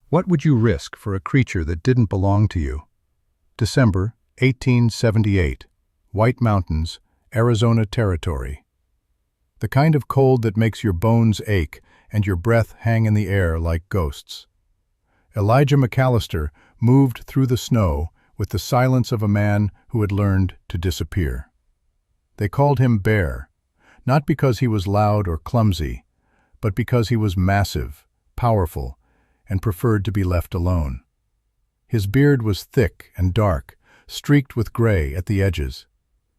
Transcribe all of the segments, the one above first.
What would you risk for a creature that didn't belong to you? December 1878. White Mountains, Arizona Territory. The kind of cold that makes your bones ache and your breath hang in the air like ghosts. Elijah McAllister moved through the snow with the silence of a man who had learned to disappear. They called him Bear, not because he was loud or clumsy, but because he was massive, powerful, and preferred to be left alone. His beard was thick and dark, streaked with gray at the edges.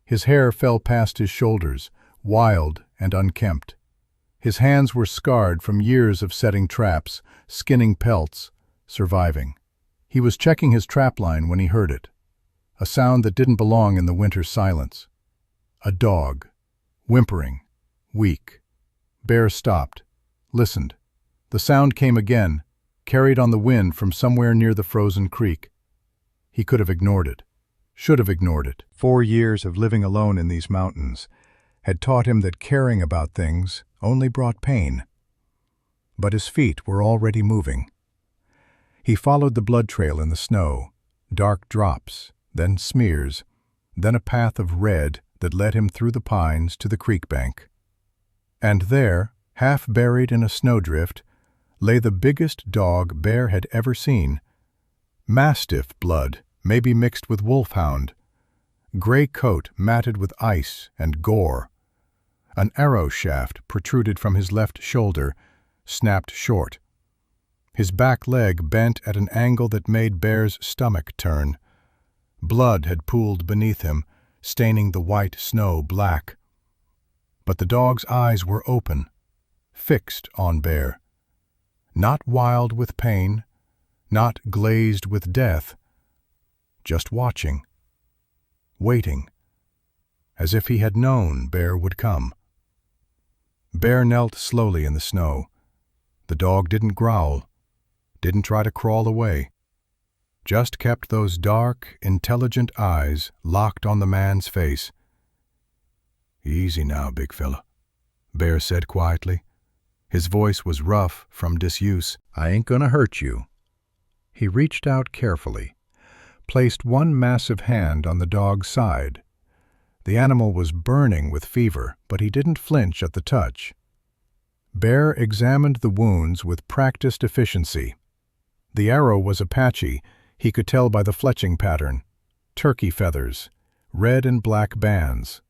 His hair fell past his shoulders, wild and unkempt. His hands were scarred from years of setting traps, skinning pelts, surviving. He was checking his trapline when he heard it, a sound that didn't belong in the winter silence. A dog, whimpering, weak. Bear stopped, listened. The sound came again, carried on the wind from somewhere near the frozen creek. He could have ignored it, should have ignored it. 4 years of living alone in these mountains had taught him that caring about things only brought pain. But his feet were already moving. He followed the blood trail in the snow, dark drops, then smears, then a path of red that led him through the pines to the creek bank. And there, half buried in a snowdrift, lay the biggest dog Bear had ever seen. Mastiff blood, maybe mixed with wolfhound. Gray coat matted with ice and gore. An arrow shaft protruded from his left shoulder, snapped short. His back leg bent at an angle that made Bear's stomach turn. Blood had pooled beneath him, staining the white snow black. But the dog's eyes were open, fixed on Bear. Not wild with pain, not glazed with death, just watching, waiting, as if he had known Bear would come. Bear knelt slowly in the snow. The dog didn't growl, didn't try to crawl away, just kept those dark, intelligent eyes locked on the man's face. "Easy now, big fella," Bear said quietly. His voice was rough from disuse. "I ain't gonna hurt you." He reached out carefully, placed one massive hand on the dog's side. The animal was burning with fever, but he didn't flinch at the touch. Bear examined the wounds with practiced efficiency. The arrow was Apache, he could tell by the fletching pattern. Turkey feathers, red and black bands.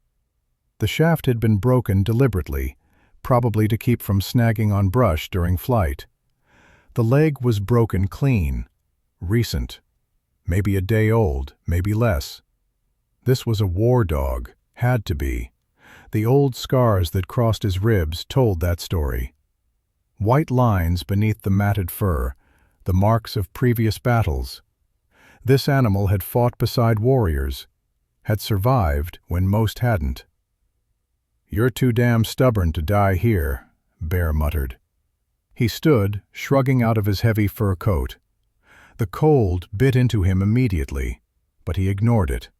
The shaft had been broken deliberately, probably to keep from snagging on brush during flight. The leg was broken clean, recent, maybe a day old, maybe less. This was a war dog, had to be. The old scars that crossed his ribs told that story. White lines beneath the matted fur, the marks of previous battles. This animal had fought beside warriors, had survived when most hadn't. "You're too damn stubborn to die here," Bear muttered. He stood, shrugging out of his heavy fur coat. The cold bit into him immediately, but he ignored it.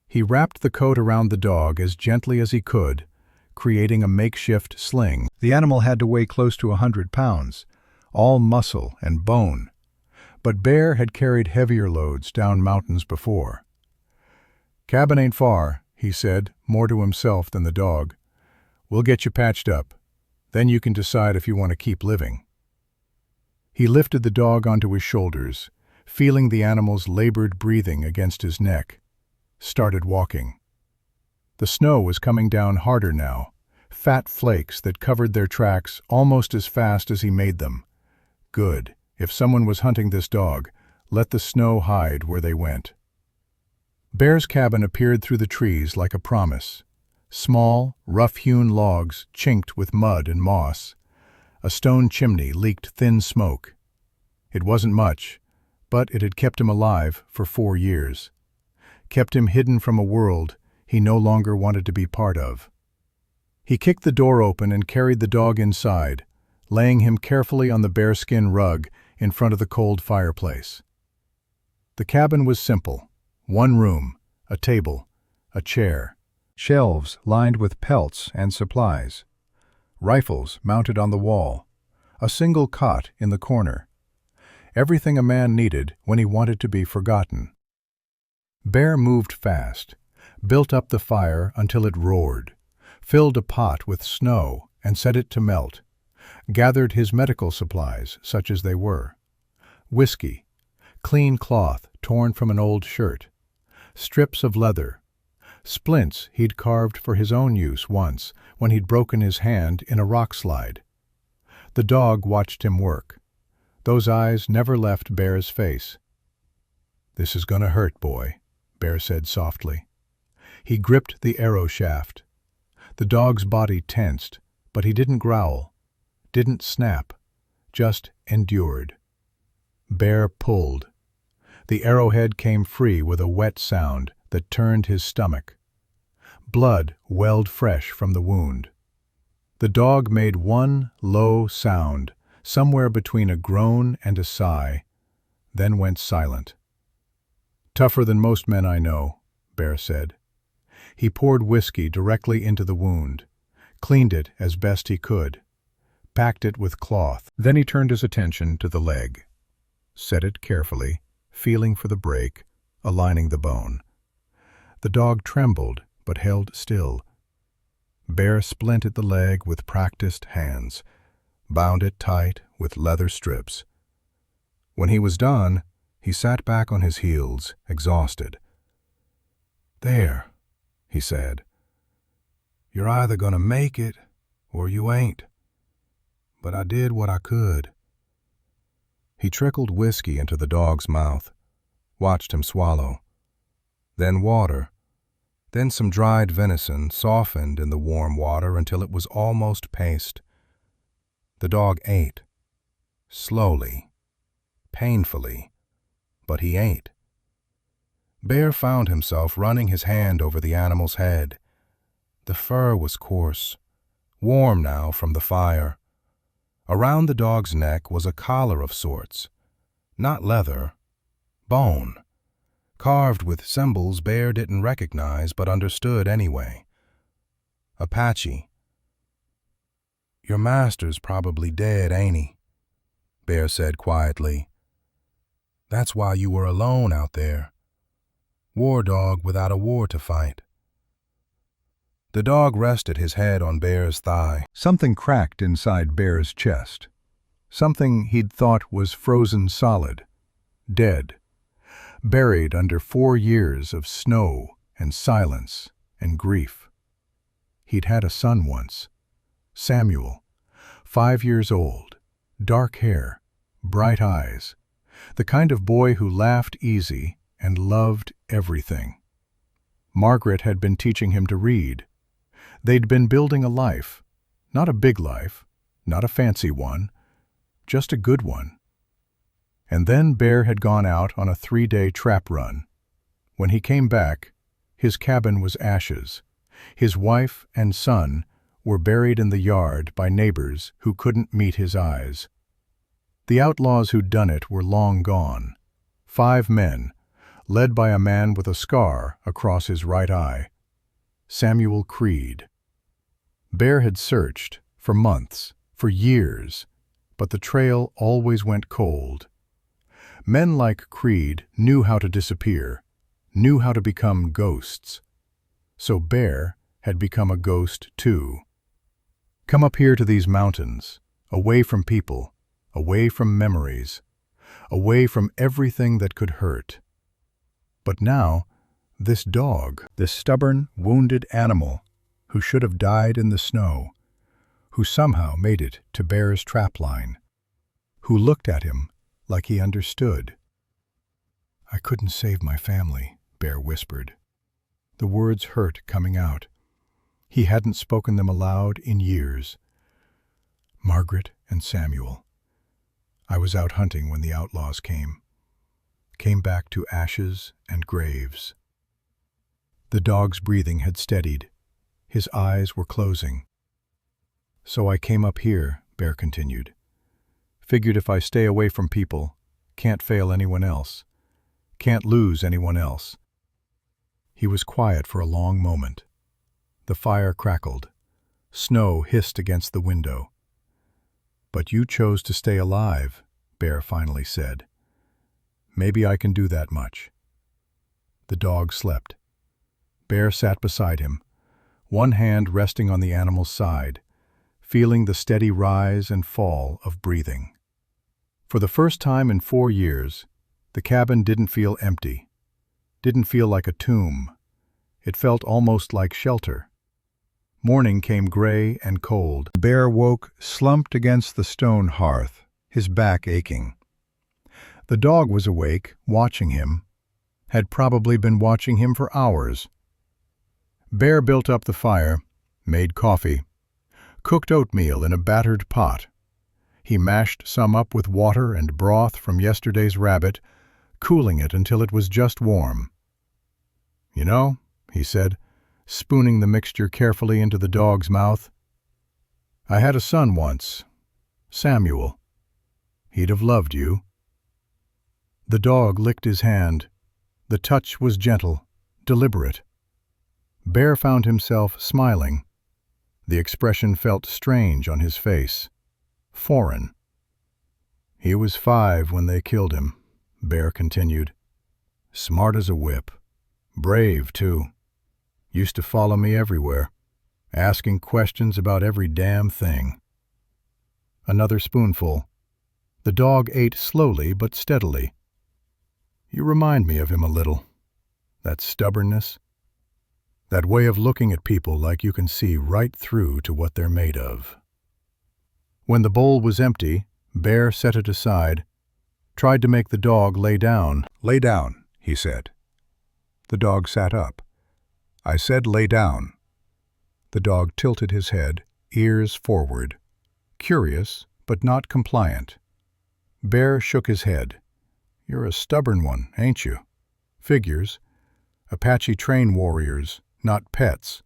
He wrapped the coat around the dog as gently as he could, creating a makeshift sling. The animal had to weigh close to 100 pounds, all muscle and bone. But Bear had carried heavier loads down mountains before. "Cabin ain't far," he said, more to himself than the dog. "We'll get you patched up. Then you can decide if you want to keep living." He lifted the dog onto his shoulders, feeling the animal's labored breathing against his neck. Started walking. The snow was coming down harder now, fat flakes that covered their tracks almost as fast as he made them. Good. If someone was hunting this dog, let the snow hide where they went. Bear's cabin appeared through the trees like a promise. Small, rough-hewn logs chinked with mud and moss. A stone chimney leaked thin smoke. It wasn't much, but it had kept him alive for 4 years. Kept him hidden from a world he no longer wanted to be part of. He kicked the door open and carried the dog inside, laying him carefully on the bearskin rug in front of the cold fireplace. The cabin was simple. 1 room, a table, a chair, shelves lined with pelts and supplies, rifles mounted on the wall, a single cot in the corner. everything a man needed when he wanted to be forgotten. Bear moved fast, built up the fire until it roared, filled a pot with snow and set it to melt, gathered his medical supplies, such as they were: whiskey, clean cloth torn from an old shirt, strips of leather, splints he'd carved for his own use once when he'd broken his hand in a rock slide. The dog watched him work. Those eyes never left Bear's face. "This is gonna hurt, boy," Bear said softly. He gripped the arrow shaft. The dog's body tensed, but he didn't growl, didn't snap, just endured. Bear pulled. The arrowhead came free with a wet sound that turned his stomach. Blood welled fresh from the wound. The dog made one low sound, somewhere between a groan and a sigh, then went silent. "Tougher than most men I know," Bear said. He poured whiskey directly into the wound, cleaned it as best he could, packed it with cloth. Then he turned his attention to the leg, set it carefully, feeling for the break, aligning the bone. The dog trembled, but held still. Bear splinted the leg with practiced hands, bound it tight with leather strips. When he was done, he sat back on his heels, exhausted. "There," he said. "You're either gonna make it, or you ain't. But I did what I could." He trickled whiskey into the dog's mouth, watched him swallow. Then water. Then some dried venison softened in the warm water until it was almost paste. The dog ate. Slowly. Painfully. But he ate. Bear found himself running his hand over the animal's head. The fur was coarse, warm now from the fire. Around the dog's neck was a collar of sorts. Not leather. Bone. Carved with symbols Bear didn't recognize but understood anyway. Apache. "Your master's probably dead, ain't he?" Bear said quietly. "That's why you were alone out there. War dog without a war to fight." The dog rested his head on Bear's thigh. Something cracked inside Bear's chest. Something he'd thought was frozen solid, dead, buried under 4 years of snow and silence and grief. He'd had a son once, Samuel, 5 years old, dark hair, bright eyes, the kind of boy who laughed easy and loved everything. Margaret had been teaching him to read. They'd been building a life, not a big life, not a fancy one, just a good one. And then Bear had gone out on a 3-day trap run. When he came back, his cabin was ashes. His wife and son were buried in the yard by neighbors who couldn't meet his eyes. The outlaws who'd done it were long gone. 5 men, led by a man with a scar across his right eye. Samuel Creed. Bear had searched, for months, for years, but the trail always went cold. Men like Creed knew how to disappear, knew how to become ghosts. So Bear had become a ghost too. Come up here to these mountains, away from people, away from memories, away from everything that could hurt. But now, this dog, this stubborn, wounded animal, who should have died in the snow, who somehow made it to Bear's trap line, who looked at him like he understood. "I couldn't save my family," Bear whispered. The words hurt coming out. He hadn't spoken them aloud in years. "Margaret and Samuel. I was out hunting when the outlaws came back to ashes and graves." The dog's breathing had steadied. His eyes were closing. "So I came up here," Bear continued. "Figured if I stay away from people, can't fail anyone else, can't lose anyone else." He was quiet for a long moment. The fire crackled. Snow hissed against the window. "But you chose to stay alive," Bear finally said. Maybe I can do that much. The dog slept. Bear sat beside him, one hand resting on the animal's side, feeling the steady rise and fall of breathing. For the first time in 4 years, the cabin didn't feel empty, didn't feel like a tomb. It felt almost like shelter. Morning came gray and cold. Bear woke slumped against the stone hearth, his back aching. The dog was awake, watching him, had probably been watching him for hours. Bear built up the fire, made coffee, cooked oatmeal in a battered pot. He mashed some up with water and broth from yesterday's rabbit, cooling it until it was just warm. "You know," he said, spooning the mixture carefully into the dog's mouth, "I had a son once, Samuel. He'd have loved you." The dog licked his hand. The touch was gentle, deliberate. Bear found himself smiling. The expression felt strange on his face, foreign. "He was 5 when they killed him," Bear continued. "Smart as a whip. Brave, too. Used to follow me everywhere, asking questions about every damn thing." Another spoonful. The dog ate slowly but steadily. "You remind me of him a little. That stubbornness. That way of looking at people like you can see right through to what they're made of." When the bowl was empty, Bear set it aside, tried to make the dog lay down. "Lay down," he said. The dog sat up. "I said lay down." The dog tilted his head, ears forward, curious but not compliant. Bear shook his head. "You're a stubborn one, ain't you? Figures. Apache train warriors, not pets."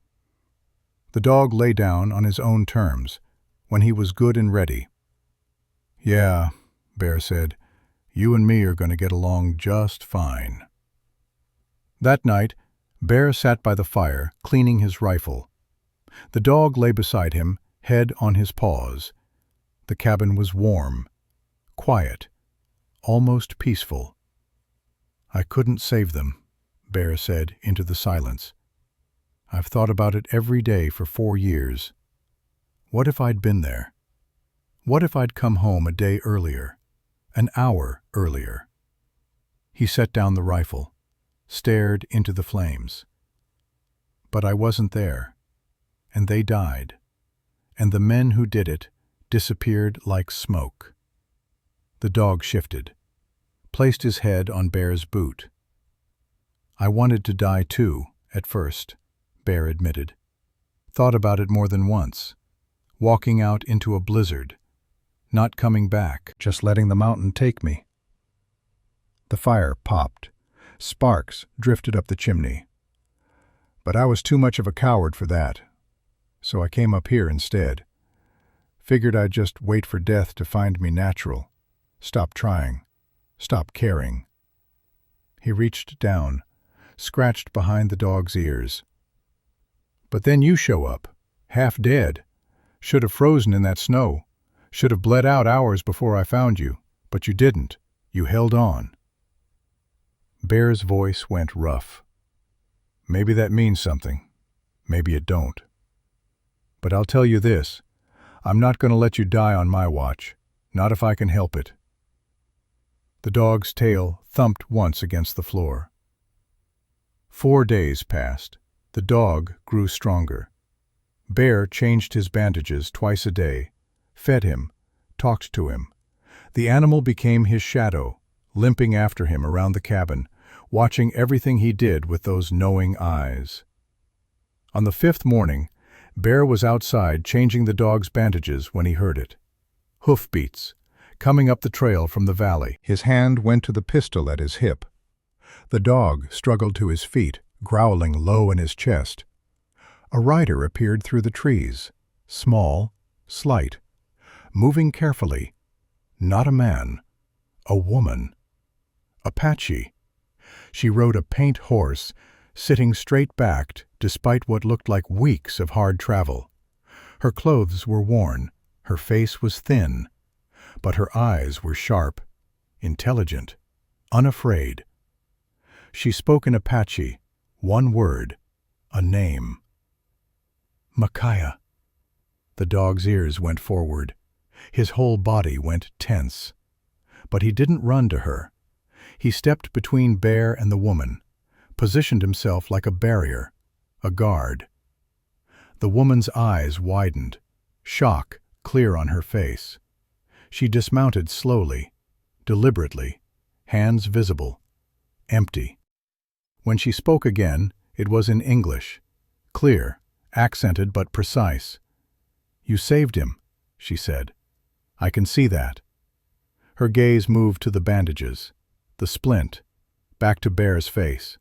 The dog lay down on his own terms, when he was good and ready. "Yeah," Bear said, "you and me are going to get along just fine." That night, Bear sat by the fire, cleaning his rifle. The dog lay beside him, head on his paws. The cabin was warm, quiet, almost peaceful. "I couldn't save them," Bear said into the silence. "I've thought about it every day for 4 years. What if I'd been there? What if I'd come home a day earlier, an hour earlier?" He set down the rifle, stared into the flames. "But I wasn't there, and they died, and the men who did it disappeared like smoke." The dog shifted, placed his head on Bear's boot. "I wanted to die too, at first," Bear admitted. "Thought about it more than once. Walking out into a blizzard, not coming back, just letting the mountain take me." The fire popped. Sparks drifted up the chimney. "But I was too much of a coward for that, so I came up here instead. Figured I'd just wait for death to find me natural. Stop trying. Stop caring." He reached down, scratched behind the dog's ears. "But then you show up, half dead. Should have frozen in that snow. Should have bled out hours before I found you. But you didn't. You held on." Bear's voice went rough. "Maybe that means something. Maybe it don't. But I'll tell you this. I'm not going to let you die on my watch. Not if I can help it." The dog's tail thumped once against the floor. 4 days passed. The dog grew stronger. Bear changed his bandages twice a day, fed him, talked to him. The animal became his shadow, limping after him around the cabin, watching everything he did with those knowing eyes. On the 5th morning, Bear was outside changing the dog's bandages when he heard it. Hoofbeats, coming up the trail from the valley. His hand went to the pistol at his hip. The dog struggled to his feet, growling low in his chest. A rider appeared through the trees, small, slight, moving carefully. Not a man, a woman. Apache. She rode a paint horse, sitting straight-backed despite what looked like weeks of hard travel. Her clothes were worn, her face was thin. but her eyes were sharp, intelligent, unafraid. She spoke in Apache, one word, a name. Micaiah. The dog's ears went forward. His whole body went tense. But he didn't run to her. He stepped between Bear and the woman, positioned himself like a barrier, a guard. The woman's eyes widened, shock clear on her face. She dismounted slowly, deliberately, hands visible, empty. When she spoke again, it was in English, clear, accented but precise. "You saved him," she said. "I can see that." Her gaze moved to the bandages, the splint, back to Bear's face.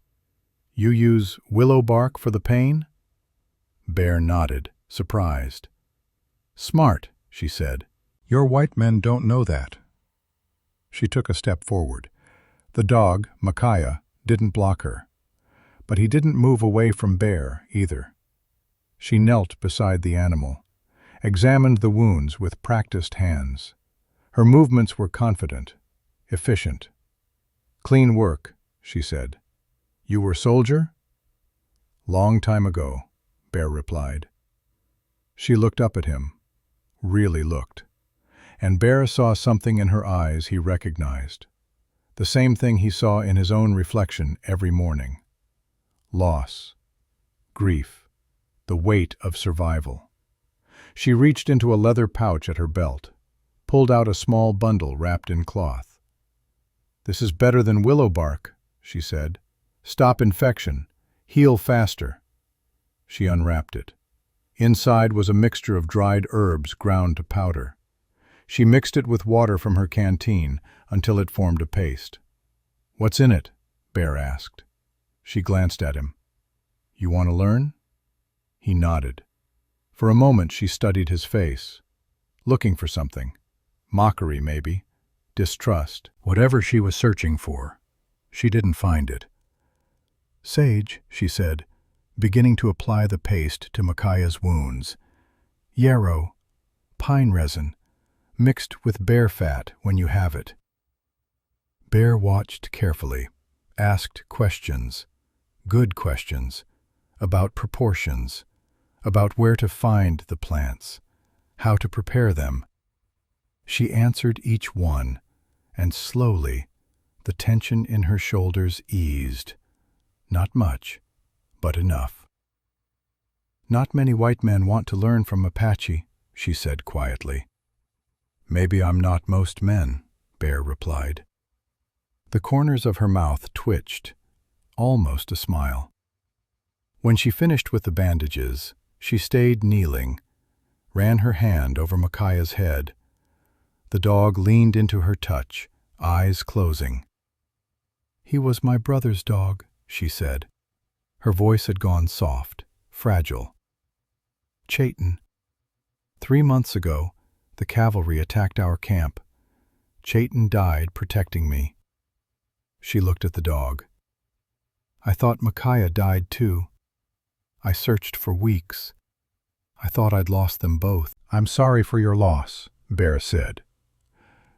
"You use willow bark for the pain?" Bear nodded, surprised. "Smart," she said. "Your white men don't know that." She took a step forward. The dog, Micaiah, didn't block her. But he didn't move away from Bear, either. She knelt beside the animal, examined the wounds with practiced hands. Her movements were confident, efficient. "Clean work," she said. "You were soldier?" "Long time ago," Bear replied. She looked up at him, really looked. And Bear saw something in her eyes he recognized. The same thing he saw in his own reflection every morning. Loss, grief, the weight of survival. She reached into a leather pouch at her belt, pulled out a small bundle wrapped in cloth. "This is better than willow bark," she said. "Stop infection, heal faster." She unwrapped it. Inside was a mixture of dried herbs ground to powder. She mixed it with water from her canteen until it formed a paste. "What's in it?" Bear asked. She glanced at him. "You want to learn?" He nodded. For a moment she studied his face, looking for something. Mockery, maybe. Distrust. Whatever she was searching for. She didn't find it. "Sage," she said, beginning to apply the paste to Micaiah's wounds. "Yarrow, pine resin, mixed with bear fat when you have it." Bear watched carefully, asked questions, good questions, about proportions, about where to find the plants, how to prepare them. She answered each one, and slowly the tension in her shoulders eased. Not much, but enough. "Not many white men want to learn from Apache," she said quietly. "Maybe I'm not most men," Bear replied. The corners of her mouth twitched, almost a smile. When she finished with the bandages, she stayed kneeling, ran her hand over Micaiah's head. The dog leaned into her touch, eyes closing. "He was my brother's dog," she said. Her voice had gone soft, fragile. "Chayton. 3 months ago, the cavalry attacked our camp. Chayton died protecting me." She looked at the dog. "I thought Micaiah died too. I searched for weeks. I thought I'd lost them both." "I'm sorry for your loss," Bear said.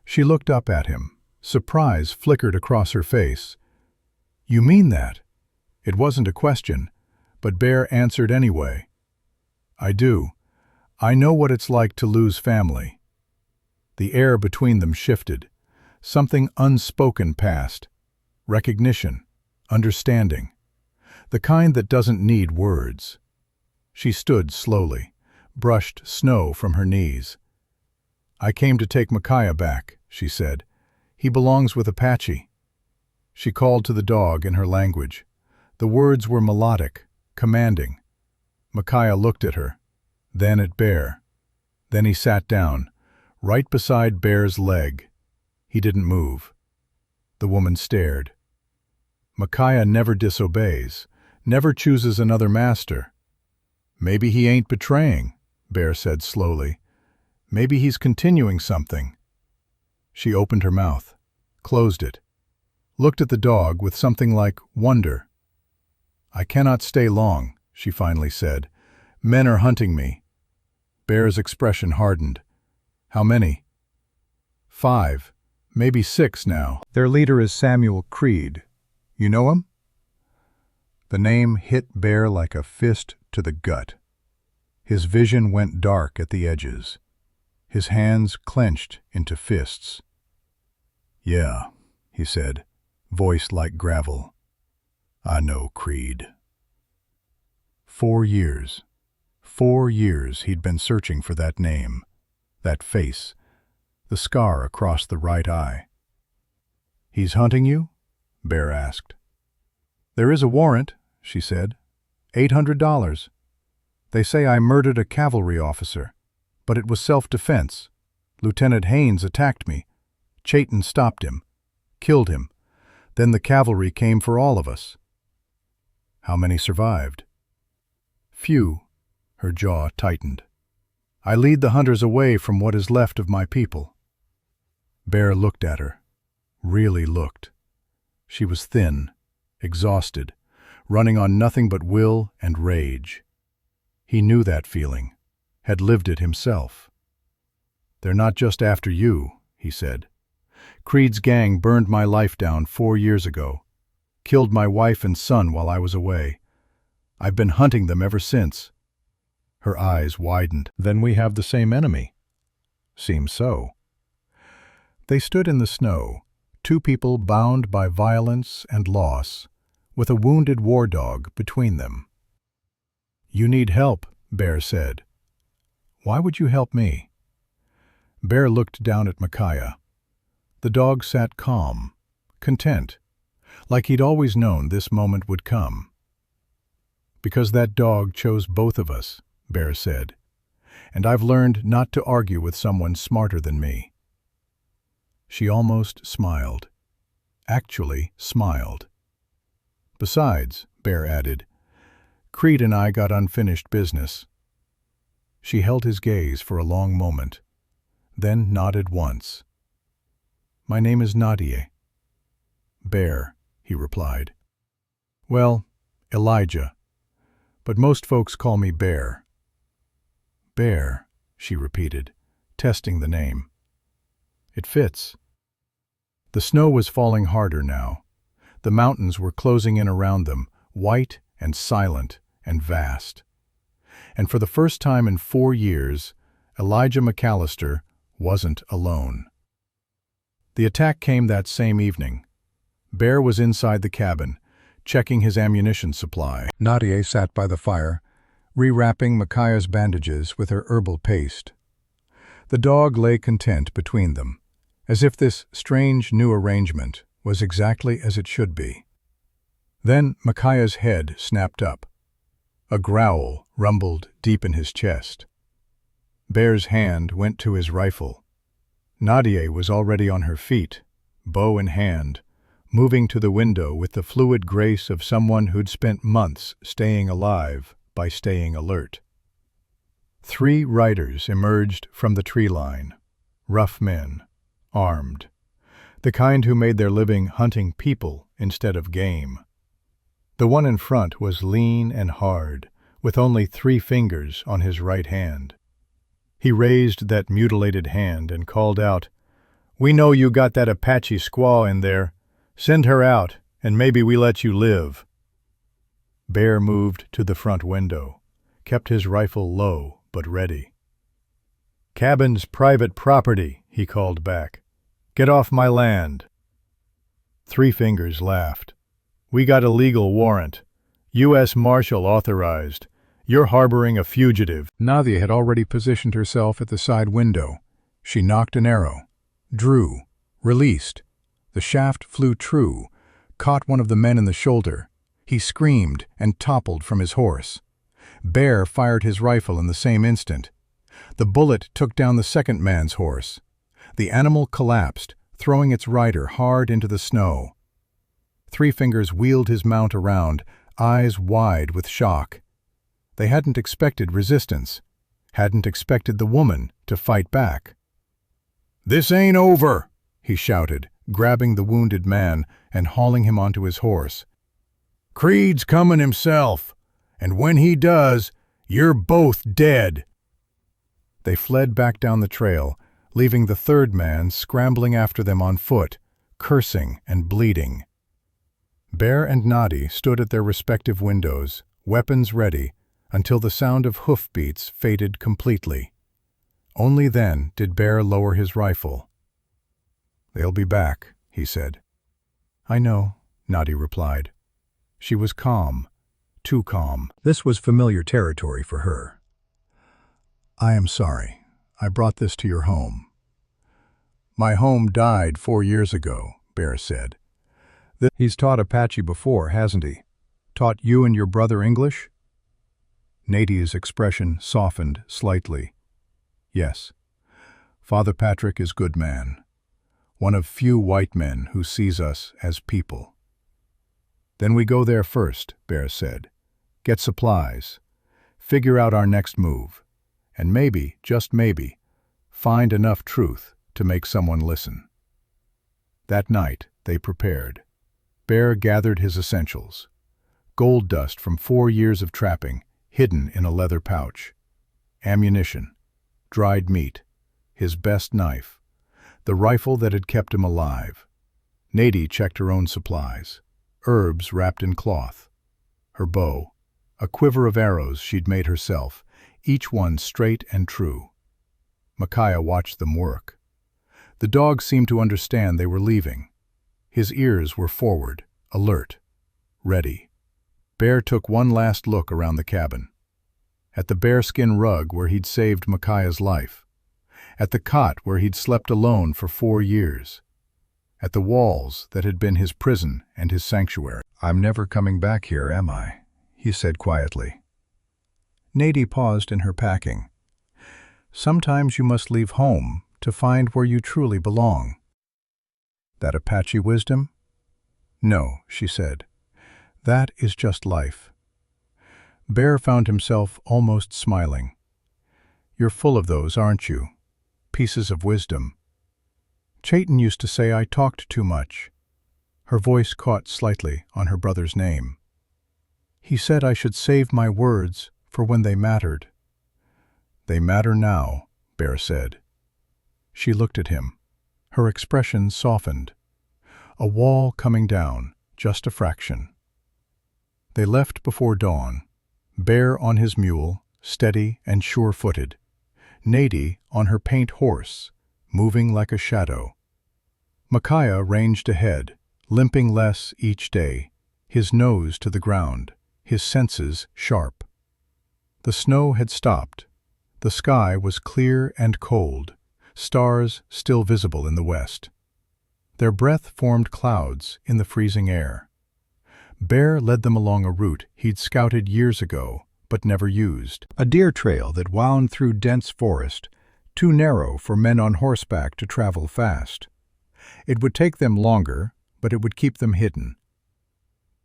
She looked up at him. Surprise flickered across her face. "You mean that?" It wasn't a question, but Bear answered anyway. "I do. I know what it's like to lose family." The air between them shifted. Something unspoken passed. Recognition, understanding. The kind that doesn't need words. She stood slowly, brushed snow from her knees. "I came to take Micaiah back," she said. "He belongs with Apache." She called to the dog in her language. The words were melodic, commanding. Micaiah looked at her, then at Bear. Then he sat down, right beside Bear's leg. He didn't move. The woman stared. "Micaiah never disobeys, never chooses another master." "Maybe he ain't betraying," Bear said slowly. "Maybe he's continuing something." She opened her mouth, closed it, looked at the dog with something like wonder. "I cannot stay long," she finally said. "Men are hunting me." Bear's expression hardened. "How many?" 5, maybe 6 now. Their leader is Samuel Creed. You know him? The name hit Bear like a fist to the gut. His vision went dark at the edges. His hands clenched into fists. "Yeah," he said, voice like gravel. "I know Creed." 4 years. 4 years he'd been searching for that name, that face, the scar across the right eye. "He's hunting you?" Bear asked. "There is a warrant," she said. $800. They say I murdered a cavalry officer, but it was self-defense. Lieutenant Haynes attacked me. Chayton stopped him, killed him. Then the cavalry came for all of us." "How many survived?" "Few." Her jaw tightened. "I lead the hunters away from what is left of my people." Bear looked at her, really looked. She was thin, exhausted, running on nothing but will and rage. He knew that feeling, had lived it himself. "They're not just after you," he said. "Creed's gang burned my life down 4 years ago, killed my wife and son while I was away. I've been hunting them ever since." Her eyes widened. "Then we have the same enemy." "Seems so." They stood in the snow, 2 people bound by violence and loss, with a wounded war dog between them. "You need help," Bear said. "Why would you help me?" Bear looked down at Micaiah. The dog sat calm, content, like he'd always known this moment would come. "Because that dog chose both of us," Bear said, "and I've learned not to argue with someone smarter than me." She almost smiled. Actually smiled. "Besides," Bear added, "Creed and I got unfinished business." She held his gaze for a long moment, then nodded once. "My name is Nadia." "Bear," he replied. "Well, Elijah, but most folks call me Bear." "Bear," she repeated, testing the name. "It fits." The snow was falling harder now. The mountains were closing in around them, white and silent and vast. And for the first time in 4 years, Elijah McAllister wasn't alone. The attack came that same evening. Bear was inside the cabin, checking his ammunition supply. Nadia sat by the fire, rewrapping Micaiah's bandages with her herbal paste. The dog lay content between them, as if this strange new arrangement was exactly as it should be. Then Micaiah's head snapped up. A growl rumbled deep in his chest. Bear's hand went to his rifle. Nadia was already on her feet, bow in hand, moving to the window with the fluid grace of someone who'd spent months staying alive by staying alert. 3 riders emerged from the tree line, rough men, armed, the kind who made their living hunting people instead of game. The one in front was lean and hard, with only 3 fingers on his right hand. He raised that mutilated hand and called out, "We know you got that Apache squaw in there. Send her out, and maybe we let you live." Bear moved to the front window, kept his rifle low but ready. "Cabin's private property," he called back. "Get off my land." 3 fingers laughed. "We got a legal warrant. U.S. Marshal authorized. You're harboring a fugitive." Nadia had already positioned herself at the side window. She knocked an arrow, drew, released. The shaft flew true, caught one of the men in the shoulder. He screamed and toppled from his horse. Bear fired his rifle in the same instant. The bullet took down the second man's horse. The animal collapsed, throwing its rider hard into the snow. 3 fingers wheeled his mount around, eyes wide with shock. They hadn't expected resistance, hadn't expected the woman to fight back. "This ain't over," he shouted, grabbing the wounded man and hauling him onto his horse. "Creed's coming himself, and when he does, you're both dead." They fled back down the trail, leaving the third man scrambling after them on foot, cursing and bleeding. Bear and Noddy stood at their respective windows, weapons ready, until the sound of hoofbeats faded completely. Only then did Bear lower his rifle. "They'll be back," he said. "I know," Noddy replied. She was calm, too calm. This was familiar territory for her. "I am sorry. I brought this to your home." "My home died 4 years ago," Bear said. "He's taught Apache before, hasn't he? Taught you and your brother English?" Nady's expression softened slightly. "Yes. Father Patrick is good man. One of few white men who sees us as people." "Then we go there first," Bear said. "Get supplies. Figure out our next move. And maybe, just maybe, find enough truth to make someone listen." That night, they prepared. Bear gathered his essentials. Gold dust from 4 years of trapping, hidden in a leather pouch. Ammunition. Dried meat. His best knife. The rifle that had kept him alive. Nady checked her own supplies. Herbs wrapped in cloth. Her bow. A quiver of arrows she'd made herself, each one straight and true. Micaiah watched them work. The dog seemed to understand they were leaving. His ears were forward, alert, ready. Bear took one last look around the cabin. At the bearskin rug where he'd saved Micaiah's life. At the cot where he'd slept alone for 4 years. At the walls that had been his prison and his sanctuary. "I'm never coming back here, am I?" he said quietly. Nady paused in her packing. "Sometimes you must leave home to find where you truly belong." "That Apache wisdom?" "No," she said. "That is just life." Bear found himself almost smiling. "You're full of those, aren't you? Pieces of wisdom. Chayton used to say I talked too much." Her voice caught slightly on her brother's name. "He said I should save my words for when they mattered." "They matter now," Bear said. She looked at him. Her expression softened. A wall coming down, just a fraction. They left before dawn. Bear on his mule, steady and sure-footed. Nady on her paint horse, moving like a shadow. Micaiah ranged ahead, limping less each day, his nose to the ground, his senses sharp. The snow had stopped. The sky was clear and cold, stars still visible in the west. Their breath formed clouds in the freezing air. Bear led them along a route he'd scouted years ago, but never used. A deer trail that wound through dense forest, too narrow for men on horseback to travel fast. It would take them longer, but it would keep them hidden.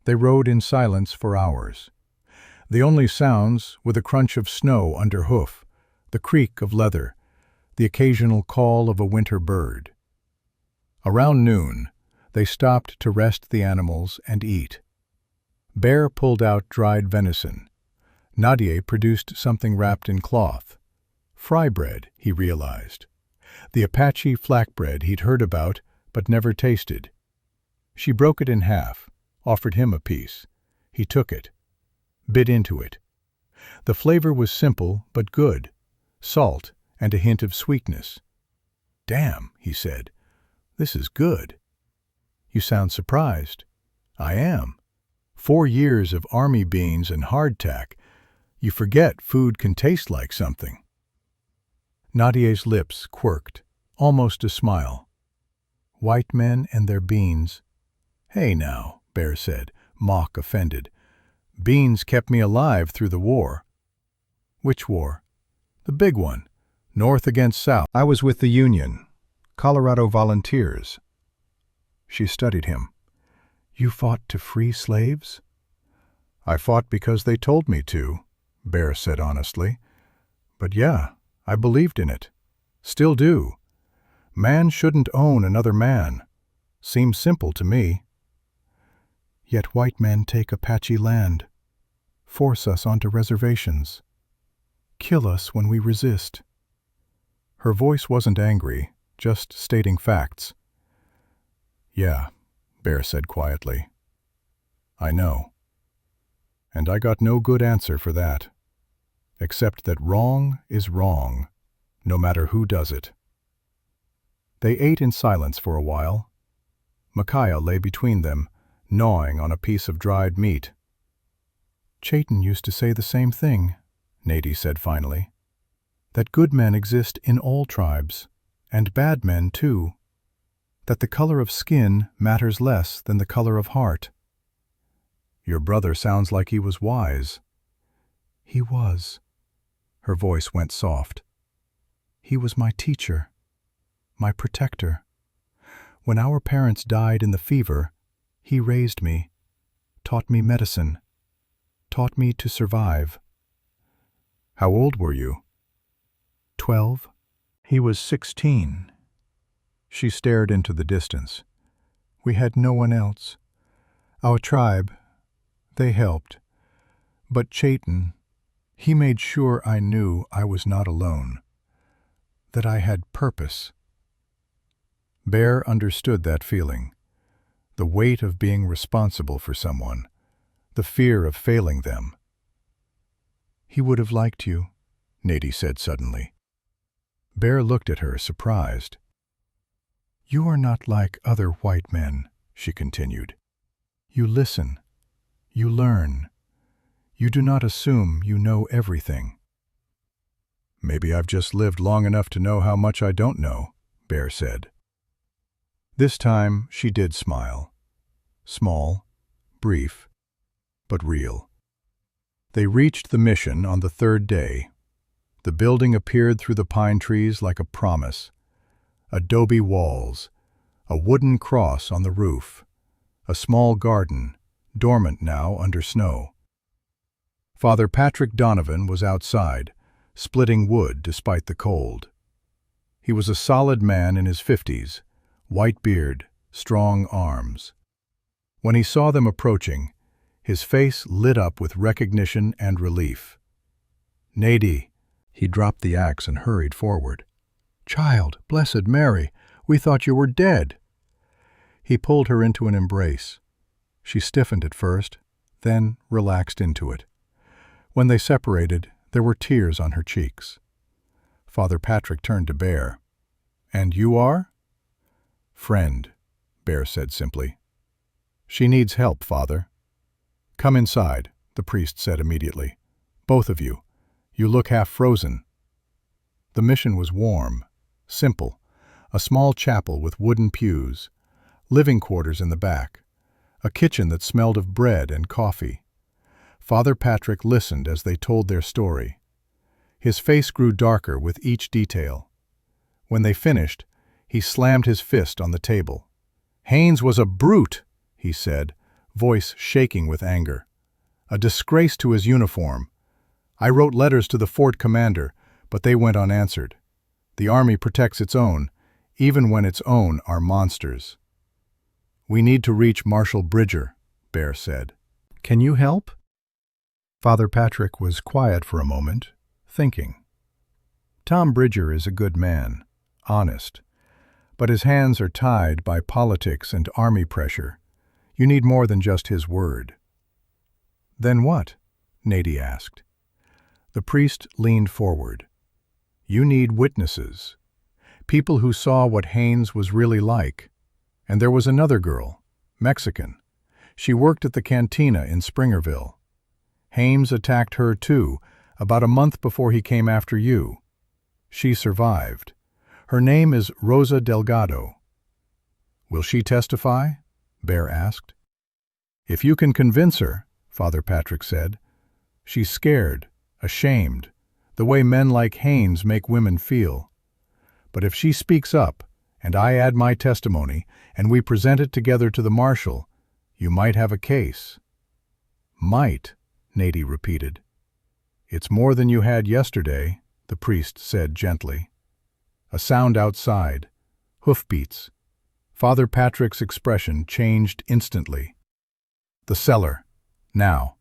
They rode in silence for hours. The only sounds were the crunch of snow under hoof, the creak of leather, the occasional call of a winter bird. Around noon, they stopped to rest the animals and eat. Bear pulled out dried venison. Nadia produced something wrapped in cloth. Fry bread, he realized. The Apache flackbread he'd heard about but never tasted. She broke it in half, offered him a piece. He took it, bit into it. The flavor was simple but good, salt and a hint of sweetness. "Damn," he said, "this is good." "You sound surprised." "I am. 4 years of army beans and hardtack. You forget food can taste like something." Nadia's lips quirked, almost a smile. "White men and their beans." "Hey now," Bear said, mock offended. "Beans kept me alive through the war." "Which war?" "The big one. North against South. I was with the Union. Colorado Volunteers." She studied him. "You fought to free slaves?" "I fought because they told me to," Bear said honestly. "But yeah, I believed in it. Still do. Man shouldn't own another man. Seems simple to me." "Yet white men take Apache land, force us onto reservations, kill us when we resist." Her voice wasn't angry, just stating facts. "Yeah," Bear said quietly. "I know. And I got no good answer for that, except that wrong is wrong, no matter who does it." They ate in silence for a while. Micaiah lay between them, gnawing on a piece of dried meat. "Chayton used to say the same thing," Nady said finally. "That good men exist in all tribes, and bad men too. That the color of skin matters less than the color of heart." "Your brother sounds like he was wise." "He was." Her voice went soft. "He was my teacher, my protector. When our parents died in the fever, he raised me, taught me medicine, taught me to survive." "How old were you?" 12. He was 16. She stared into the distance. "We had no one else. Our tribe, they helped. But Chayton, he made sure I knew I was not alone, that I had purpose." Bear understood that feeling, the weight of being responsible for someone, the fear of failing them. "He would have liked you," Nady said suddenly. Bear looked at her, surprised. "You are not like other white men," she continued. "You listen. You learn. You do not assume you know everything." "Maybe I've just lived long enough to know how much I don't know," Bear said. This time she did smile. Small, brief, but real. They reached the mission on the third day. The building appeared through the pine trees like a promise. Adobe walls, a wooden cross on the roof, a small garden, dormant now under snow. Father Patrick Donovan was outside, splitting wood despite the cold. He was a solid man in his 50s, white beard, strong arms. When he saw them approaching, his face lit up with recognition and relief. "Nady," he dropped the axe and hurried forward. "Child, Blessed Mary, we thought you were dead." He pulled her into an embrace. She stiffened at first, then relaxed into it. When they separated, there were tears on her cheeks. Father Patrick turned to Bear. "And you are?" "Friend," Bear said simply. "She needs help, Father." "Come inside," the priest said immediately. "Both of you. You look half frozen." The mission was warm, simple, a small chapel with wooden pews, living quarters in the back, a kitchen that smelled of bread and coffee. Father Patrick listened as they told their story. His face grew darker with each detail. When they finished, he slammed his fist on the table. "Haynes was a brute," he said, voice shaking with anger. "A disgrace to his uniform. I wrote letters to the fort commander, but they went unanswered. The Army protects its own, even when its own are monsters." "We need to reach Marshal Bridger," Bear said. "Can you help?" Father Patrick was quiet for a moment, thinking. "Tom Bridger is a good man, honest, but his hands are tied by politics and Army pressure. You need more than just his word." "Then what?" Nady asked. The priest leaned forward. "You need witnesses, people who saw what Haynes was really like. And there was another girl, Mexican. She worked at the cantina in Springerville. Haynes attacked her too, about a month before he came after you. She survived. Her name is Rosa Delgado." "Will she testify?" Bear asked. "If you can convince her," Father Patrick said. "She's scared, ashamed, the way men like Haynes make women feel. But if she speaks up, and I add my testimony, and we present it together to the marshal, you might have a case." "Might," Nady repeated. "It's more than you had yesterday," the priest said gently. A sound outside, hoofbeats. Father Patrick's expression changed instantly. "The cellar. Now."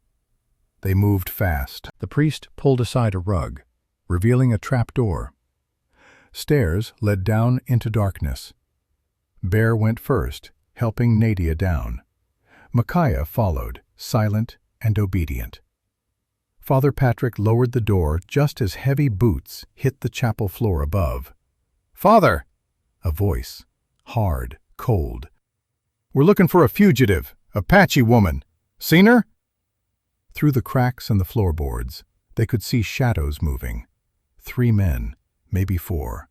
They moved fast. The priest pulled aside a rug, revealing a trap door. Stairs led down into darkness. Bear went first, helping Nadia down. Micaiah followed, silent and obedient. Father Patrick lowered the door just as heavy boots hit the chapel floor above. "Father!" A voice, hard, cold. "We're looking for a fugitive, Apache woman. Seen her?" Through the cracks in the floorboards, they could see shadows moving. 3 men, maybe 4.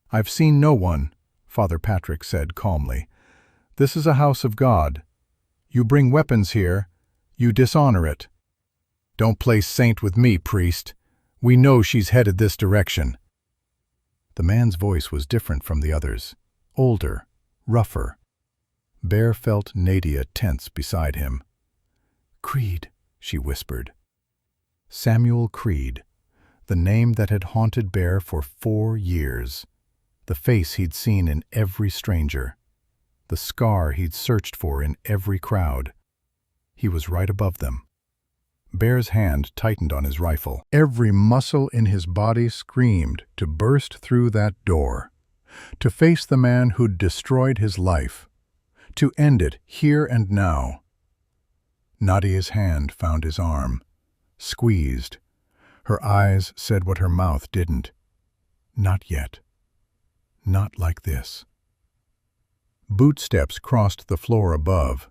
"I've seen no one," Father Patrick said calmly. "This is a house of God. You bring weapons here, you dishonor it." "Don't play saint with me, priest. We know she's headed this direction." The man's voice was different from the others, older, rougher. Bear felt Nadia tense beside him. "Creed," she whispered. Samuel Creed, the name that had haunted Bear for 4 years, the face he'd seen in every stranger, the scar he'd searched for in every crowd. He was right above them. Bear's hand tightened on his rifle. Every muscle in his body screamed to burst through that door, to face the man who'd destroyed his life, to end it here and now. Nadia's hand found his arm, squeezed. Her eyes said what her mouth didn't. Not yet. Not like this. Bootsteps crossed the floor above.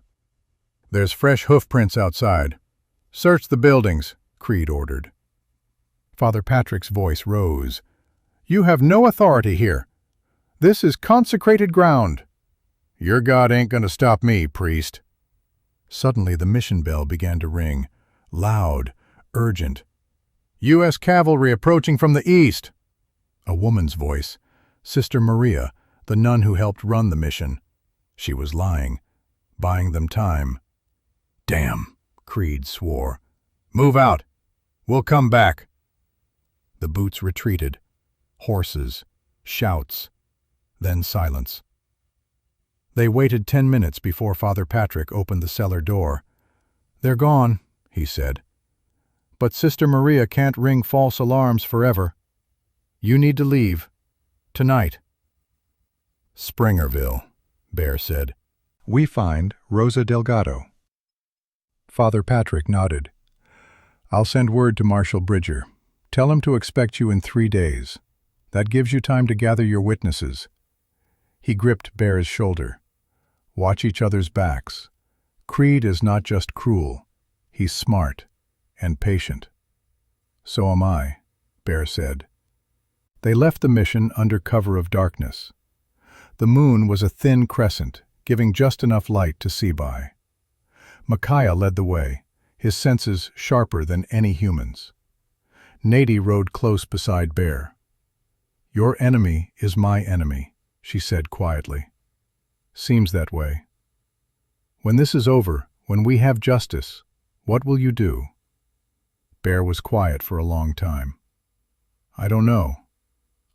"There's fresh hoofprints outside. Search the buildings," Creed ordered. Father Patrick's voice rose. "You have no authority here. This is consecrated ground." "Your God ain't gonna stop me, priest." Suddenly the mission bell began to ring, loud, urgent. "U.S. cavalry approaching from the east." A woman's voice, Sister Maria, the nun who helped run the mission. She was lying, buying them time. "Damn," Creed swore. "Move out. We'll come back." The boots retreated. Horses, shouts, then silence. They waited 10 minutes before Father Patrick opened the cellar door. "They're gone," he said. "But Sister Maria can't ring false alarms forever. You need to leave. Tonight." "Springerville," Bear said. "We find Rosa Delgado." Father Patrick nodded. "I'll send word to Marshal Bridger. Tell him to expect you in 3 days. That gives you time to gather your witnesses." He gripped Bear's shoulder. "Watch each other's backs. Creed is not just cruel. He's smart and patient." "So am I," Bear said. They left the mission under cover of darkness. The moon was a thin crescent, giving just enough light to see by. Micaiah led the way, his senses sharper than any human's. Nadia rode close beside Bear. "Your enemy is my enemy," she said quietly. "Seems that way. When this is over, when we have justice, what will you do?" Bear was quiet for a long time. "I don't know.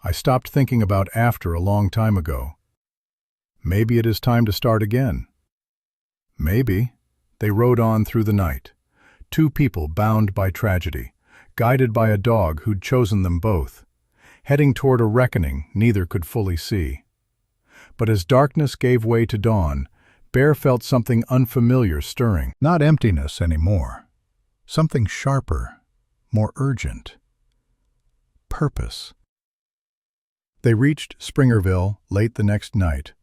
I stopped thinking about after a long time ago. Maybe it is time to start again." "Maybe." They rode on through the night. 2 people bound by tragedy, guided by a dog who'd chosen them both, heading toward a reckoning neither could fully see. But as darkness gave way to dawn, Bear felt something unfamiliar stirring. Not emptiness anymore. Something sharper, more urgent. Purpose. They reached Springerville late the next night.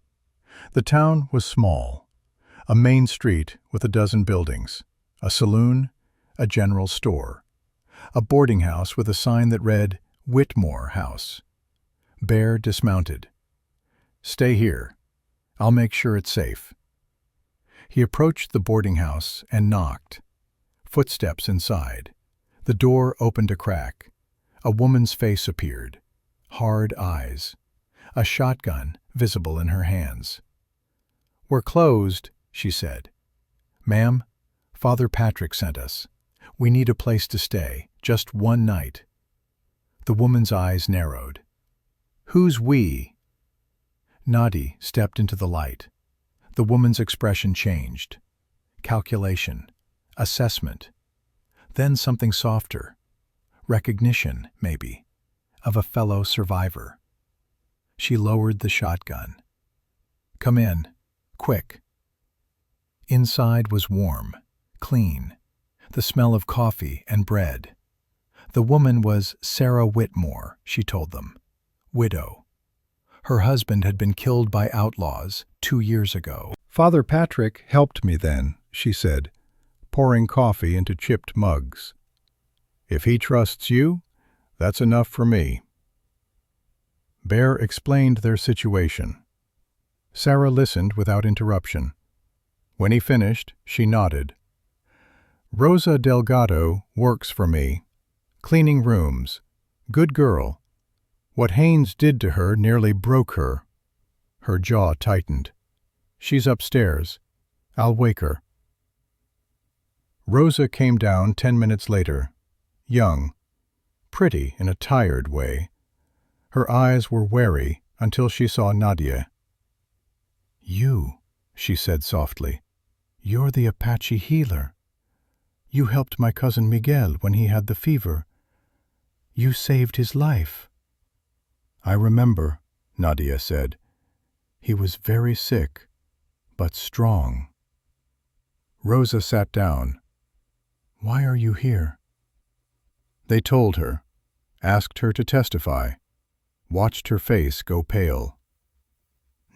The town was small. A main street with a dozen buildings, a saloon, a general store, a boarding house with a sign that read Whitmore House. Bear dismounted. "Stay here. I'll make sure it's safe." He approached the boarding house and knocked. Footsteps inside. The door opened a crack. A woman's face appeared. Hard eyes. A shotgun visible in her hands. "We're closed," she said. "Ma'am, Father Patrick sent us. We need a place to stay, just 1 night." The woman's eyes narrowed. "Who's we?" Nadia stepped into the light. The woman's expression changed. Calculation. Assessment. Then something softer. Recognition, maybe, of a fellow survivor. She lowered the shotgun. "Come in, quick." Inside was warm, clean, the smell of coffee and bread. The woman was Sarah Whitmore, she told them, widow. Her husband had been killed by outlaws 2 years ago. "Father Patrick helped me then," she said, pouring coffee into chipped mugs. "If he trusts you, that's enough for me." Bear explained their situation. Sarah listened without interruption. When he finished, she nodded. "Rosa Delgado works for me, cleaning rooms. Good girl. What Haynes did to her nearly broke her." Her jaw tightened. "She's upstairs. I'll wake her." Rosa came down 10 minutes later, young, pretty in a tired way. Her eyes were wary until she saw Nadia. "You," she said softly, "you're the Apache healer. You helped my cousin Miguel when he had the fever. You saved his life." "I remember," Nadia said. "He was very sick, but strong." Rosa sat down. "Why are you here?" They told her, asked her to testify, watched her face go pale.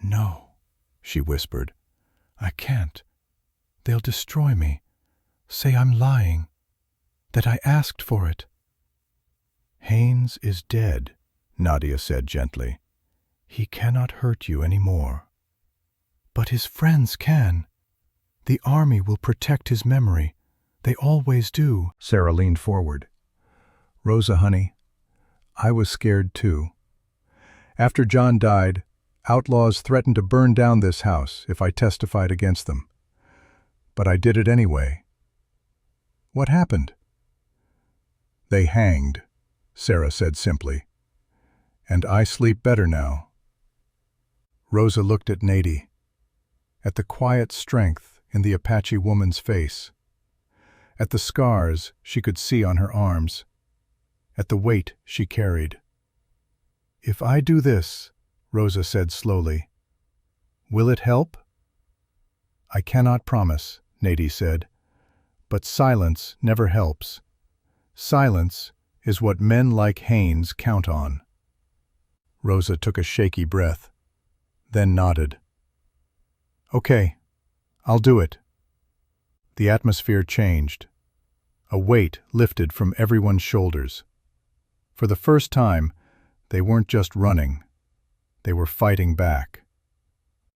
"No," she whispered. "I can't. They'll destroy me. Say I'm lying. That I asked for it." "Haynes is dead," Nadia said gently. "He cannot hurt you any more." "But his friends can. The army will protect his memory. They always do." Sarah leaned forward. "Rosa, honey, I was scared too. After John died, outlaws threatened to burn down this house if I testified against them. But I did it anyway." "What happened?" "They hanged," Sarah said simply. "And I sleep better now." Rosa looked at Nady, at the quiet strength in the Apache woman's face, at the scars she could see on her arms, at the weight she carried. "If I do this," Rosa said slowly, "will it help?" "I cannot promise," Nady said, "but silence never helps. Silence is what men like Haynes count on." Rosa took a shaky breath, then nodded. "Okay, I'll do it." The atmosphere changed. A weight lifted from everyone's shoulders. For the first time, they weren't just running. They were fighting back.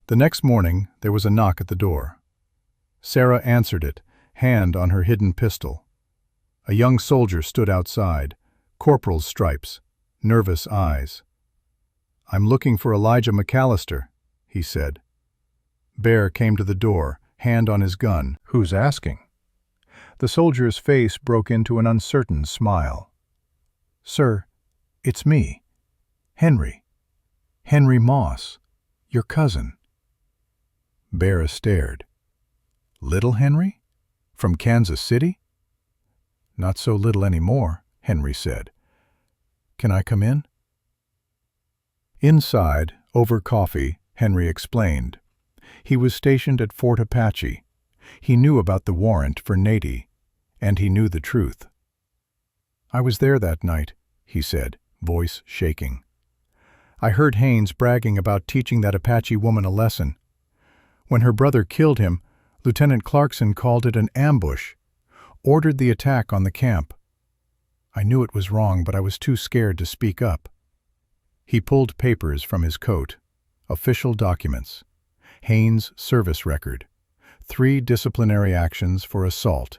The next morning, there was a knock at the door. Sarah answered it, hand on her hidden pistol. A young soldier stood outside, corporal's stripes, nervous eyes. "I'm looking for Elijah McAllister," he said. Bear came to the door, hand on his gun. "Who's asking?" The soldier's face broke into an uncertain smile. "Sir, it's me, Henry Moss, your cousin." Bear stared. "Little Henry? From Kansas City?" "Not so little anymore," Henry said. "Can I come in?" Inside, over coffee, Henry explained. He was stationed at Fort Apache. He knew about the warrant for Nady, and he knew the truth. "I was there that night," he said, voice shaking. "I heard Haynes bragging about teaching that Apache woman a lesson. When her brother killed him, Lieutenant Clarkson called it an ambush, ordered the attack on the camp. I knew it was wrong, but I was too scared to speak up." He pulled papers from his coat, official documents, Haynes' service record, 3 disciplinary actions for assault,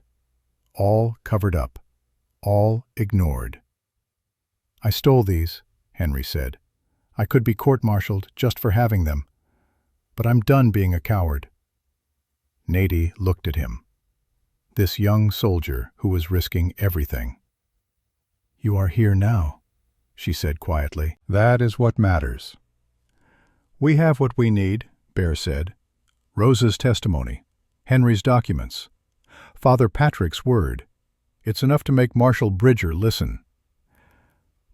all covered up, all ignored. "I stole these," Henry said. "I could be court-martialed just for having them. But I'm done being a coward." Nady looked at him. This young soldier who was risking everything. "You are here now," she said quietly. "That is what matters." "We have what we need," Bear said. "Rosa's testimony, Henry's documents, Father Patrick's word. It's enough to make Marshal Bridger listen."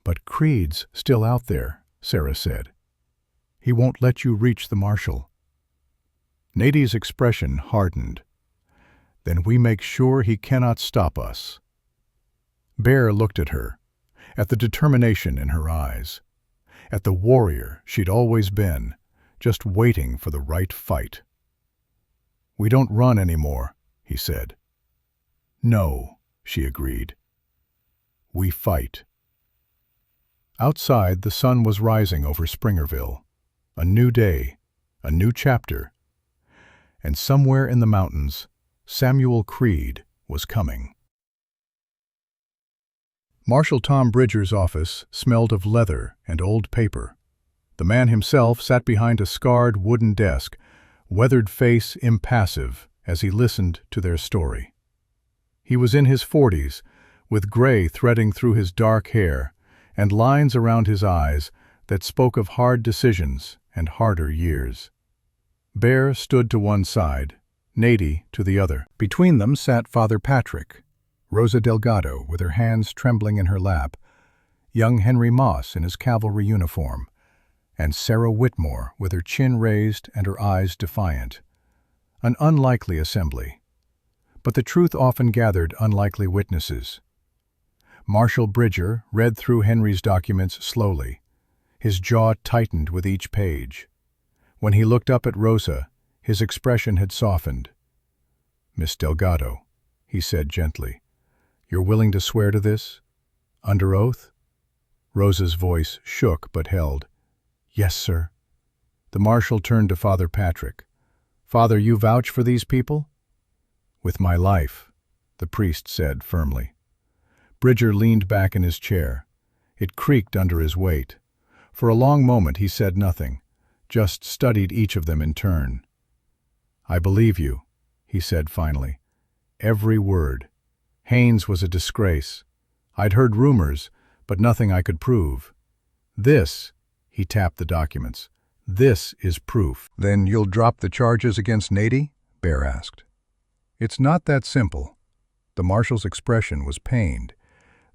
"But Creed's still out there," Sarah said. He won't let you reach the marshal." Nady's expression hardened. "Then we make sure he cannot stop us." Bear looked at her, at the determination in her eyes, at the warrior she'd always been, just waiting for the right fight. "We don't run anymore," he said. "No," she agreed. "We fight." Outside, the sun was rising over Springerville. A new day, a new chapter. And somewhere in the mountains, Samuel Creed was coming. Marshal Tom Bridger's office smelled of leather and old paper. The man himself sat behind a scarred wooden desk, weathered face impassive as he listened to their story. He was in his 40s, with gray threading through his dark hair and lines around his eyes that spoke of hard decisions and harder years. Bear stood to one side, Nady to the other. Between them sat Father Patrick, Rosa Delgado with her hands trembling in her lap, young Henry Moss in his cavalry uniform, and Sarah Whitmore with her chin raised and her eyes defiant. An unlikely assembly. But the truth often gathered unlikely witnesses. Marshal Bridger read through Henry's documents slowly. His jaw tightened with each page. When he looked up at Rosa, his expression had softened. "Miss Delgado," he said gently, "you're willing to swear to this? Under oath?" Rosa's voice shook but held. "Yes, sir." The marshal turned to Father Patrick. "Father, you vouch for these people?" "With my life," the priest said firmly. Bridger leaned back in his chair. It creaked under his weight. For a long moment he said nothing, just studied each of them in turn. "I believe you," he said finally. "Every word. Haynes was a disgrace. I'd heard rumors, but nothing I could prove. This," he tapped the documents, "this is proof." "Then you'll drop the charges against Nady?" Bear asked. "It's not that simple." The marshal's expression was pained.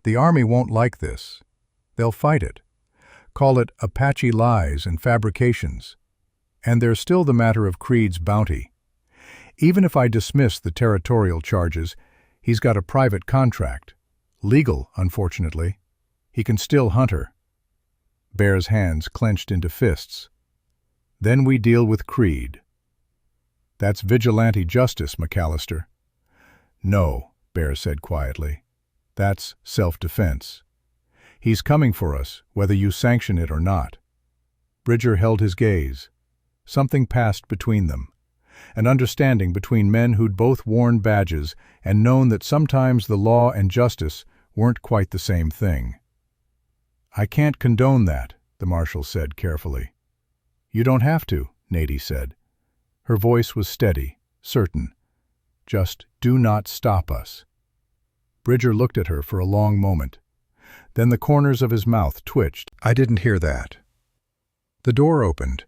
"The army won't like this. They'll fight it. Call it Apache lies and fabrications. And there's still the matter of Creed's bounty. Even if I dismiss the territorial charges, he's got a private contract. Legal, unfortunately. He can still hunt her." Bear's hands clenched into fists. "Then we deal with Creed." "That's vigilante justice, McAllister." "No," Bear said quietly. "That's self-defense. He's coming for us, whether you sanction it or not." Bridger held his gaze. Something passed between them. An understanding between men who'd both worn badges and known that sometimes the law and justice weren't quite the same thing. "I can't condone that," the marshal said carefully. "You don't have to," Nady said. Her voice was steady, certain. "Just do not stop us." Bridger looked at her for a long moment. Then the corners of his mouth twitched. "I didn't hear that." The door opened.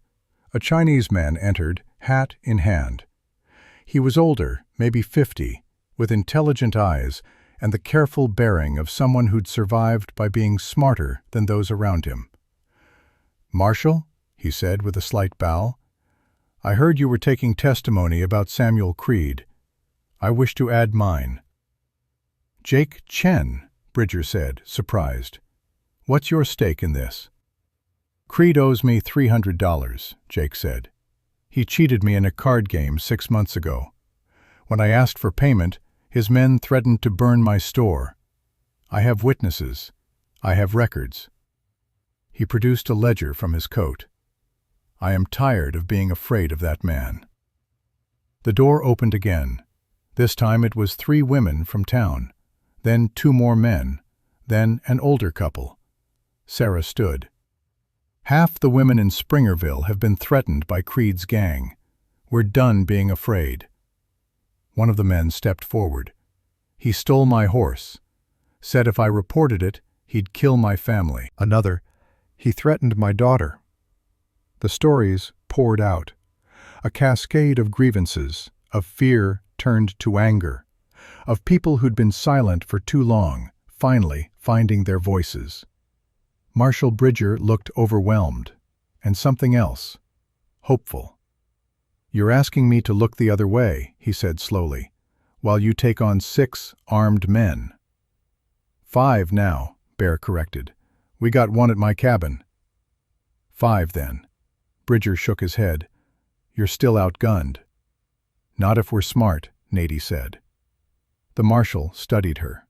A Chinese man entered, hat in hand. He was older, maybe 50, with intelligent eyes and the careful bearing of someone who'd survived by being smarter than those around him. "Marshal," he said with a slight bow, "I heard you were taking testimony about Samuel Creed. I wish to add mine." "Jake Chen," Bridger said, surprised. "What's your stake in this?" "Creed owes me $300, Jake said. "He cheated me in a card game 6 months ago. When I asked for payment, his men threatened to burn my store. I have witnesses. I have records." He produced a ledger from his coat. "I am tired of being afraid of that man." The door opened again. This time it was 3 women from town, then 2 more men, then an older couple. Sarah stood. "Half the women in Springerville have been threatened by Creed's gang. We're done being afraid." One of the men stepped forward. "He stole my horse. Said if I reported it, he'd kill my family." Another, "He threatened my daughter." The stories poured out. A cascade of grievances, of fear turned to anger, of people who'd been silent for too long, finally finding their voices. Marshal Bridger looked overwhelmed. and something else. Hopeful. "You're asking me to look the other way," he said slowly, "while you take on 6 armed men." "5 now," Bear corrected. "We got one at my cabin." "5 then." Bridger shook his head. "You're still outgunned." "Not if we're smart," Nady said. The marshal studied her.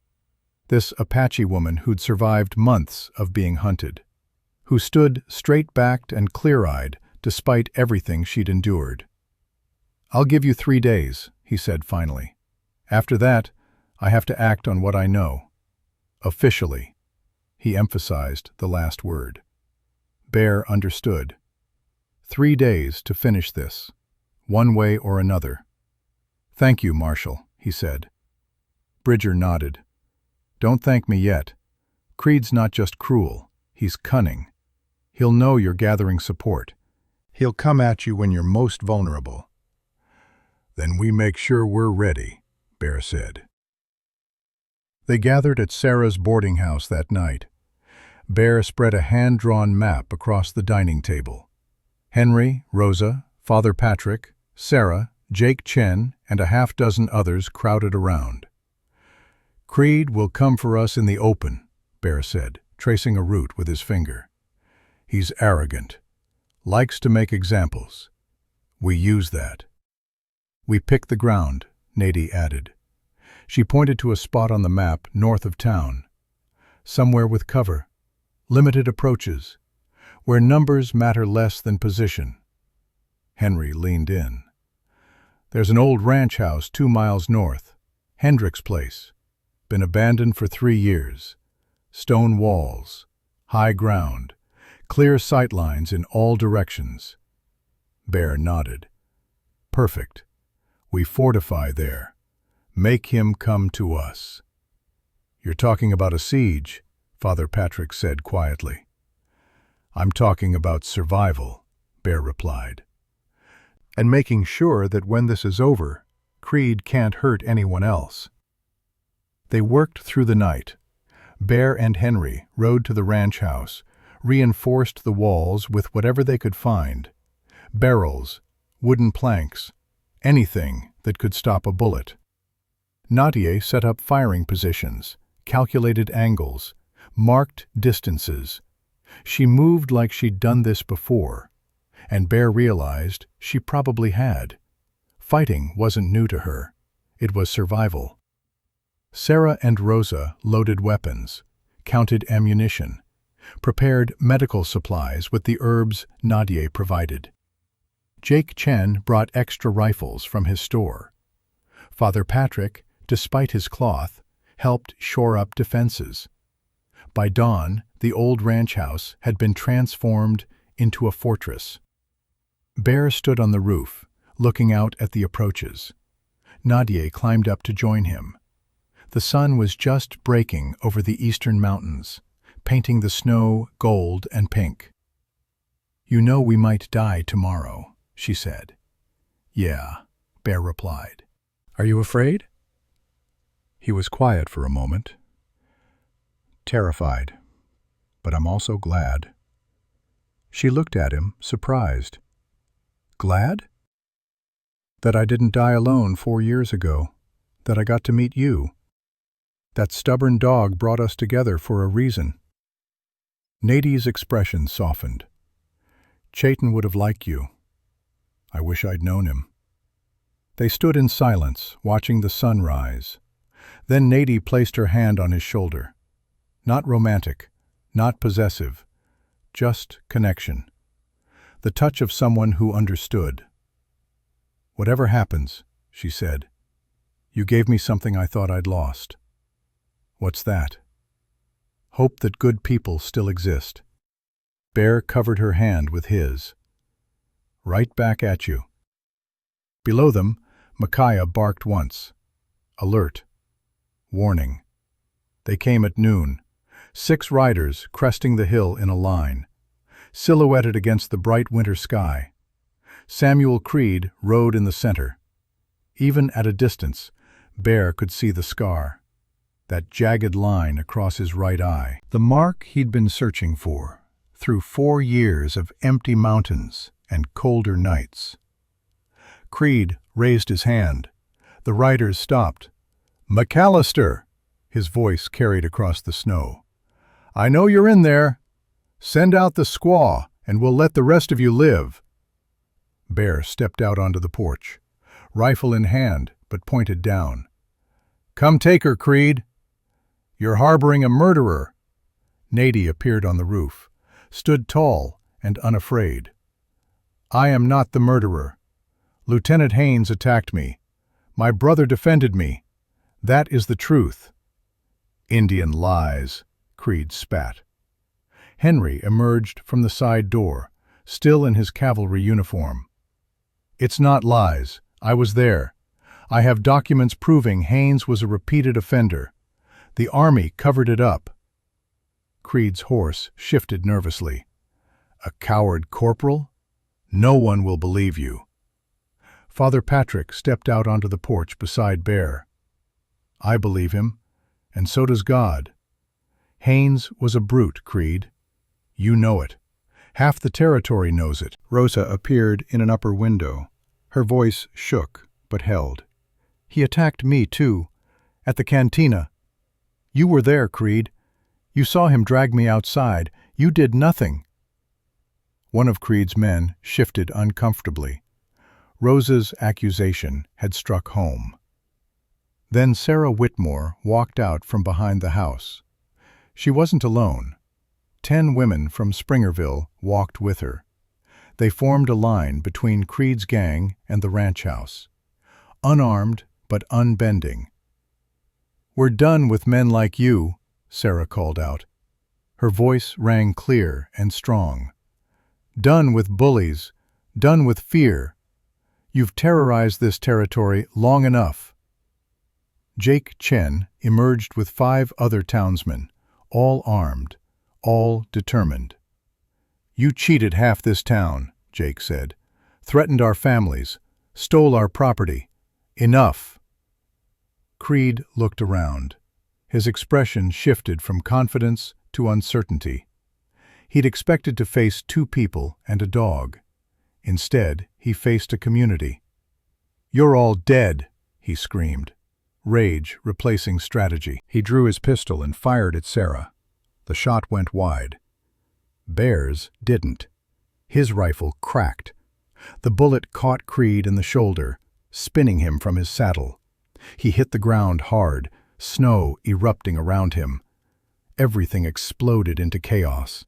This Apache woman who'd survived months of being hunted, who stood straight-backed and clear-eyed despite everything she'd endured. "I'll give you 3 days," he said finally. "After that, I have to act on what I know. Officially." He emphasized the last word. Bear understood. 3 days to finish this, one way or another. "Thank you, Marshal," he said. Bridger nodded. "Don't thank me yet. Creed's not just cruel, he's cunning. He'll know you're gathering support. He'll come at you when you're most vulnerable." "Then we make sure we're ready," Bear said. They gathered at Sarah's boarding house that night. Bear spread a hand-drawn map across the dining table. Henry, Rosa, Father Patrick, Sarah, Jake Chen, and a half-dozen others crowded around. "Creed will come for us in the open," Bear said, tracing a route with his finger. "He's arrogant. Likes to make examples. We use that." "We pick the ground," Nady added. She pointed to a spot on the map north of town. "Somewhere with cover, limited approaches, where numbers matter less than position." Henry leaned in. "There's an old ranch house 2 miles north, Hendrick's place. Been abandoned for 3 years. Stone walls, high ground, clear sight lines in all directions." Bear nodded. "Perfect. We fortify there. Make him come to us." "You're talking about a siege," Father Patrick said quietly. "I'm talking about survival," Bear replied. "And making sure that when this is over, Creed can't hurt anyone else." They worked through the night. Bear and Henry rode to the ranch house, reinforced the walls with whatever they could find. Barrels, wooden planks, anything that could stop a bullet. Nadia set up firing positions, calculated angles, marked distances. She moved like she'd done this before, and Bear realized she probably had. Fighting wasn't new to her. It was survival. Sarah and Rosa loaded weapons, counted ammunition, prepared medical supplies with the herbs Nadia provided. Jake Chen brought extra rifles from his store. Father Patrick, despite his cloth, helped shore up defenses. By dawn, the old ranch house had been transformed into a fortress. Bear stood on the roof, looking out at the approaches. Nadia climbed up to join him. The sun was just breaking over the eastern mountains, painting the snow gold and pink. "You know we might die tomorrow," she said. "Yeah," Bear replied. "Are you afraid?" He was quiet for a moment. "Terrified, but I'm also glad." She looked at him, surprised. "Glad?" "That I didn't die alone 4 years ago, that I got to meet you. That stubborn dog brought us together for a reason." Nady's expression softened. "Chayton would have liked you. I wish I'd known him." They stood in silence, watching the sun rise. Then Nady placed her hand on his shoulder. Not romantic, not possessive, just connection. The touch of someone who understood. "Whatever happens," she said, "you gave me something I thought I'd lost." "What's that?" "Hope that good people still exist." Bear covered her hand with his. "Right back at you." Below them, Micaiah barked once. Alert. Warning. They came at noon. 6 riders cresting the hill in a line, silhouetted against the bright winter sky. Samuel Creed rode in the center. Even at a distance, Bear could see the scar, that jagged line across his right eye, the mark he'd been searching for through 4 years of empty mountains and colder nights. Creed raised his hand. The riders stopped. "McAllister," his voice carried across the snow. "I know you're in there. Send out the squaw, and we'll let the rest of you live." Bear stepped out onto the porch, rifle in hand, but pointed down. "Come take her, Creed. You're harboring a murderer." Nady appeared on the roof, stood tall and unafraid. "I am not the murderer. Lieutenant Haynes attacked me. My brother defended me. That is the truth." "Indian lies," Creed spat. Henry emerged from the side door, still in his cavalry uniform. "It's not lies. I was there. I have documents proving Haynes was a repeated offender. The Army covered it up." Creed's horse shifted nervously. "A coward corporal? No one will believe you." Father Patrick stepped out onto the porch beside Bear. "I believe him, and so does God. Haynes was a brute, Creed. You know it. Half the territory knows it." Rosa appeared in an upper window. Her voice shook, but held. "He attacked me, too, at the cantina. You were there, Creed. You saw him drag me outside. You did nothing." One of Creed's men shifted uncomfortably. Rosa's accusation had struck home. Then Sarah Whitmore walked out from behind the house. She wasn't alone. 10 women from Springerville walked with her. They formed a line between Creed's gang and the ranch house, unarmed but unbending. "We're done with men like you," Sarah called out. Her voice rang clear and strong. "Done with bullies, done with fear. You've terrorized this territory long enough." Jake Chen emerged with 5 other townsmen, all armed, all determined. "You cheated half this town," Jake said. "Threatened our families, stole our property. Enough." Creed looked around. His expression shifted from confidence to uncertainty. He'd expected to face 2 people and a dog. Instead, he faced a community. "You're all dead," he screamed, rage replacing strategy. He drew his pistol and fired at Sarah. The shot went wide. Bear's didn't. His rifle cracked. The bullet caught Creed in the shoulder, spinning him from his saddle. He hit the ground hard, snow erupting around him. Everything exploded into chaos.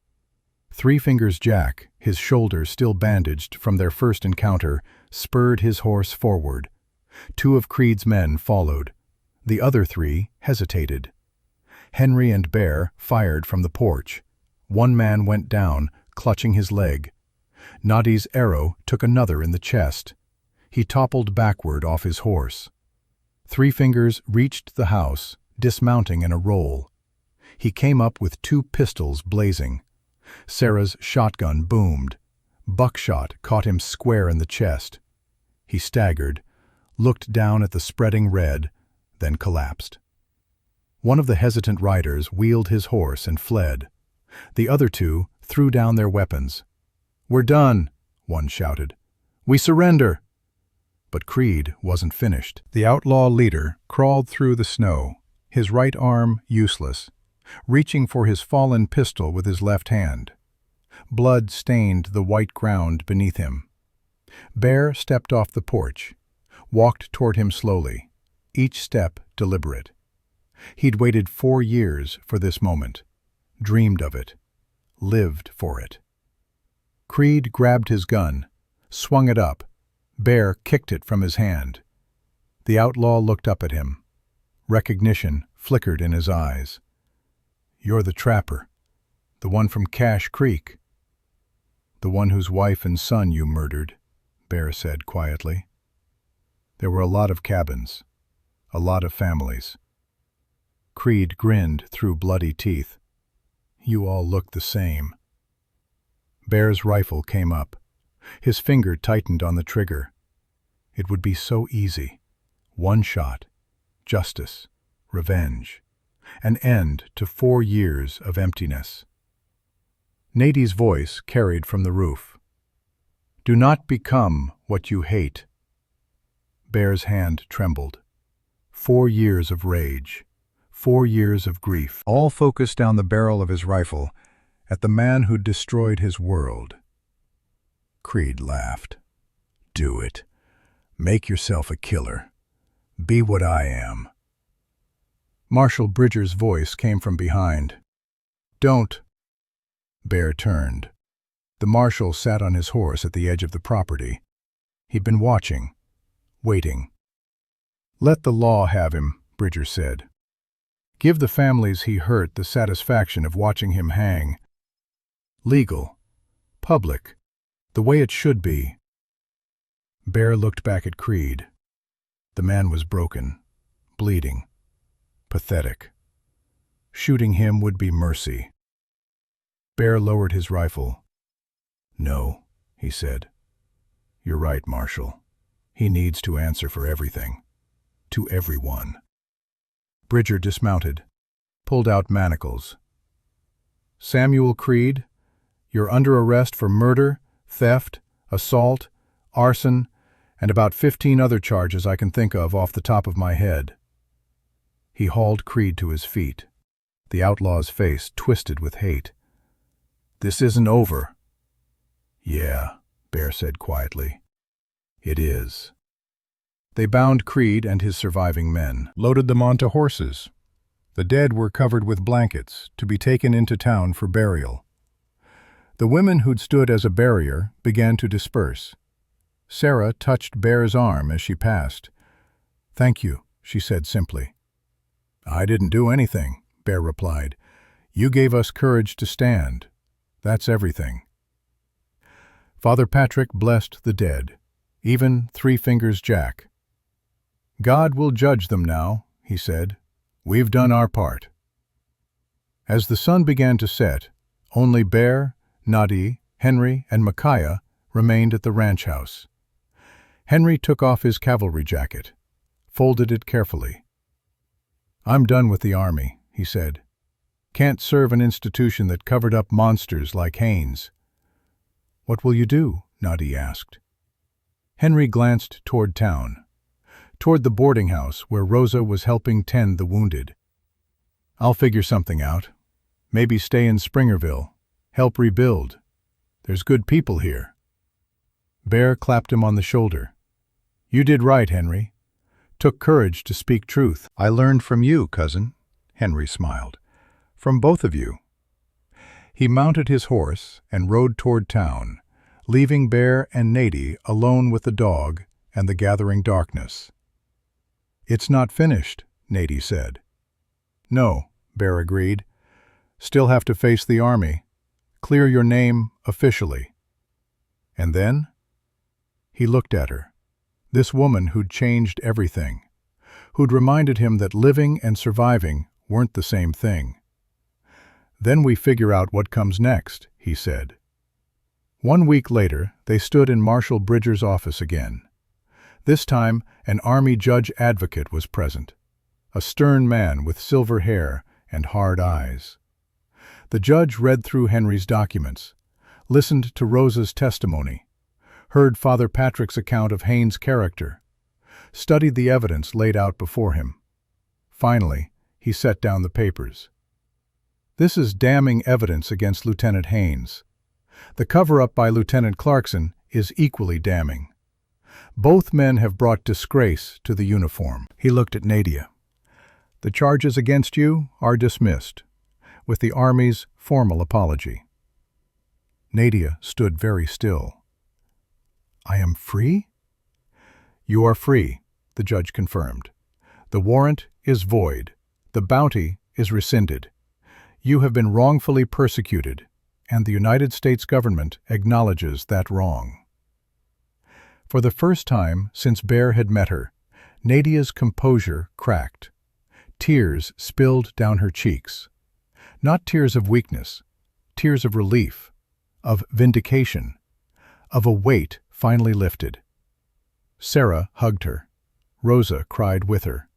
Three Fingers Jack, his shoulder still bandaged from their first encounter, spurred his horse forward. 2 of Creed's men followed. The other 3 hesitated. Henry and Bear fired from the porch. 1 man went down, clutching his leg. Nadi's arrow took another in the chest. He toppled backward off his horse. 3 Fingers reached the house, dismounting in a roll. He came up with 2 pistols blazing. Sarah's shotgun boomed. Buckshot caught him square in the chest. He staggered, looked down at the spreading red, then collapsed. One of the hesitant riders wheeled his horse and fled. The other 2 threw down their weapons. "We're done," one shouted. "We surrender." But Creed wasn't finished. The outlaw leader crawled through the snow, his right arm useless, reaching for his fallen pistol with his left hand. Blood stained the white ground beneath him. Bear stepped off the porch, walked toward him slowly, each step deliberate. He'd waited 4 years for this moment, dreamed of it, lived for it. Creed grabbed his gun, swung it up. Bear kicked it from his hand. The outlaw looked up at him. Recognition flickered in his eyes. "You're the trapper, the one from Cache Creek." "The one whose wife and son you murdered," Bear said quietly. "There were a lot of cabins, a lot of families." Creed grinned through bloody teeth. "You all look the same." Bear's rifle came up. His finger tightened on the trigger. It would be so easy. 1 shot, justice, revenge, an end to 4 years of emptiness. Nady's voice carried from the roof. Do not become what you hate. Bear's hand trembled. 4 years of rage, 4 years of grief, all focused down the barrel of his rifle at the man who'd destroyed his world. Creed laughed. Do it. Make yourself a killer. Be what I am. Marshal Bridger's voice came from behind. Don't. Bear turned. The marshal sat on his horse at the edge of the property. He'd been watching, waiting. Let the law have him, Bridger said. Give the families he hurt the satisfaction of watching him hang. Legal. Public. The way it should be. Bear looked back at Creed. The man was broken, bleeding, pathetic. Shooting him would be mercy. Bear lowered his rifle. No, he said. You're right, Marshal. He needs to answer for everything. To everyone. Bridger dismounted, pulled out manacles. Samuel Creed, you're under arrest for murder, theft, assault, arson, and about 15 other charges I can think of off the top of my head. He hauled Creed to his feet. The outlaw's face twisted with hate. This isn't over. Yeah, Bear said quietly. It is. They bound Creed and his surviving men, loaded them onto horses. The dead were covered with blankets to be taken into town for burial. The women who'd stood as a barrier began to disperse. Sarah touched Bear's arm as she passed. Thank you, she said simply. I didn't do anything, Bear replied. You gave us courage to stand. That's everything. Father Patrick blessed the dead, even Three Fingers Jack. God will judge them now, he said. We've done our part. As the sun began to set, only Bear, Nadi, Henry, and Micaiah remained at the ranch house. Henry took off his cavalry jacket, folded it carefully. I'm done with the army, he said. Can't serve an institution that covered up monsters like Haynes. What will you do? Nadi asked. Henry glanced toward town, toward the boarding house where Rosa was helping tend the wounded. I'll figure something out. Maybe stay in Springerville, help rebuild. There's good people here. Bear clapped him on the shoulder. You did right, Henry. Took courage to speak truth. I learned from you, cousin, Henry smiled. From both of you. He mounted his horse and rode toward town, leaving Bear and Nady alone with the dog and the gathering darkness. It's not finished, Nady said. No, Bear agreed. Still have to face the army. Clear your name officially. And then? He looked at her. This woman who'd changed everything, who'd reminded him that living and surviving weren't the same thing. Then we figure out what comes next, he said. 1 week later, they stood in Marshal Bridger's office again. This time, an Army judge advocate was present, a stern man with silver hair and hard eyes. The judge read through Henry's documents, listened to Rosa's testimony, heard Father Patrick's account of Haynes' character, studied the evidence laid out before him. Finally, he set down the papers. This is damning evidence against Lieutenant Haynes. The cover-up by Lieutenant Clarkson is equally damning. Both men have brought disgrace to the uniform. He looked at Nadia. The charges against you are dismissed, with the Army's formal apology. Nadia stood very still. I am free? You are free, the judge confirmed. The warrant is void. The bounty is rescinded. You have been wrongfully persecuted, and the United States government acknowledges that wrong. For the first time since Bear had met her, Nadia's composure cracked. Tears spilled down her cheeks. Not tears of weakness, tears of relief, of vindication, of a weight finally lifted. Sarah hugged her. Rosa cried with her.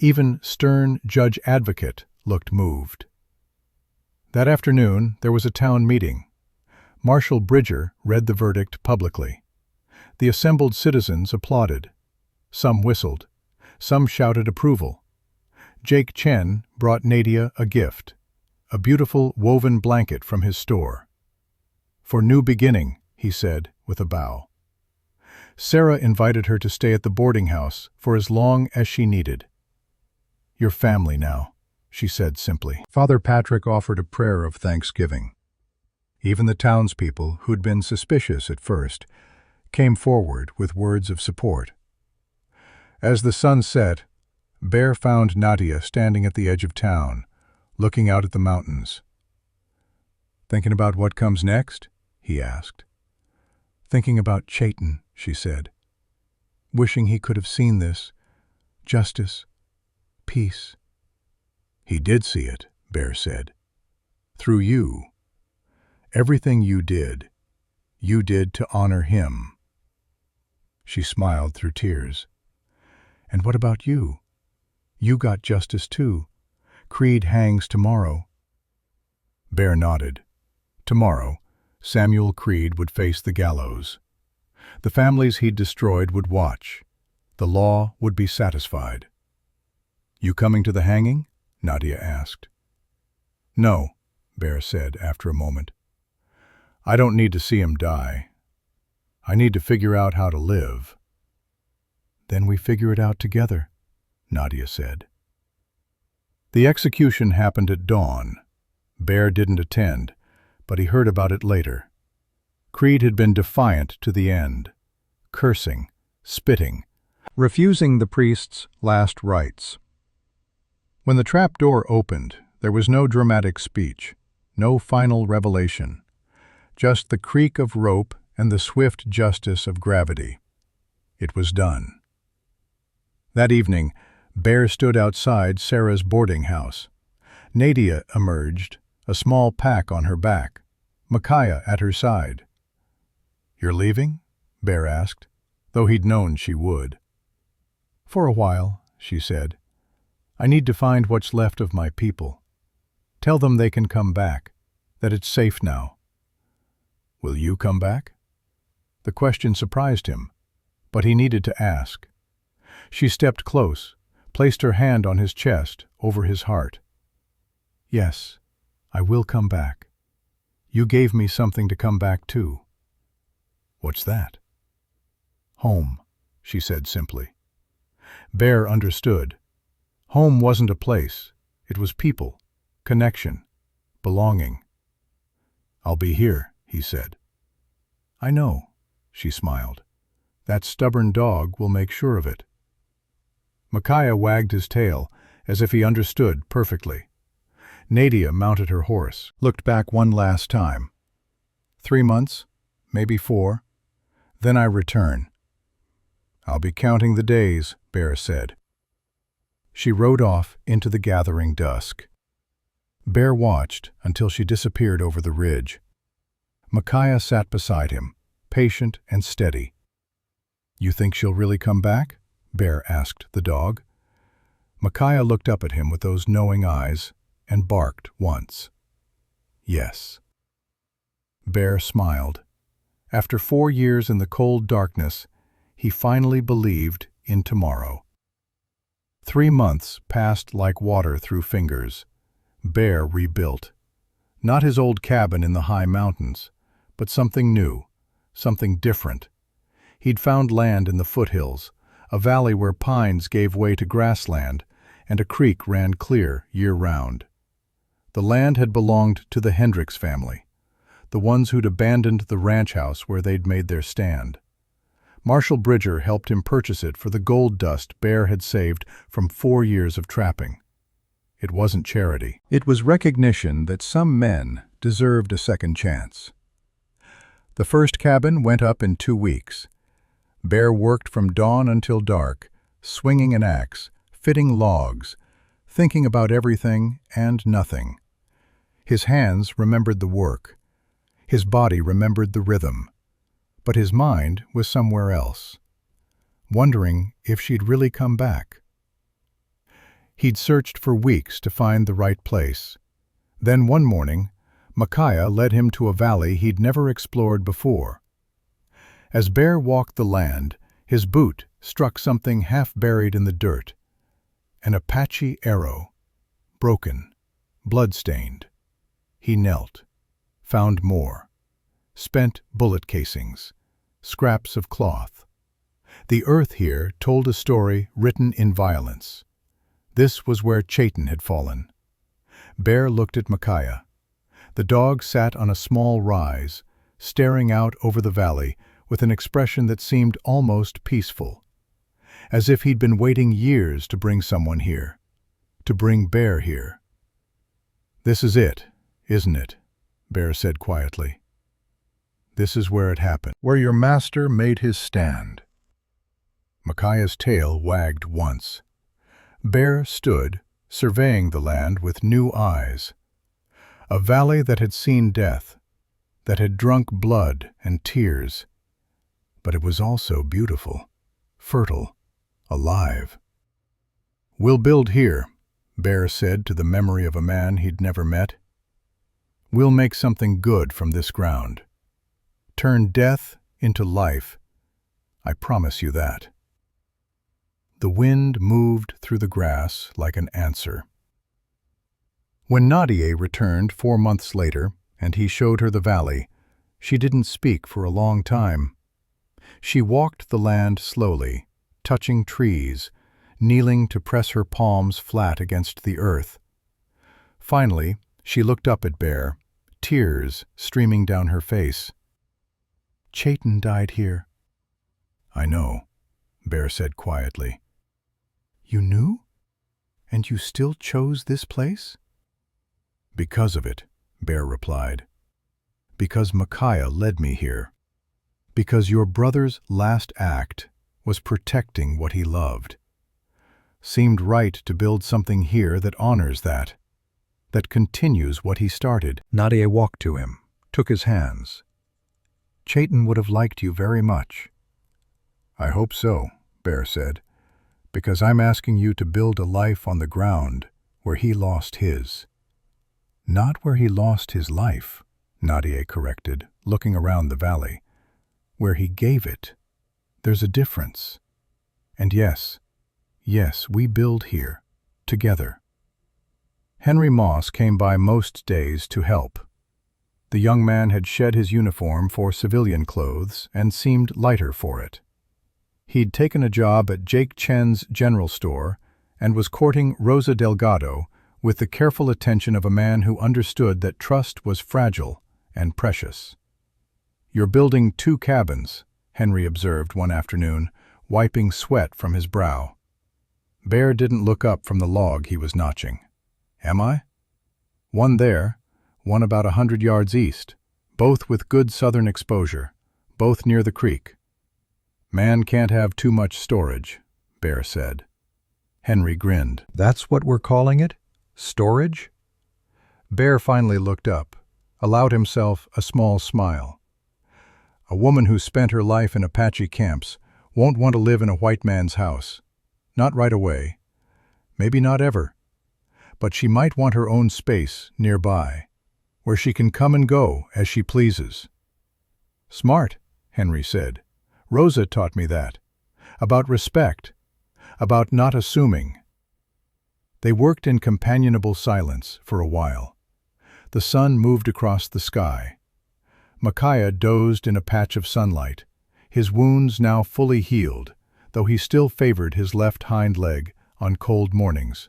Even stern Judge Advocate looked moved. That afternoon, there was a town meeting. Marshal Bridger read the verdict publicly. The assembled citizens applauded. Some whistled. Some shouted approval. Jake Chen brought Nadia a gift, a beautiful woven blanket from his store. "For new beginning," he said with a bow. Sarah invited her to stay at the boarding house for as long as she needed. "You're family now," she said simply. Father Patrick offered a prayer of thanksgiving. Even the townspeople, who'd been suspicious at first, came forward with words of support. As the sun set, Bear found Nadia standing at the edge of town, looking out at the mountains. "Thinking about what comes next?" he asked. "Thinking about Chayton," she said. "Wishing he could have seen this. Justice. Peace." "He did see it," Bear said. "Through you. Everything you did to honor him." She smiled through tears. "And what about you? You got justice too. Creed hangs tomorrow." Bear nodded. Tomorrow, Samuel Creed would face the gallows. The families he'd destroyed would watch. The law would be satisfied. "You coming to the hanging?" Nadia asked. "No," Bear said after a moment. "I don't need to see him die. I need to figure out how to live." "Then we figure it out together," Nadia said. The execution happened at dawn. Bear didn't attend, but he heard about it later. Creed had been defiant to the end, cursing, spitting, refusing the priest's last rites. When the trap door opened, there was no dramatic speech, no final revelation, just the creak of rope and the swift justice of gravity. It was done. That evening, Bear stood outside Sarah's boarding house. Nadia emerged, a small pack on her back, Micaiah at her side. "You're leaving?" Bear asked, though he'd known she would. "For a while," she said. "I need to find what's left of my people. Tell them they can come back, that it's safe now." "Will you come back?" The question surprised him, but he needed to ask. She stepped close, placed her hand on his chest, over his heart. "Yes, I will come back. You gave me something to come back to." "What's that?" "Home," she said simply. Bear understood. Home wasn't a place. It was people, connection, belonging. "I'll be here," he said. "I know," she smiled. "That stubborn dog will make sure of it." Micaiah wagged his tail, as if he understood perfectly. Nadia mounted her horse, looked back one last time. 3 months, maybe 4. Then I return. "I'll be counting the days," Bear said. She rode off into the gathering dusk. Bear watched until she disappeared over the ridge. Micaiah sat beside him, patient and steady. "You think she'll really come back?" Bear asked the dog. Micaiah looked up at him with those knowing eyes and barked once. "Yes." Bear smiled. After 4 years in the cold darkness, he finally believed in tomorrow. 3 months passed like water through fingers. Bear rebuilt. Not his old cabin in the high mountains, but something new, something different. He'd found land in the foothills, a valley where pines gave way to grassland, and a creek ran clear year-round. The land had belonged to the Hendricks family, the ones who'd abandoned the ranch house where they'd made their stand. Marshal Bridger helped him purchase it for the gold dust Bear had saved from 4 years of trapping. It wasn't charity. It was recognition that some men deserved a second chance. The first cabin went up in 2 weeks. Bear worked from dawn until dark, swinging an axe, fitting logs, thinking about everything and nothing. His hands remembered the work. His body remembered the rhythm. But his mind was somewhere else, wondering if she'd really come back. He'd searched for weeks to find the right place. Then one morning, Micaiah led him to a valley he'd never explored before. As Bear walked the land, his boot struck something half buried in the dirt. An Apache arrow, broken, blood-stained. He knelt, found more. Spent bullet casings, scraps of cloth. The earth here told a story written in violence. This was where Chayton had fallen. Bear looked at Micaiah. The dog sat on a small rise, staring out over the valley with an expression that seemed almost peaceful, as if he'd been waiting years to bring someone here, to bring Bear here. "This is it, isn't it?" Bear said quietly. "This is where it happened, where your master made his stand." Micaiah's tail wagged once. Bear stood, surveying the land with new eyes. A valley that had seen death, that had drunk blood and tears. But it was also beautiful, fertile, alive. "We'll build here," Bear said to the memory of a man he'd never met. "We'll make something good from this ground. Turn death into life. I promise you that." The wind moved through the grass like an answer. When Nadia returned 4 months later, and he showed her the valley, she didn't speak for a long time. She walked the land slowly, touching trees, kneeling to press her palms flat against the earth. Finally, she looked up at Bear, tears streaming down her face. "Chayton died here." "I know," Bear said quietly. "You knew? And you still chose this place?" "Because of it," Bear replied. "Because Micaiah led me here. Because your brother's last act was protecting what he loved. Seemed right to build something here that honors that continues what he started." Nadia walked to him, took his hands. "Chayton would have liked you very much." "I hope so," Bear said, "because I'm asking you to build a life on the ground where he lost his." "Not where he lost his life," Nadia corrected, looking around the valley. "Where he gave it. There's a difference. And yes, we build here, together." Henry Moss came by most days to help. The young man had shed his uniform for civilian clothes and seemed lighter for it. He'd taken a job at Jake Chen's general store and was courting Rosa Delgado with the careful attention of a man who understood that trust was fragile and precious. "You're building 2 cabins," Henry observed one afternoon, wiping sweat from his brow. Bear didn't look up from the log he was notching. "Am I?" "One there, one about 100 yards east, both with good southern exposure, both near the creek." "Man can't have too much storage," Bear said. Henry grinned. "That's what we're calling it? Storage?" Bear finally looked up, allowed himself a small smile. "A woman who spent her life in Apache camps won't want to live in a white man's house. Not right away. Maybe not ever. But she might want her own space nearby, where she can come and go as she pleases." "Smart," Henry said. "Rosa taught me that. About respect. About not assuming." They worked in companionable silence for a while. The sun moved across the sky. Micaiah dozed in a patch of sunlight, his wounds now fully healed, though he still favored his left hind leg on cold mornings.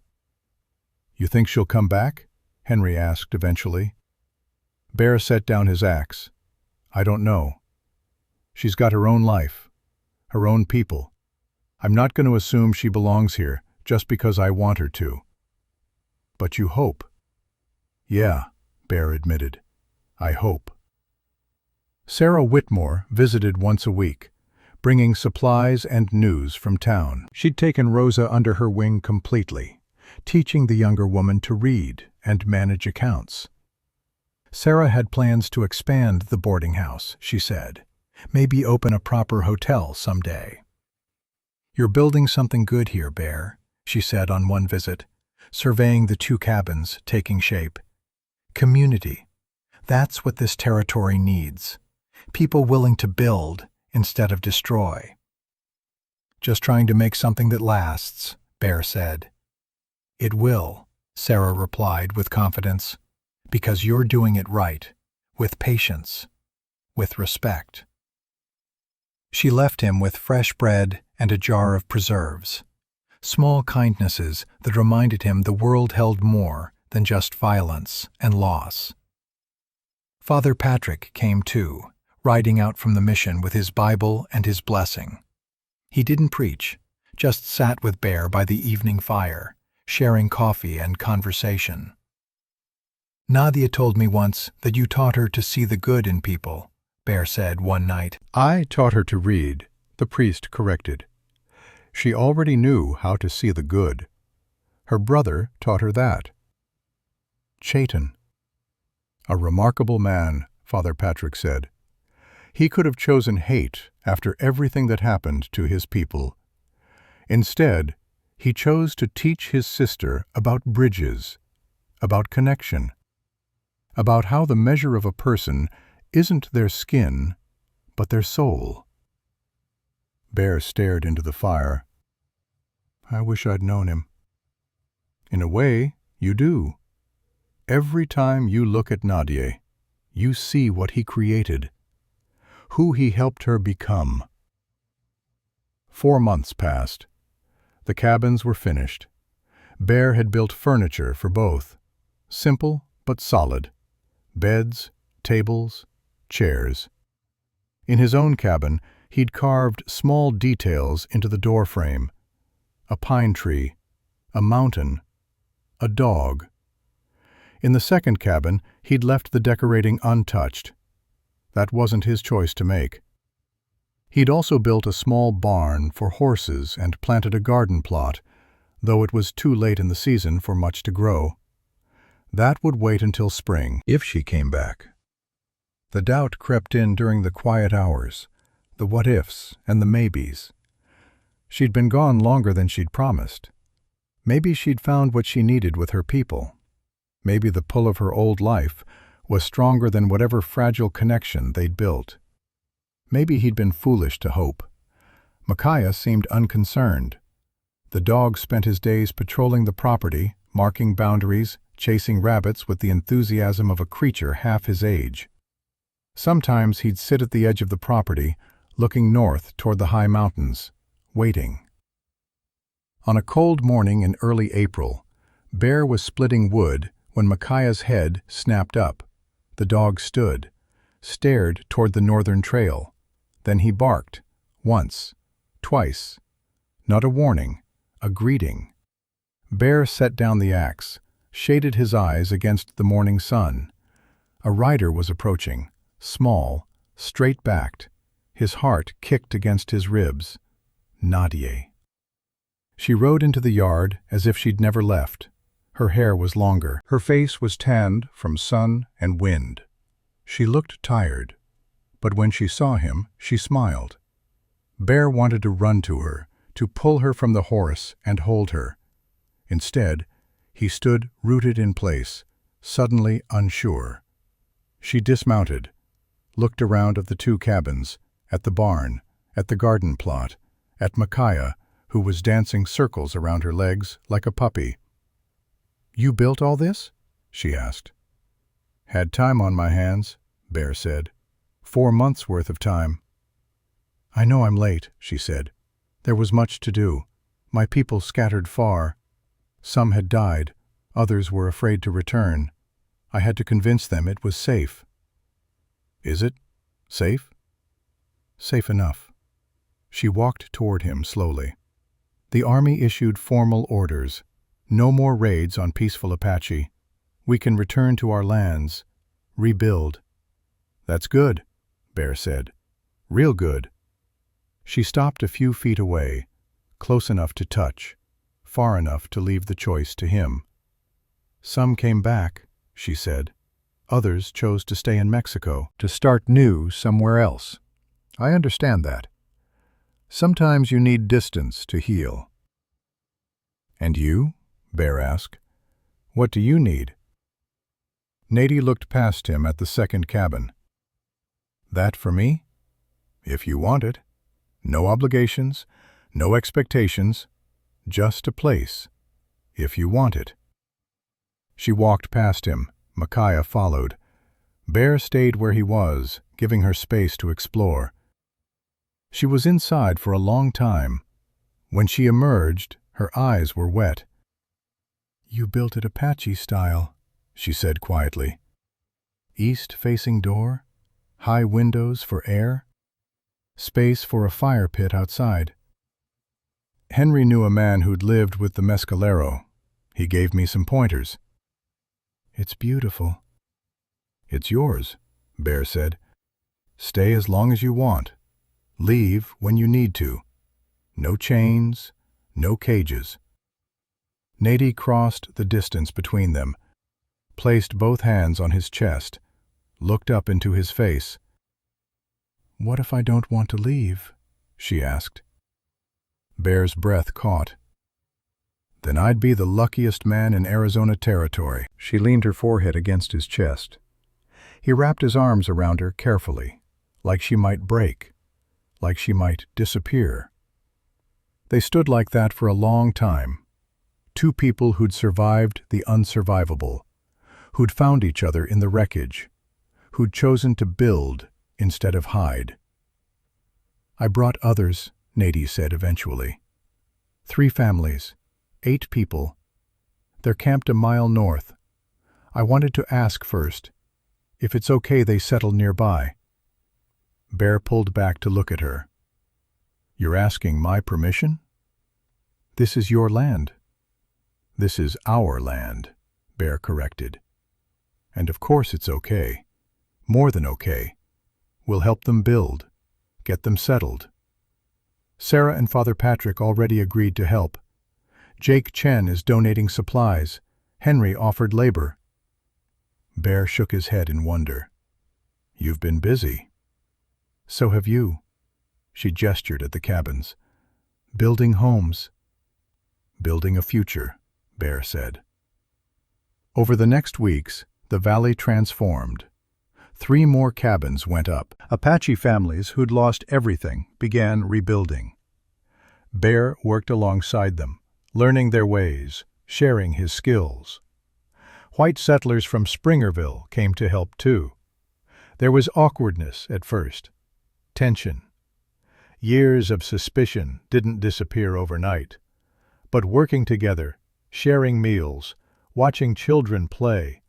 "You think she'll come back?" Henry asked eventually. Bear set down his axe. "I don't know. She's got her own life, her own people. I'm not going to assume she belongs here just because I want her to." "But you hope." "Yeah," Bear admitted. "I hope." Sarah Whitmore visited once a week, bringing supplies and news from town. She'd taken Rosa under her wing completely, teaching the younger woman to read and manage accounts. Sarah had plans to expand the boarding house, she said. Maybe open a proper hotel someday. "You're building something good here, Bear," she said on one visit, surveying the 2 cabins taking shape. "Community. That's what this territory needs. People willing to build instead of destroy. Just trying to make something that lasts, Bear said. It will, Sarah replied with confidence, because you're doing it right, with patience, with respect. She left him with fresh bread and a jar of preserves, small kindnesses that reminded him the world held more than just violence and loss. Father Patrick came too, riding out from the mission with his Bible and his blessing. He didn't preach, just sat with Bear by the evening fire, sharing coffee and conversation. Nadia told me once that you taught her to see the good in people, Bear said one night. I taught her to read, the priest corrected. She already knew how to see the good. Her brother taught her that. Chaitan. A remarkable man, Father Patrick said. He could have chosen hate after everything that happened to his people. Instead, he chose to teach his sister about bridges, about connection, about how the measure of a person isn't their skin, but their soul. Bear stared into the fire. I wish I'd known him. In a way, you do. Every time you look at Nadia, you see what he created, who he helped her become. 4 months passed. The cabins were finished. Bear had built furniture for both, simple but solid. Beds, tables, chairs. In his own cabin, he'd carved small details into the doorframe. A pine tree, a mountain, a dog. In the second cabin, he'd left the decorating untouched. That wasn't his choice to make. He'd also built a small barn for horses and planted a garden plot, though it was too late in the season for much to grow. That would wait until spring, if she came back. The doubt crept in during the quiet hours, the what-ifs and the maybes. She'd been gone longer than she'd promised. Maybe she'd found what she needed with her people. Maybe the pull of her old life was stronger than whatever fragile connection they'd built. Maybe he'd been foolish to hope. Micaiah seemed unconcerned. The dog spent his days patrolling the property, marking boundaries, chasing rabbits with the enthusiasm of a creature half his age. Sometimes he'd sit at the edge of the property, looking north toward the high mountains, waiting. On a cold morning in early April, Bear was splitting wood when Micaiah's head snapped up. The dog stood, stared toward the northern trail. Then he barked, once, twice. Not a warning, a greeting. Bear set down the axe, shaded his eyes against the morning sun. A rider was approaching, small, straight-backed. His heart kicked against his ribs. Nadia. She rode into the yard as if she'd never left. Her hair was longer. Her face was tanned from sun and wind. She looked tired, but when she saw him, she smiled. Bear wanted to run to her, to pull her from the horse and hold her. Instead, he stood rooted in place, suddenly unsure. She dismounted, looked around at the 2 cabins, at the barn, at the garden plot, at Micaiah, who was dancing circles around her legs like a puppy. "You built all this?" she asked. "Had time on my hands," Bear said. 4 months' worth of time. "I know I'm late," she said. "There was much to do. My people scattered far. Some had died, others were afraid to return. I had to convince them it was safe." "Is it? Safe?" "Safe enough." She walked toward him slowly. "The Army issued formal orders. No more raids on peaceful Apache. We can return to our lands, rebuild." "That's good," Bear said. "Real good." She stopped a few feet away, close enough to touch, far enough to leave the choice to him. "Some came back," she said. "Others chose to stay in Mexico, to start new somewhere else. I understand that. Sometimes you need distance to heal." "And you?" Bear asked. "What do you need?" Nady looked past him at the second cabin. That for me? If you want it. No obligations, no expectations, just a place, if you want it. She walked past him. Micaiah followed. Bear stayed where he was, giving her space to explore. She was inside for a long time. When she emerged, her eyes were wet. "You built it Apache style," she said quietly. "East-facing door, high windows for air, space for a fire pit outside." Henry knew a man who'd lived with the mescalero. He gave me some pointers. "It's beautiful." "It's yours," Bear said. "Stay as long as you want. Leave when you need to. No chains, no cages." Nady crossed the distance between them, placed both hands on his chest, looked up into his face. "What if I don't want to leave?" she asked. Bear's breath caught. "Then I'd be the luckiest man in Arizona territory." She leaned her forehead against his chest. He wrapped his arms around her carefully, like she might break, like she might disappear. They stood like that for a long time. Two people who'd survived the unsurvivable, who'd found each other in the wreckage, who'd chosen to build instead of hide. "I brought others," Nady said eventually. 3 families, 8 people. They're camped a mile north. I wanted to ask first, if it's okay they settle nearby." Bear pulled back to look at her. "You're asking my permission?" "This is your land." "This is our land," Bear corrected. "And of course it's okay. More than okay. We'll help them build, get them settled." Sarah and Father Patrick already agreed to help. Jake Chen is donating supplies. Henry offered labor. Bear shook his head in wonder. "You've been busy." "So have you." She gestured at the cabins. "Building homes." "Building a future," Bear said. Over the next weeks, the valley transformed. 3 more cabins went up. Apache families who'd lost everything began rebuilding. Bear worked alongside them, learning their ways, sharing his skills. White settlers from Springerville came to help too. There was awkwardness at first, tension. Years of suspicion didn't disappear overnight. But working together, sharing meals, watching children play,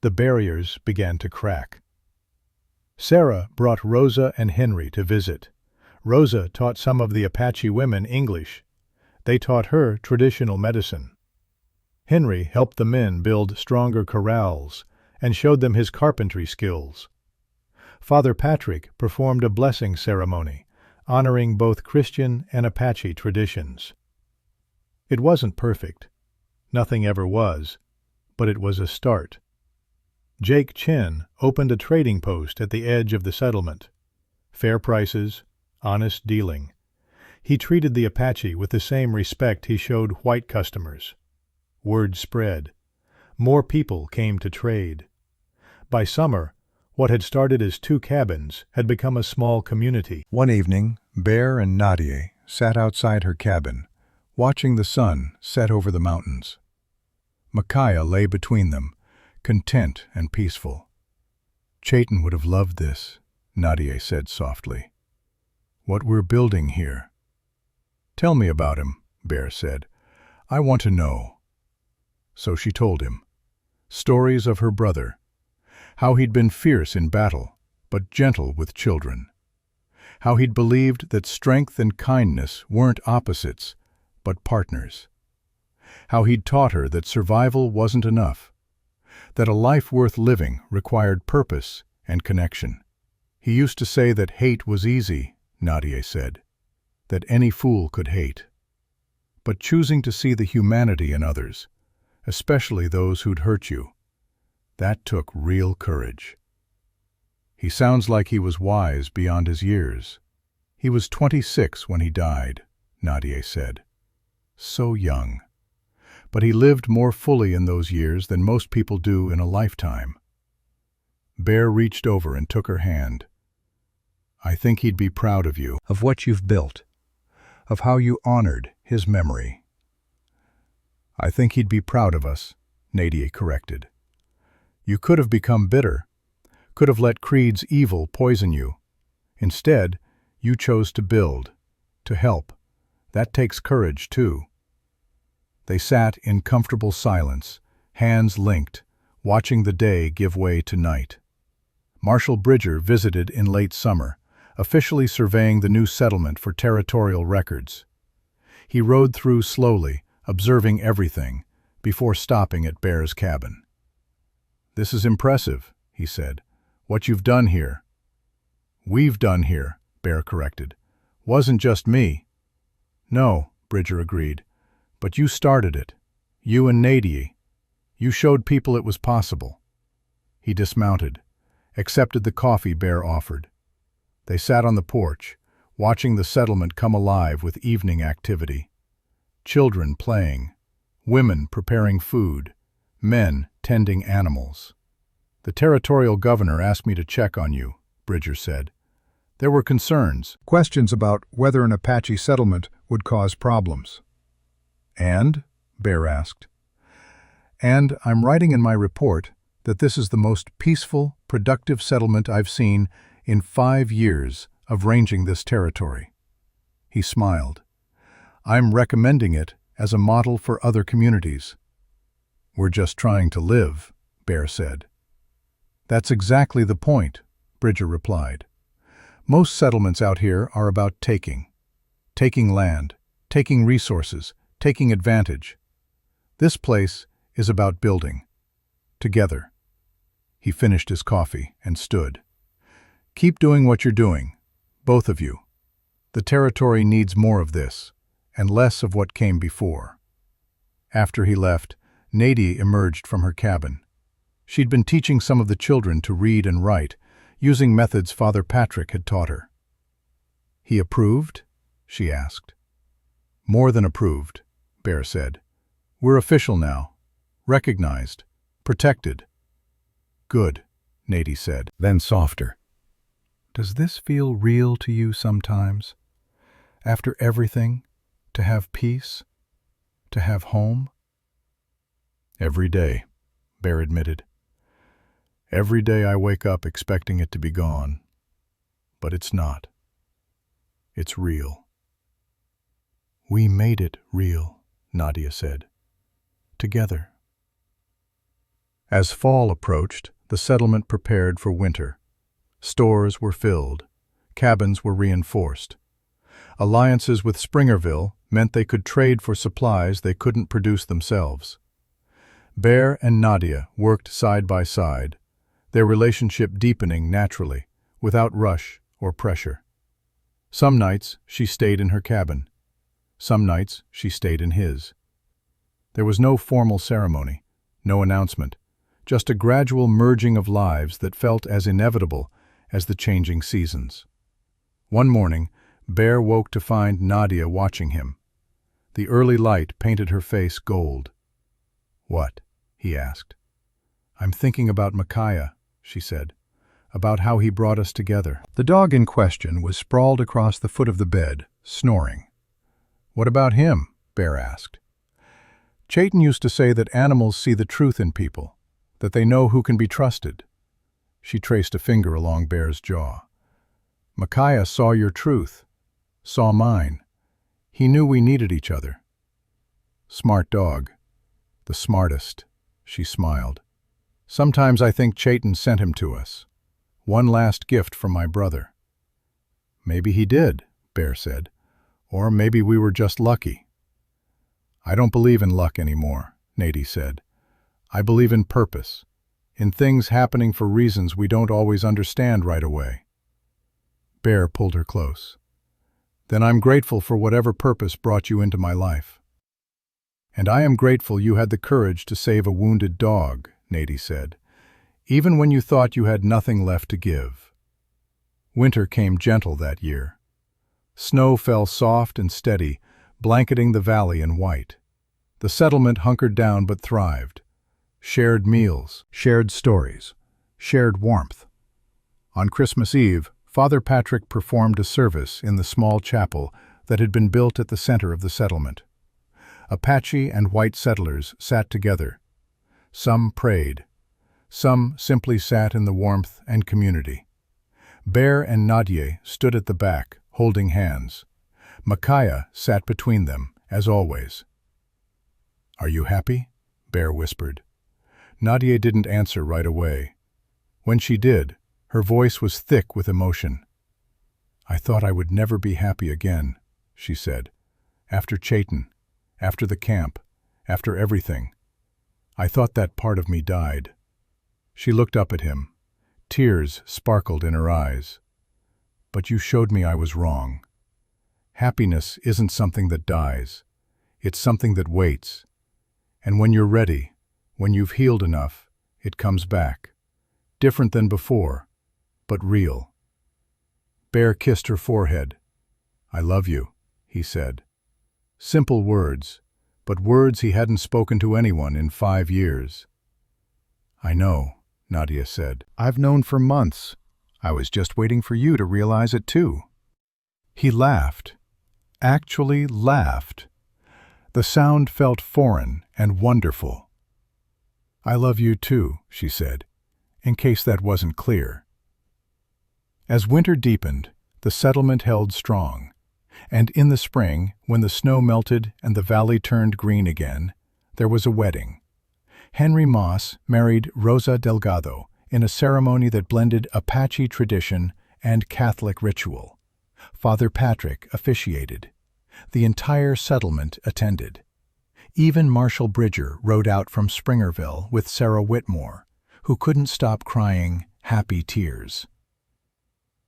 the barriers began to crack. Sarah brought Rosa and Henry to visit. Rosa taught some of the Apache women English. They taught her traditional medicine. Henry helped the men build stronger corrals and showed them his carpentry skills. Father Patrick performed a blessing ceremony, honoring both Christian and Apache traditions. It wasn't perfect. Nothing ever was, but it was a start. Jake Chen opened a trading post at the edge of the settlement. Fair prices, honest dealing. He treated the Apache with the same respect he showed white customers. Word spread. More people came to trade. By summer, what had started as 2 cabins had become a small community. One evening, Bear and Nadia sat outside her cabin, watching the sun set over the mountains. Micaiah lay between them, content and peaceful. "Chayton would have loved this," Nadia said softly. "What we're building here." "Tell me about him," Bear said. "I want to know." So she told him. Stories of her brother. How he'd been fierce in battle, but gentle with children. How he'd believed that strength and kindness weren't opposites, but partners. How he'd taught her that survival wasn't enough, that a life worth living required purpose and connection. He used to say that hate was easy, Nadia said, that any fool could hate. But choosing to see the humanity in others, especially those who'd hurt you, that took real courage. He sounds like he was wise beyond his years. He was 26 when he died, Nadia said. So young. But he lived more fully in those years than most people do in a lifetime. Bear reached over and took her hand. "I think he'd be proud of you, of what you've built, of how you honored his memory." "I think he'd be proud of us," Nadia corrected. "You could have become bitter, could have let Creed's evil poison you. Instead, you chose to build, to help. That takes courage, too." They sat in comfortable silence, hands linked, watching the day give way to night. Marshal Bridger visited in late summer, officially surveying the new settlement for territorial records. He rode through slowly, observing everything, before stopping at Bear's cabin. "This is impressive," he said. "What you've done here." "We've done here," Bear corrected. "Wasn't just me." "No," Bridger agreed. "But you started it. You and Nadia. You showed people it was possible." He dismounted, accepted the coffee Bear offered. They sat on the porch, watching the settlement come alive with evening activity. Children playing, women preparing food, men tending animals. "The territorial governor asked me to check on you," Bridger said. "There were concerns." Questions about whether an Apache settlement would cause problems. "And?" Bear asked. "And I'm writing in my report that this is the most peaceful, productive settlement I've seen in 5 years of ranging this territory." He smiled. "I'm recommending it as a model for other communities." "We're just trying to live," Bear said. "That's exactly the point," Bridger replied. "Most settlements out here are about taking land, taking resources, taking advantage. This place is about building, together." He finished his coffee and stood. "Keep doing what you're doing, both of you. The territory needs more of this, and less of what came before." After he left, Nadia emerged from her cabin. She'd been teaching some of the children to read and write, using methods Father Patrick had taught her. "He approved?" she asked. "More than approved," Bear said. "We're official now, recognized, protected." "Good," Nadia said, then softer. "Does this feel real to you sometimes? After everything, to have peace, to have home?" "Every day," Bear admitted. "Every day I wake up expecting it to be gone. But it's not. It's real." "We made it real," Nadia said. "Together." As fall approached, the settlement prepared for winter. Stores were filled. Cabins were reinforced. Alliances with Springerville meant they could trade for supplies they couldn't produce themselves. Bear and Nadia worked side by side, their relationship deepening naturally, without rush or pressure. Some nights she stayed in her cabin. Some nights she stayed in his. There was no formal ceremony, no announcement, just a gradual merging of lives that felt as inevitable as the changing seasons. One morning, Bear woke to find Nadia watching him. The early light painted her face gold. "What?" he asked. "I'm thinking about Micaiah," she said, "about how he brought us together." The dog in question was sprawled across the foot of the bed, snoring. "What about him?" Bear asked. "Chayton used to say that animals see the truth in people, that they know who can be trusted." She traced a finger along Bear's jaw. "Micaiah saw your truth, saw mine. He knew we needed each other." "Smart dog. The smartest," she smiled. "Sometimes I think Chayton sent him to us. One last gift from my brother." "Maybe he did," Bear said. "Or maybe we were just lucky." "I don't believe in luck anymore," Nadia said. "I believe in purpose, in things happening for reasons we don't always understand right away." Bear pulled her close. "Then I'm grateful for whatever purpose brought you into my life." "And I am grateful you had the courage to save a wounded dog," Nadia said, "even when you thought you had nothing left to give." Winter came gentle that year. Snow fell soft and steady, blanketing the valley in white. The settlement hunkered down but thrived. Shared meals, shared stories, shared warmth. On Christmas Eve, Father Patrick performed a service in the small chapel that had been built at the center of the settlement. Apache and white settlers sat together. Some prayed. Some simply sat in the warmth and community. Bear and Nadia stood at the back, holding hands. Micaiah sat between them, as always. "Are you happy?" Bear whispered. Nadia didn't answer right away. When she did, her voice was thick with emotion. "I thought I would never be happy again," she said. "After Chayton, after the camp, after everything. I thought that part of me died." She looked up at him. Tears sparkled in her eyes. "But you showed me I was wrong. Happiness isn't something that dies. It's something that waits. And when you're ready, when you've healed enough, it comes back. Different than before, but real." Bear kissed her forehead. "I love you," he said. Simple words, but words he hadn't spoken to anyone in 5 years. "I know," Nadia said. "I've known for months. I was just waiting for you to realize it too." He laughed. Actually laughed. The sound felt foreign and wonderful. "I love you too," she said, in case that wasn't clear. As winter deepened, the settlement held strong, and in the spring, when the snow melted and the valley turned green again, there was a wedding. Henry Moss married Rosa Delgado in a ceremony that blended Apache tradition and Catholic ritual. Father Patrick officiated. The entire settlement attended. Even Marshall Bridger rode out from Springerville with Sarah Whitmore, who couldn't stop crying happy tears.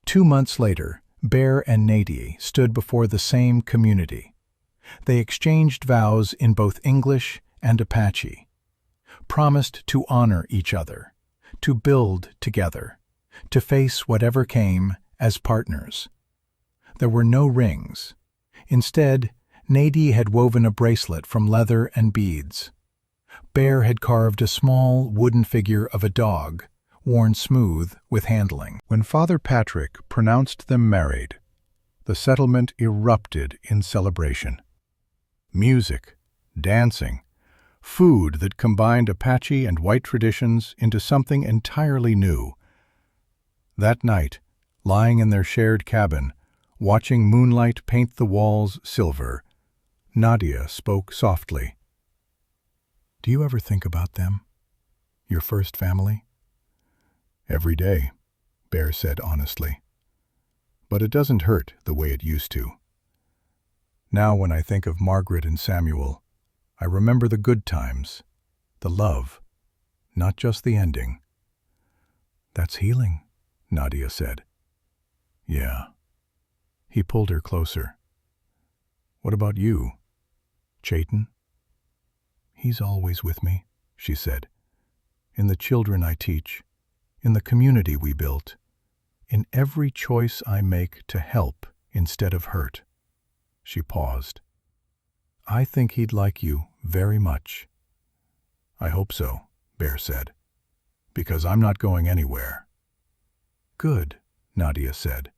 2 months later, Bear and Nadia stood before the same community. They exchanged vows in both English and Apache, promised to honor each other, to build together, to face whatever came as partners. There were no rings. Instead, Nadia had woven a bracelet from leather and beads. Bear had carved a small wooden figure of a dog, worn smooth with handling. When Father Patrick pronounced them married, the settlement erupted in celebration. Music, dancing, food that combined Apache and white traditions into something entirely new. That night, lying in their shared cabin, watching moonlight paint the walls silver, Nadia spoke softly. "Do you ever think about them? Your first family?" "Every day," Bear said honestly. "But it doesn't hurt the way it used to. Now when I think of Margaret and Samuel, I remember the good times, the love, not just the ending." "That's healing," Nadia said. "Yeah." He pulled her closer. "What about you? Chayton?" "He's always with me," she said. "In the children I teach, in the community we built, in every choice I make to help instead of hurt." She paused. "I think he'd like you very much." "I hope so," Bear said, "because I'm not going anywhere." "Good," Nadia said.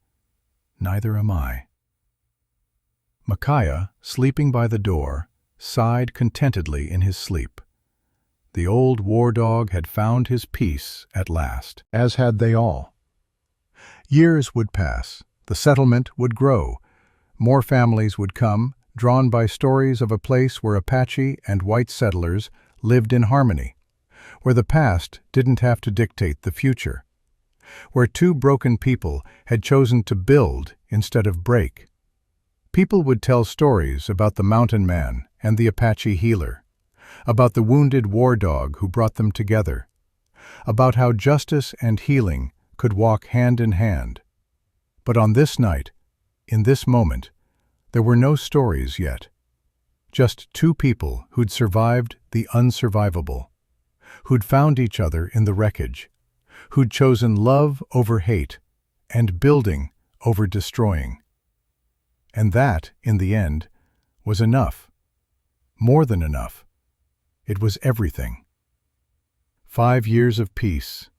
"Neither am I." Micaiah, sleeping by the door, sighed contentedly in his sleep. The old war dog had found his peace at last, as had they all. Years would pass, the settlement would grow, more families would come, drawn by stories of a place where Apache and white settlers lived in harmony, where the past didn't have to dictate the future, where two broken people had chosen to build instead of break. People would tell stories about the mountain man and the Apache healer, about the wounded war dog who brought them together, about how justice and healing could walk hand in hand. But on this night, in this moment, there were no stories yet. Just two people who'd survived the unsurvivable, who'd found each other in the wreckage, who'd chosen love over hate and building over destroying. And that, in the end, was enough. More than enough. It was everything. 5 years of peace.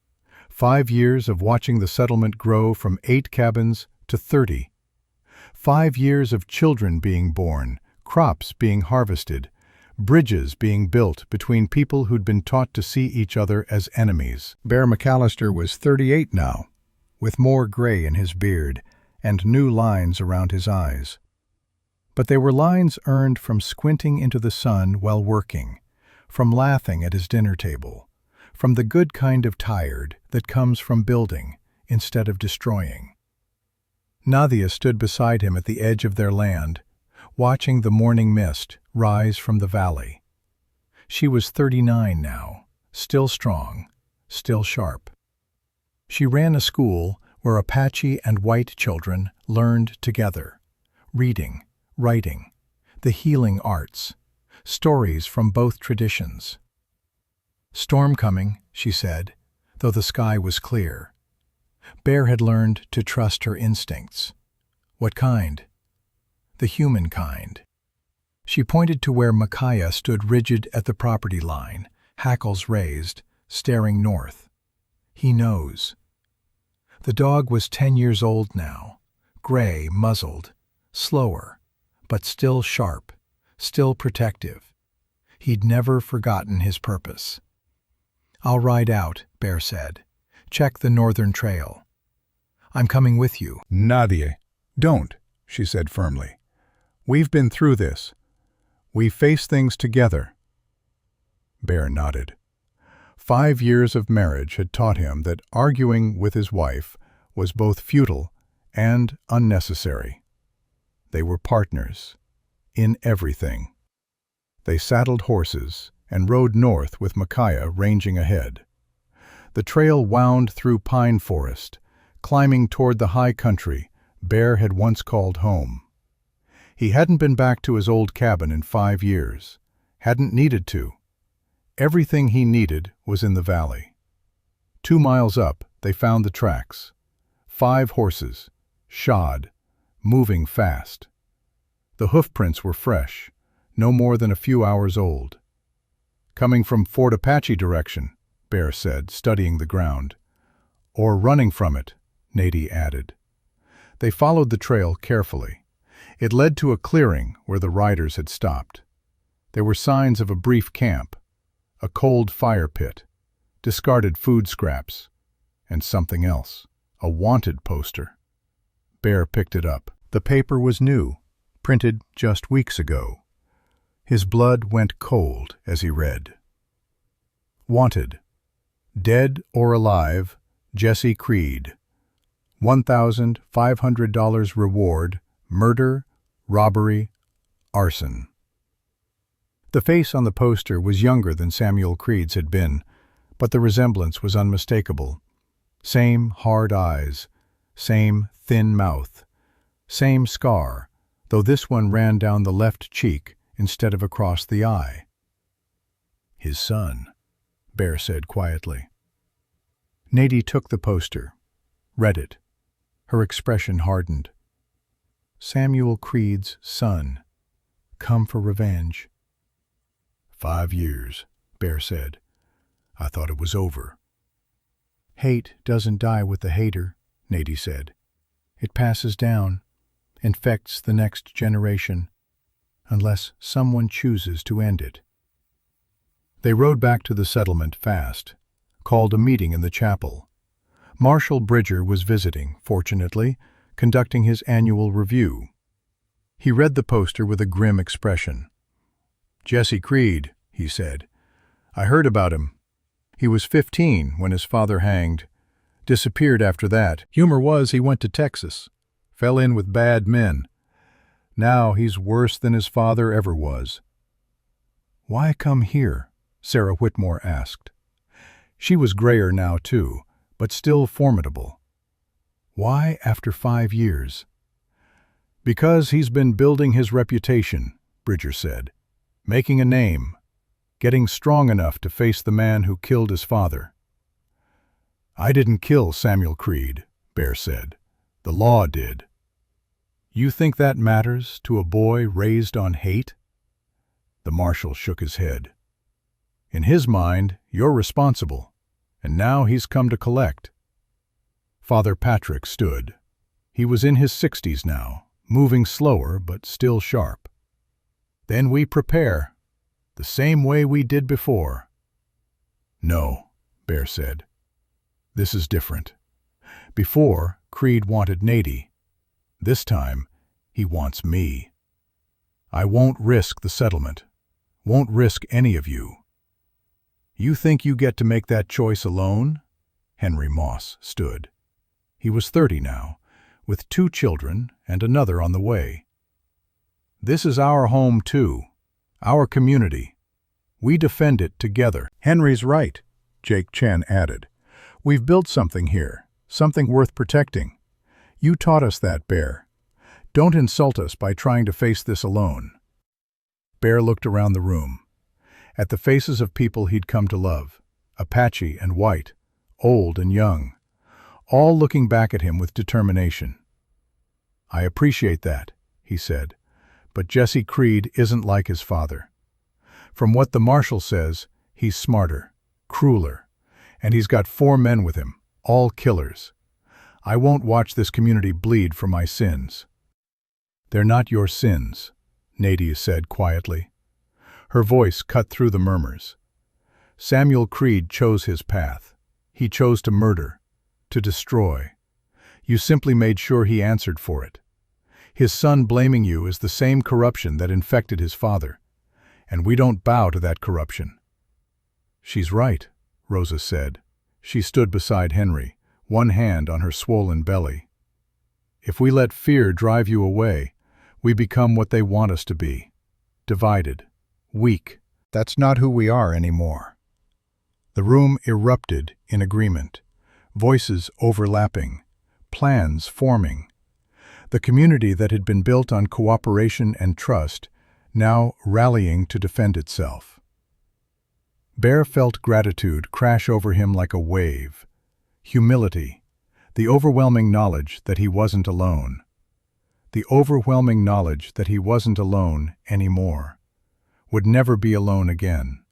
5 years of watching the settlement grow from 8 cabins to 30. 5 years of children being born, crops being harvested, bridges being built between people who'd been taught to see each other as enemies. Bear McAllister was 38 now, with more gray in his beard and new lines around his eyes. But they were lines earned from squinting into the sun while working, from laughing at his dinner table, from the good kind of tired that comes from building instead of destroying. Nadia stood beside him at the edge of their land, watching the morning mist rise from the valley. She was 39 now, still strong, still sharp. She ran a school where Apache and white children learned together, reading, writing, the healing arts, stories from both traditions. "Storm coming," she said, though the sky was clear. Bear had learned to trust her instincts. What kind? The human kind. She pointed to where Micaiah stood rigid at the property line, hackles raised, staring north. He knows. The dog was 10 years old now, gray, muzzled, slower, but still sharp, still protective. He'd never forgotten his purpose. "I'll ride out," Bear said. "Check the northern trail. I'm coming with you." "Nadia, don't," she said firmly. "We've been through this. We face things together." Bear nodded. 5 years of marriage had taught him that arguing with his wife was both futile and unnecessary. They were partners in everything. They saddled horses and rode north with Micaiah ranging ahead. The trail wound through pine forest, climbing toward the high country Bear had once called home. He hadn't been back to his old cabin in 5 years, hadn't needed to. Everything he needed was in the valley. 2 miles up, they found the tracks. 5 horses, shod, moving fast. The hoofprints were fresh, no more than a few hours old. "Coming from Fort Apache direction," Bear said, studying the ground. "Or running from it," Nady added. They followed the trail carefully. It led to a clearing where the riders had stopped. There were signs of a brief camp, a cold fire pit, discarded food scraps, and something else, a wanted poster. Bear picked it up. The paper was new, printed just weeks ago. His blood went cold as he read. "Wanted. Dead or alive, Jesse Creed. $1,500 reward, murder, robbery, arson." The face on the poster was younger than Samuel Creed's had been, but the resemblance was unmistakable. Same hard eyes, same thin mouth, same scar, though this one ran down the left cheek instead of across the eye. "His son," Bear said quietly. Nady took the poster, read it. Her expression hardened. Samuel Creed's son, come for revenge. 5 years, Bear said. I thought it was over. Hate doesn't die with the hater, Nady said. It passes down, infects the next generation, unless someone chooses to end it. They rode back to the settlement fast, called a meeting in the chapel. Marshal Bridger was visiting, fortunately, conducting his annual review. He read the poster with a grim expression. "Jesse Creed," he said. "I heard about him. He was 15 when his father hanged. Disappeared after that. Humor was he went to Texas. Fell in with bad men. Now he's worse than his father ever was." "Why come here?" Sarah Whitmore asked. She was grayer now, too, but still formidable. "Why after 5 years?" "Because he's been building his reputation," Bridger said. "Making a name. Getting strong enough to face the man who killed his father." "I didn't kill Samuel Creed," Bear said. "The law did." "You think that matters to a boy raised on hate?" The marshal shook his head. "In his mind, you're responsible, and now he's come to collect." Father Patrick stood. He was in his 60s now, moving slower but still sharp. "Then we prepare, the same way we did before." "No," Bear said. "This is different. Before, Creed wanted Nady. This time, he wants me. I won't risk the settlement. Won't risk any of you." "You think you get to make that choice alone?" Henry Moss stood. He was 30 now, with 2 children and another on the way. "This is our home too, our community. We defend it together." "Henry's right," Jake Chen added. "We've built something here, something worth protecting. You taught us that, Bear. Don't insult us by trying to face this alone." Bear looked around the room, at the faces of people he'd come to love, Apache and white, old and young, all looking back at him with determination. "I appreciate that," he said, "but Jesse Creed isn't like his father. From what the marshal says, he's smarter, crueler, and he's got 4 men with him, all killers. I won't watch this community bleed for my sins." "They're not your sins," Nady said quietly. Her voice cut through the murmurs. "Samuel Creed chose his path. He chose to murder, to destroy. You simply made sure he answered for it. His son blaming you is the same corruption that infected his father, and we don't bow to that corruption." "She's right," Rosa said. She stood beside Henry, one hand on her swollen belly. "If we let fear drive you away, we become what they want us to be. Divided, weak. That's not who we are anymore." The room erupted in agreement, voices overlapping, plans forming. The community that had been built on cooperation and trust, now rallying to defend itself. Bear felt gratitude crash over him like a wave. Humility, the overwhelming knowledge that he wasn't alone. The overwhelming knowledge that he wasn't alone anymore, would never be alone again.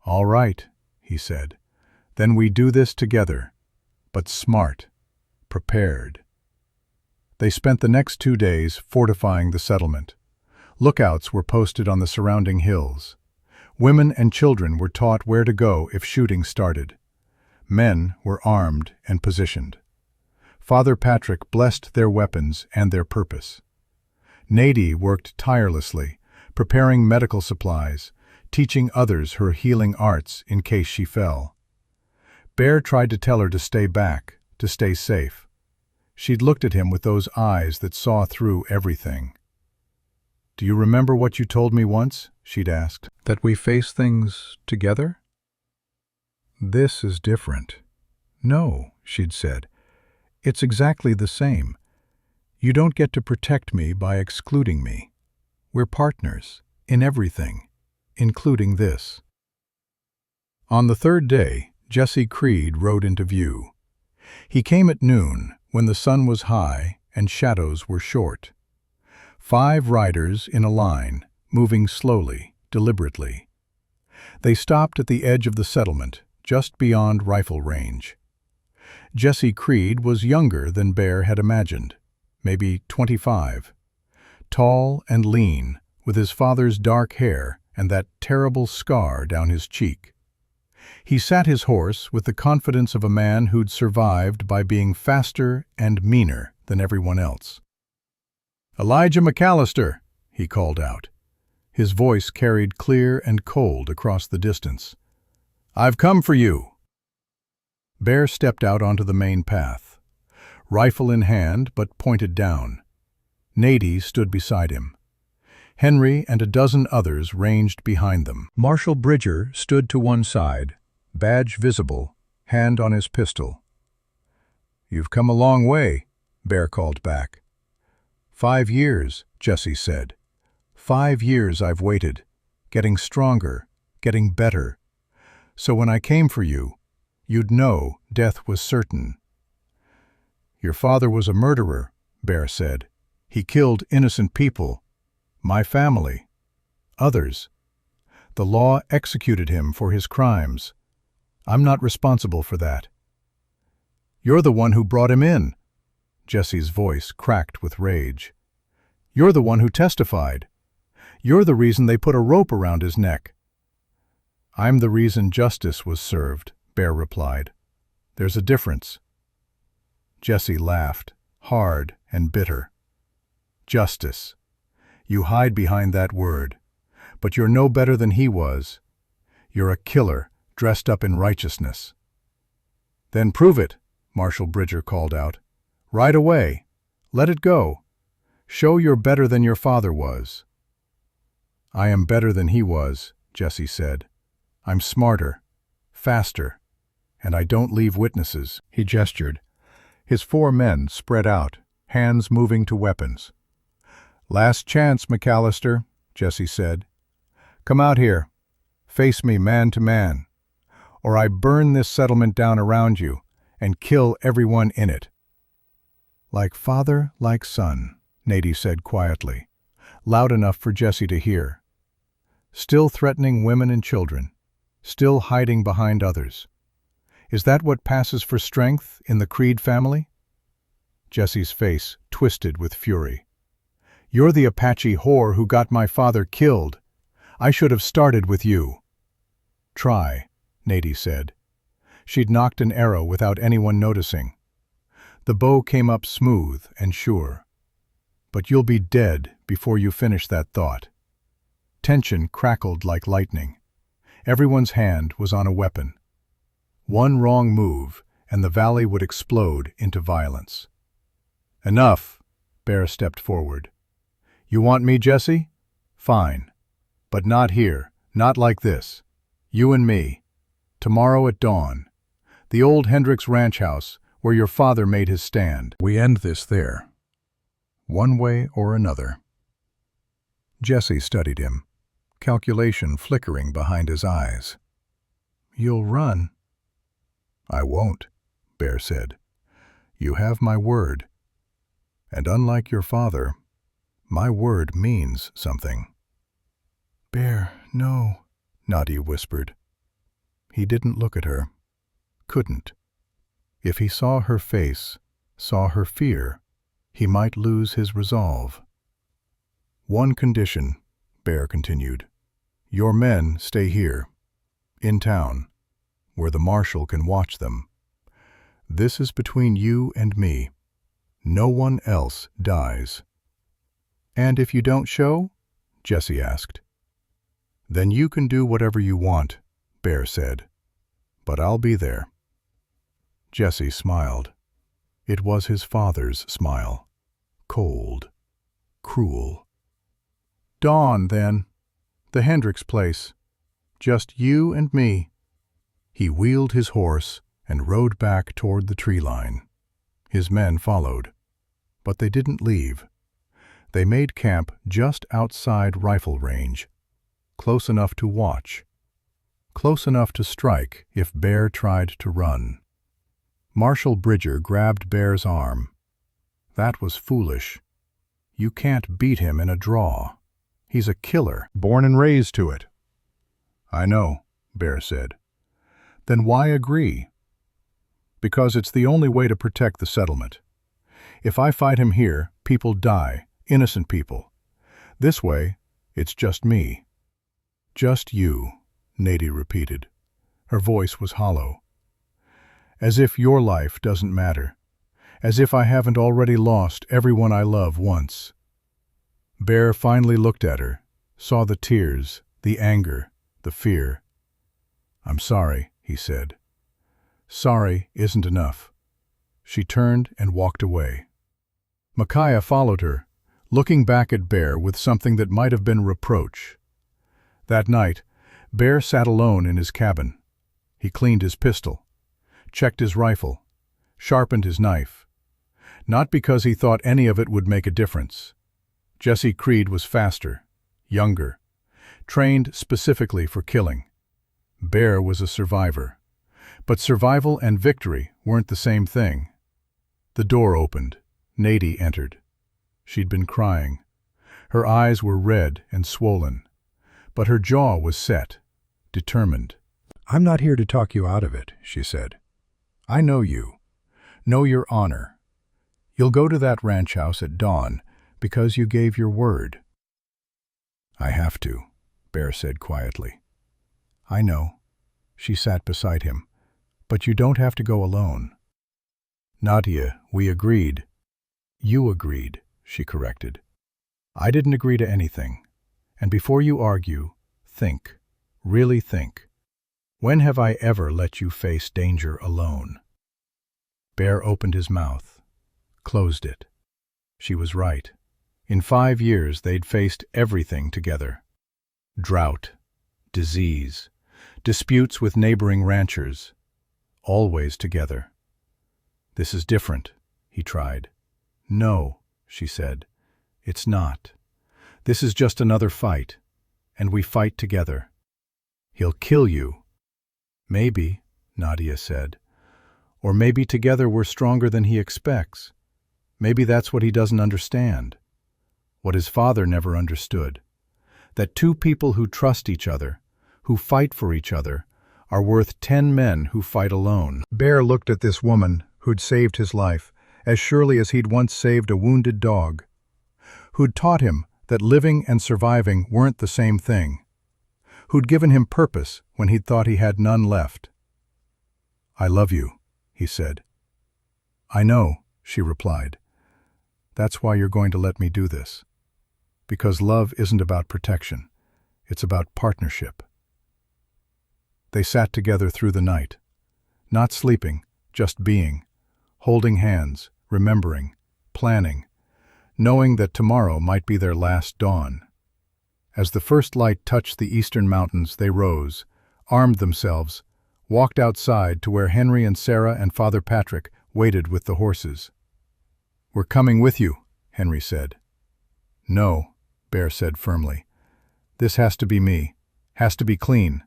"All right," he said, "then we do this together, but smart, prepared." They spent the next 2 days fortifying the settlement. Lookouts were posted on the surrounding hills. Women and children were taught where to go if shooting started. Men were armed and positioned. Father Patrick blessed their weapons and their purpose. Nady worked tirelessly, preparing medical supplies, teaching others her healing arts in case she fell. Bear tried to tell her to stay back, to stay safe. She'd looked at him with those eyes that saw through everything. "Do you remember what you told me once?" she'd asked. "That we face things together?" "This is different." "No," she'd said. "It's exactly the same. You don't get to protect me by excluding me. We're partners in everything, including this." On the 3rd day, Jesse Creed rode into view. He came at noon, when the sun was high and shadows were short. 5 riders in a line, moving slowly, deliberately. They stopped at the edge of the settlement, just beyond rifle range. Jesse Creed was younger than Bear had imagined, maybe 25. Tall and lean, with his father's dark hair and that terrible scar down his cheek. He sat his horse with the confidence of a man who'd survived by being faster and meaner than everyone else. "Elijah McAllister," he called out. His voice carried clear and cold across the distance. "I've come for you." Bear stepped out onto the main path, rifle in hand but pointed down. Nady stood beside him. Henry and a dozen others ranged behind them. Marshal Bridger stood to one side, badge visible, hand on his pistol. "You've come a long way," Bear called back. 5 years, Jesse said. 5 years I've waited, getting stronger, getting better. So when I came for you, you'd know death was certain." "Your father was a murderer," Bear said. "He killed innocent people. My family. Others. The law executed him for his crimes. I'm not responsible for that. You're the one who brought him in. Jesse's voice cracked with rage. You're the one who testified. You're the reason they put a rope around his neck. I'm the reason justice was served, Bear replied. There's a difference. Jesse laughed, hard and bitter. Justice. You hide behind that word, but you're no better than he was. You're a killer dressed up in righteousness. Then prove it, Marshal Bridger called out. Right away. Let it go. Show you're better than your father was. I am better than he was, Jesse said. I'm smarter, faster, and I don't leave witnesses. He gestured. His 4 men spread out, hands moving to weapons. Last chance, McAllister, Jesse said. Come out here. Face me man to man, or I burn this settlement down around you and kill everyone in it. Like father, like son, Nady said quietly, loud enough for Jesse to hear. Still threatening women and children, still hiding behind others. Is that what passes for strength in the Creed family? Jesse's face twisted with fury. You're the Apache whore who got my father killed. I should have started with you. Try, Nady said. She'd knocked an arrow without anyone noticing. The bow came up smooth and sure. But you'll be dead before you finish that thought. Tension crackled like lightning. Everyone's hand was on a weapon. One wrong move, and the valley would explode into violence. Enough, Bear stepped forward. You want me, Jesse? Fine. But not here, not like this. You and me. Tomorrow at dawn. The old Hendricks ranch house where your father made his stand. We end this there. One way or another. Jesse studied him, calculation flickering behind his eyes. You'll run. I won't, Bear said. You have my word. And unlike your father, my word means something. Bear, no, Nady whispered. He didn't look at her. Couldn't. If he saw her face, saw her fear, he might lose his resolve. One condition, Bear continued. Your men stay here, in town, where the marshal can watch them. This is between you and me. No one else dies. And if you don't show? Jesse asked. Then you can do whatever you want, Bear said. But I'll be there. Jesse smiled. It was his father's smile. Cold. Cruel. Dawn, then. The Hendricks place. Just you and me. He wheeled his horse and rode back toward the tree line. His men followed. But they didn't leave. They made camp just outside rifle range, close enough to watch, close enough to strike if Bear tried to run. Marshal Bridger grabbed Bear's arm. That was foolish. You can't beat him in a draw. He's a killer, born and raised to it. I know, Bear said. Then why agree? Because it's the only way to protect the settlement. If I fight him here, people die, innocent people. This way, it's just me. Just you, Nady repeated. Her voice was hollow. As if your life doesn't matter. As if I haven't already lost everyone I love once. Bear finally looked at her, saw the tears, the anger, the fear. I'm sorry, he said. Sorry isn't enough. She turned and walked away. Micaiah followed her, looking back at Bear with something that might have been reproach. That night, Bear sat alone in his cabin. He cleaned his pistol, checked his rifle, sharpened his knife. Not because he thought any of it would make a difference. Jesse Creed was faster, younger, trained specifically for killing. Bear was a survivor. But survival and victory weren't the same thing. The door opened. Nady entered. She'd been crying. Her eyes were red and swollen, but her jaw was set, determined. I'm not here to talk you out of it, she said. I know you. Know your honor. You'll go to that ranch house at dawn because you gave your word. I have to, Bear said quietly. I know. She sat beside him. But you don't have to go alone. Nadia, we agreed. You agreed, she corrected. I didn't agree to anything. And before you argue, think. Really think. When have I ever let you face danger alone? Bear opened his mouth, closed it. She was right. In 5 years they'd faced everything together. Drought, disease, disputes with neighboring ranchers. Always together. This is different, he tried. No, she said. It's not. This is just another fight, and we fight together. He'll kill you. Maybe, Nadia said. Or maybe together we're stronger than he expects. Maybe that's what he doesn't understand. What his father never understood. That 2 people who trust each other, who fight for each other, are worth 10 men who fight alone. Bear looked at this woman who'd saved his life as surely as he'd once saved a wounded dog, who'd taught him that living and surviving weren't the same thing, who'd given him purpose when he'd thought he had none left. I love you, he said. I know, she replied. That's why you're going to let me do this. Because love isn't about protection. It's about partnership. They sat together through the night, not sleeping, just being, holding hands, remembering, planning, knowing that tomorrow might be their last dawn. As the first light touched the eastern mountains, they rose, armed themselves, walked outside to where Henry and Sarah and Father Patrick waited with the horses. We're coming with you, Henry said. No, Bear said firmly. This has to be me, has to be clean,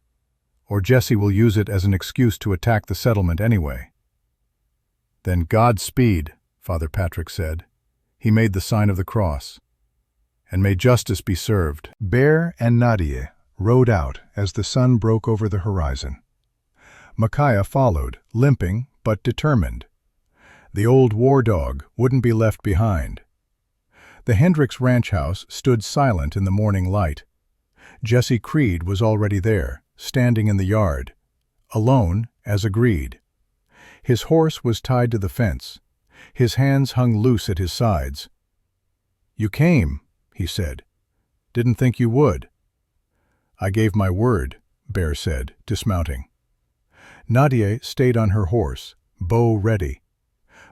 or Jesse will use it as an excuse to attack the settlement anyway. Then Godspeed, Father Patrick said. He made the sign of the cross. And may justice be served. Bear and Nadia rode out as the sun broke over the horizon. Micaiah followed, limping but determined. The old war dog wouldn't be left behind. The Hendricks ranch house stood silent in the morning light. Jesse Creed was already there, standing in the yard, alone as agreed. His horse was tied to the fence. His hands hung loose at his sides. You came, he said. Didn't think you would. I gave my word, Bear said, dismounting. Nadia stayed on her horse, bow ready.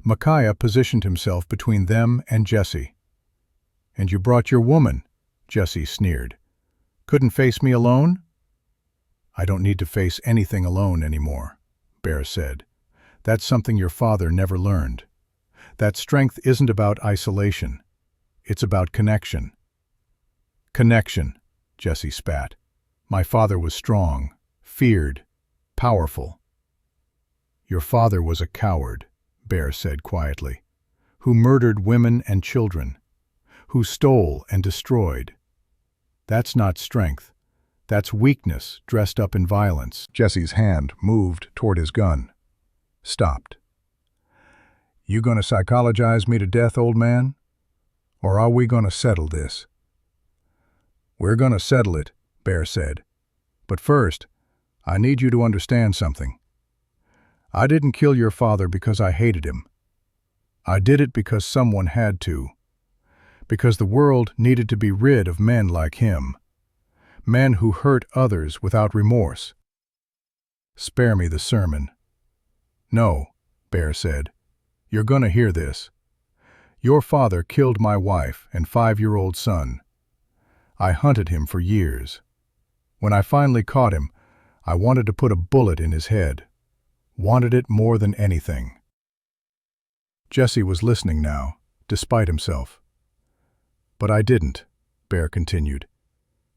Micaiah positioned himself between them and Jesse. And you brought your woman, Jesse sneered. Couldn't face me alone? I don't need to face anything alone anymore, Bear said. That's something your father never learned. That strength isn't about isolation. It's about connection. Connection, Jesse spat. My father was strong, feared, powerful. Your father was a coward, Bear said quietly, who murdered women and children, who stole and destroyed. That's not strength. That's weakness dressed up in violence. Jesse's hand moved toward his gun. Stopped. You gonna psychologize me to death, old man? Or are we gonna settle this? We're gonna settle it, Bear said. But first, I need you to understand something. I didn't kill your father because I hated him. I did it because someone had to. Because the world needed to be rid of men like him. Men who hurt others without remorse. Spare me the sermon. No, Bear said. You're gonna hear this. Your father killed my wife and 5-year-old son. I hunted him for years. When I finally caught him, I wanted to put a bullet in his head. Wanted it more than anything. Jesse was listening now, despite himself. But I didn't, Bear continued,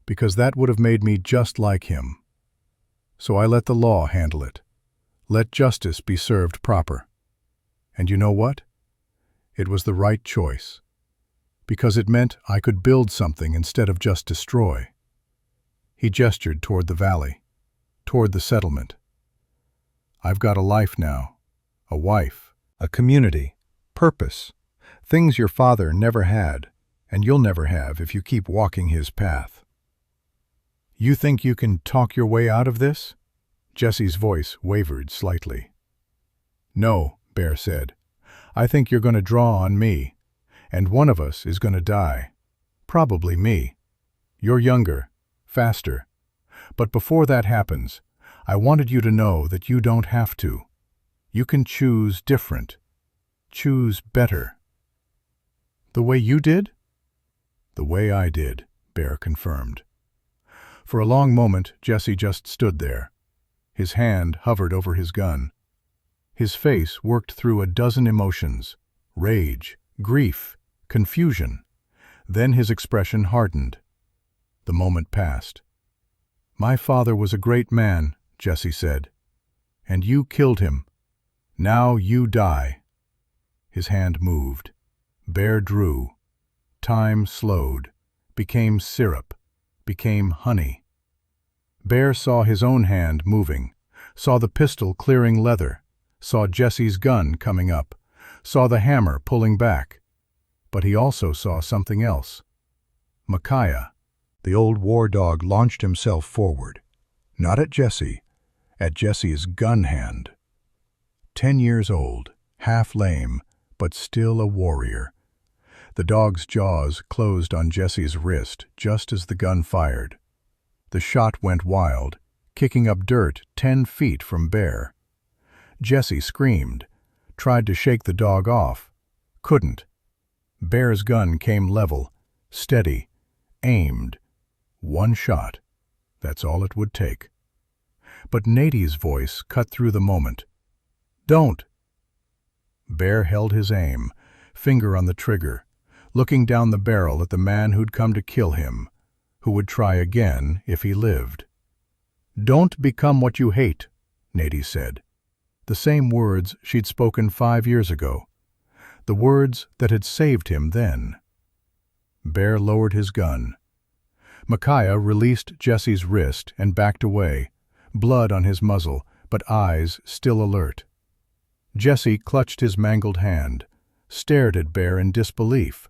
because that would have made me just like him. So I let the law handle it. Let justice be served proper. And you know what? It was the right choice. Because it meant I could build something instead of just destroy. He gestured toward the valley, toward the settlement. I've got a life now, a wife, a community, purpose, things your father never had, and you'll never have if you keep walking his path. You think you can talk your way out of this? Jesse's voice wavered slightly. No, Bear said. I think you're going to draw on me, and one of us is going to die. Probably me. You're younger, faster. But before that happens, I wanted you to know that you don't have to. You can choose different. Choose better. The way you did? The way I did, Bear confirmed. For a long moment, Jesse just stood there. His hand hovered over his gun. His face worked through a dozen emotions: rage, grief, confusion. Then his expression hardened. The moment passed. My father was a great man, Jesse said. And you killed him. Now you die. His hand moved. Bear drew. Time slowed, became syrup, became honey. Bear saw his own hand moving, saw the pistol clearing leather, saw Jesse's gun coming up, saw the hammer pulling back. But he also saw something else. Micaiah, the old war dog, launched himself forward. Not at Jesse, at Jesse's gun hand. 10 years old, half lame, but still a warrior. The dog's jaws closed on Jesse's wrist just as the gun fired. The shot went wild, kicking up dirt 10 feet from Bear. Jesse screamed, tried to shake the dog off. Couldn't. Bear's gun came level, steady, aimed. One shot. That's all it would take. But Nady's voice cut through the moment. Don't! Bear held his aim, finger on the trigger, looking down the barrel at the man who'd come to kill him, who would try again if he lived. Don't become what you hate, Nady said. The same words she'd spoken 5 years ago. The words that had saved him then. Bear lowered his gun. Micaiah released Jesse's wrist and backed away, blood on his muzzle, but eyes still alert. Jesse clutched his mangled hand, stared at Bear in disbelief.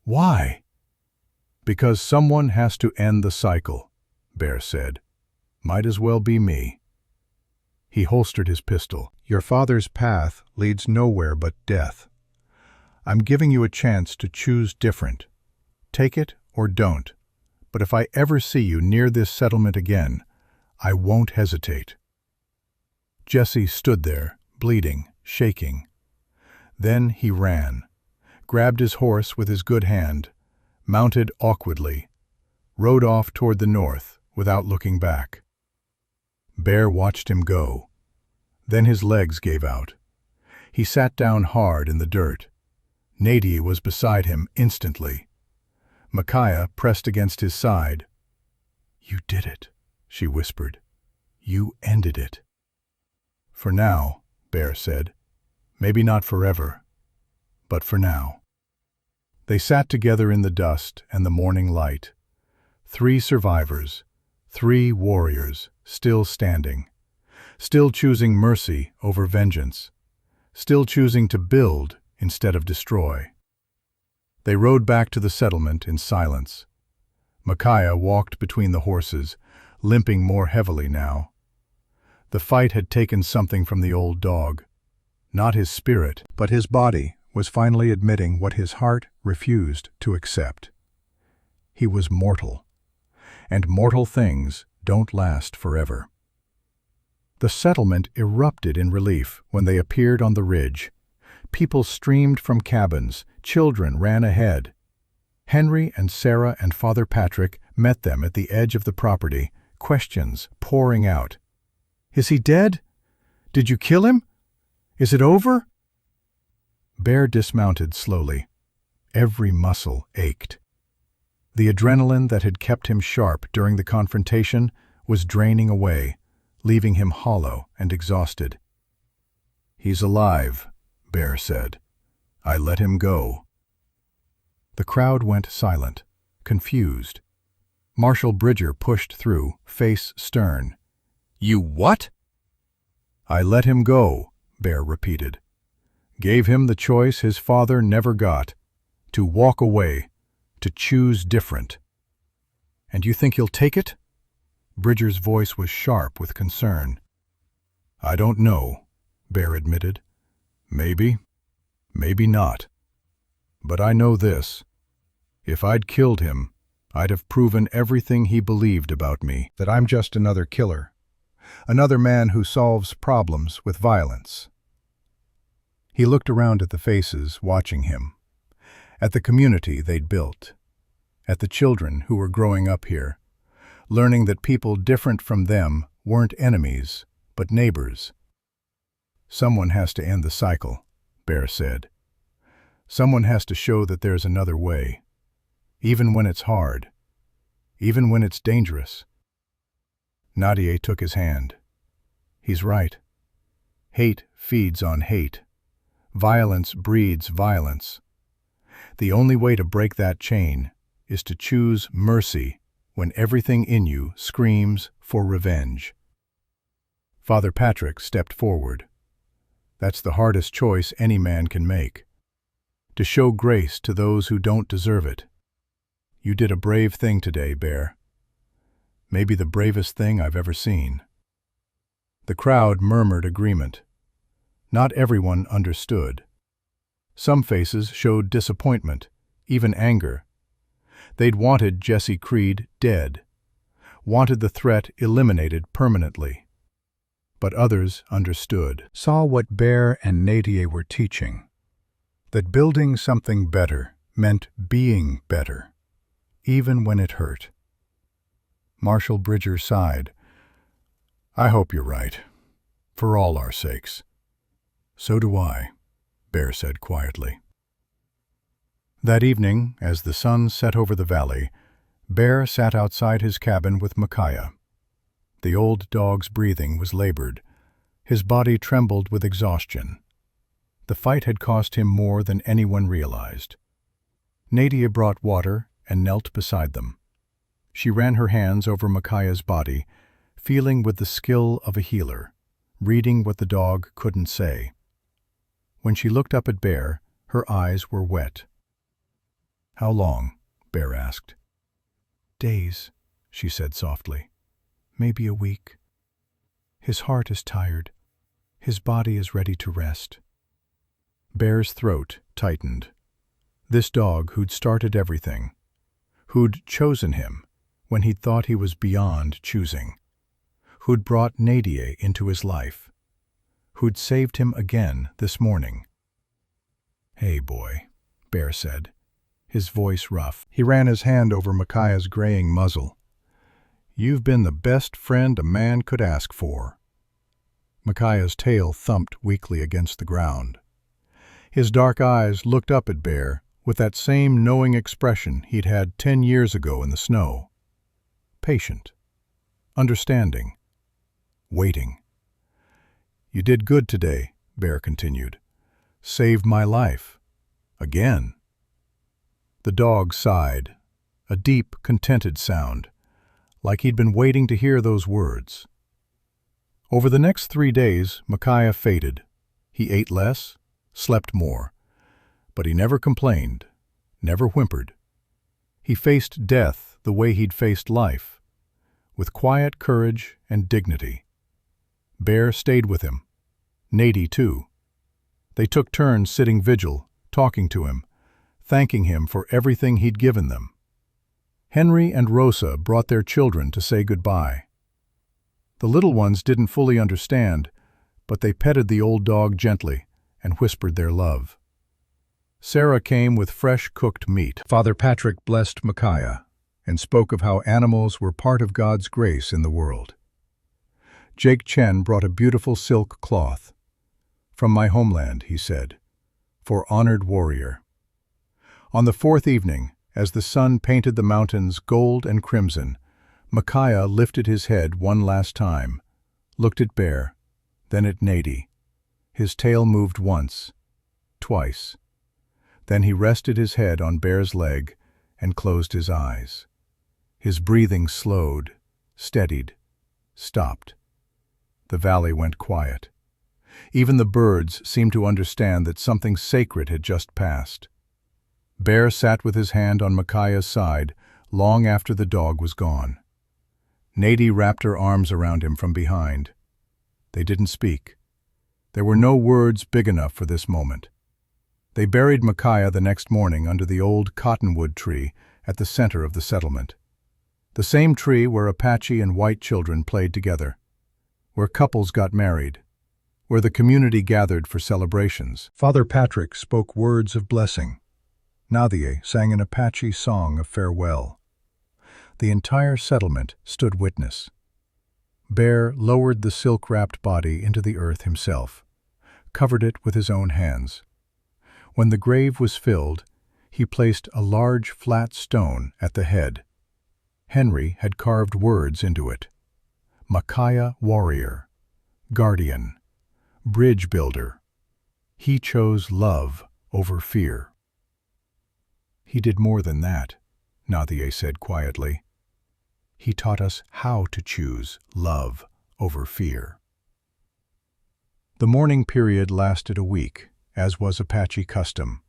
Why? Because someone has to end the cycle, Bear said. Might as well be me. He holstered his pistol. Your father's path leads nowhere but death. I'm giving you a chance to choose different. Take it or don't. But if I ever see you near this settlement again, I won't hesitate. Jesse stood there, bleeding, shaking. Then he ran, grabbed his horse with his good hand, mounted awkwardly, rode off toward the north without looking back. Bear watched him go. Then his legs gave out. He sat down hard in the dirt. Nady was beside him instantly. Micaiah pressed against his side. You did it, she whispered. You ended it. For now, Bear said. Maybe not forever, but for now. They sat together in the dust and the morning light. 3 survivors, 3 warriors, still standing, still choosing mercy over vengeance, still choosing to build instead of destroy. They rode back to the settlement in silence. Micaiah walked between the horses, limping more heavily now. The fight had taken something from the old dog. Not his spirit, but his body was finally admitting what his heart refused to accept. He was mortal, and mortal things don't last forever. The settlement erupted in relief when they appeared on the ridge. People streamed from cabins, children ran ahead. Henry and Sarah and Father Patrick met them at the edge of the property, questions pouring out. Is he dead? Did you kill him? Is it over? Bear dismounted slowly. Every muscle ached. The adrenaline that had kept him sharp during the confrontation was draining away, leaving him hollow and exhausted. He's alive, Bear said. I let him go. The crowd went silent, confused. Marshal Bridger pushed through, face stern. You what? I let him go, Bear repeated. Gave him the choice his father never got, to walk away, to choose different. And you think he'll take it? Bridger's voice was sharp with concern. I don't know, Bear admitted. Maybe, maybe not. But I know this. If I'd killed him, I'd have proven everything he believed about me, that I'm just another killer, another man who solves problems with violence. He looked around at the faces watching him, at the community they'd built, at the children who were growing up here, learning that people different from them weren't enemies, but neighbors. Someone has to end the cycle, Bear said. Someone has to show that there's another way, even when it's hard, even when it's dangerous. Nadia took his hand. He's right. Hate feeds on hate. Violence breeds violence. The only way to break that chain is to choose mercy when everything in you screams for revenge. Father Patrick stepped forward. That's the hardest choice any man can make. To show grace to those who don't deserve it. You did a brave thing today, Bear. Maybe the bravest thing I've ever seen. The crowd murmured agreement. Not everyone understood. Some faces showed disappointment, even anger. They'd wanted Jesse Creed dead, wanted the threat eliminated permanently. But others understood, saw what Bear and Nadia were teaching, that building something better meant being better, even when it hurt. Marshal Bridger sighed. I hope you're right, for all our sakes. So do I, Bear said quietly. That evening, as the sun set over the valley, Bear sat outside his cabin with Micaiah. The old dog's breathing was labored. His body trembled with exhaustion. The fight had cost him more than anyone realized. Nadia brought water and knelt beside them. She ran her hands over Micaiah's body, feeling with the skill of a healer, reading what the dog couldn't say. When she looked up at Bear, her eyes were wet. How long? Bear asked. Days, she said softly. Maybe a week. His heart is tired. His body is ready to rest. Bear's throat tightened. This dog who'd started everything, who'd chosen him when he'd thought he was beyond choosing, who'd brought Nadia into his life, who'd saved him again this morning. Hey, boy, Bear said, his voice rough. He ran his hand over Micaiah's graying muzzle. You've been the best friend a man could ask for. Micaiah's tail thumped weakly against the ground. His dark eyes looked up at Bear with that same knowing expression he'd had 10 years ago in the snow. Patient, understanding, waiting. You did good today, Bear continued. Saved my life. Again. The dog sighed, a deep, contented sound, like he'd been waiting to hear those words. Over the next 3 days, Micaiah faded. He ate less, slept more, but he never complained, never whimpered. He faced death the way he'd faced life, with quiet courage and dignity. Bear stayed with him. Nadia, too. They took turns sitting vigil, talking to him, thanking him for everything he'd given them. Henry and Rosa brought their children to say goodbye. The little ones didn't fully understand, but they petted the old dog gently and whispered their love. Sarah came with fresh cooked meat. Father Patrick blessed Micaiah and spoke of how animals were part of God's grace in the world. Jake Chen brought a beautiful silk cloth. From my homeland, he said, for honored warrior. On the 4th evening, as the sun painted the mountains gold and crimson, Micaiah lifted his head one last time, looked at Bear, then at Nadia. His tail moved once, twice. Then he rested his head on Bear's leg and closed his eyes. His breathing slowed, steadied, stopped. The valley went quiet. Even the birds seemed to understand that something sacred had just passed. Bear sat with his hand on Micaiah's side long after the dog was gone. Nadie wrapped her arms around him from behind. They didn't speak. There were no words big enough for this moment. They buried Micaiah the next morning under the old cottonwood tree at the center of the settlement. The same tree where Apache and white children played together, where couples got married, where the community gathered for celebrations. Father Patrick spoke words of blessing. Nadia sang an Apache song of farewell. The entire settlement stood witness. Bear lowered the silk-wrapped body into the earth himself, covered it with his own hands. When the grave was filled, he placed a large flat stone at the head. Henry had carved words into it: Micaiah warrior, guardian, bridge builder. He chose love over fear. He did more than that, Nadia said quietly. He taught us how to choose love over fear. The mourning period lasted a week, as was Apache custom.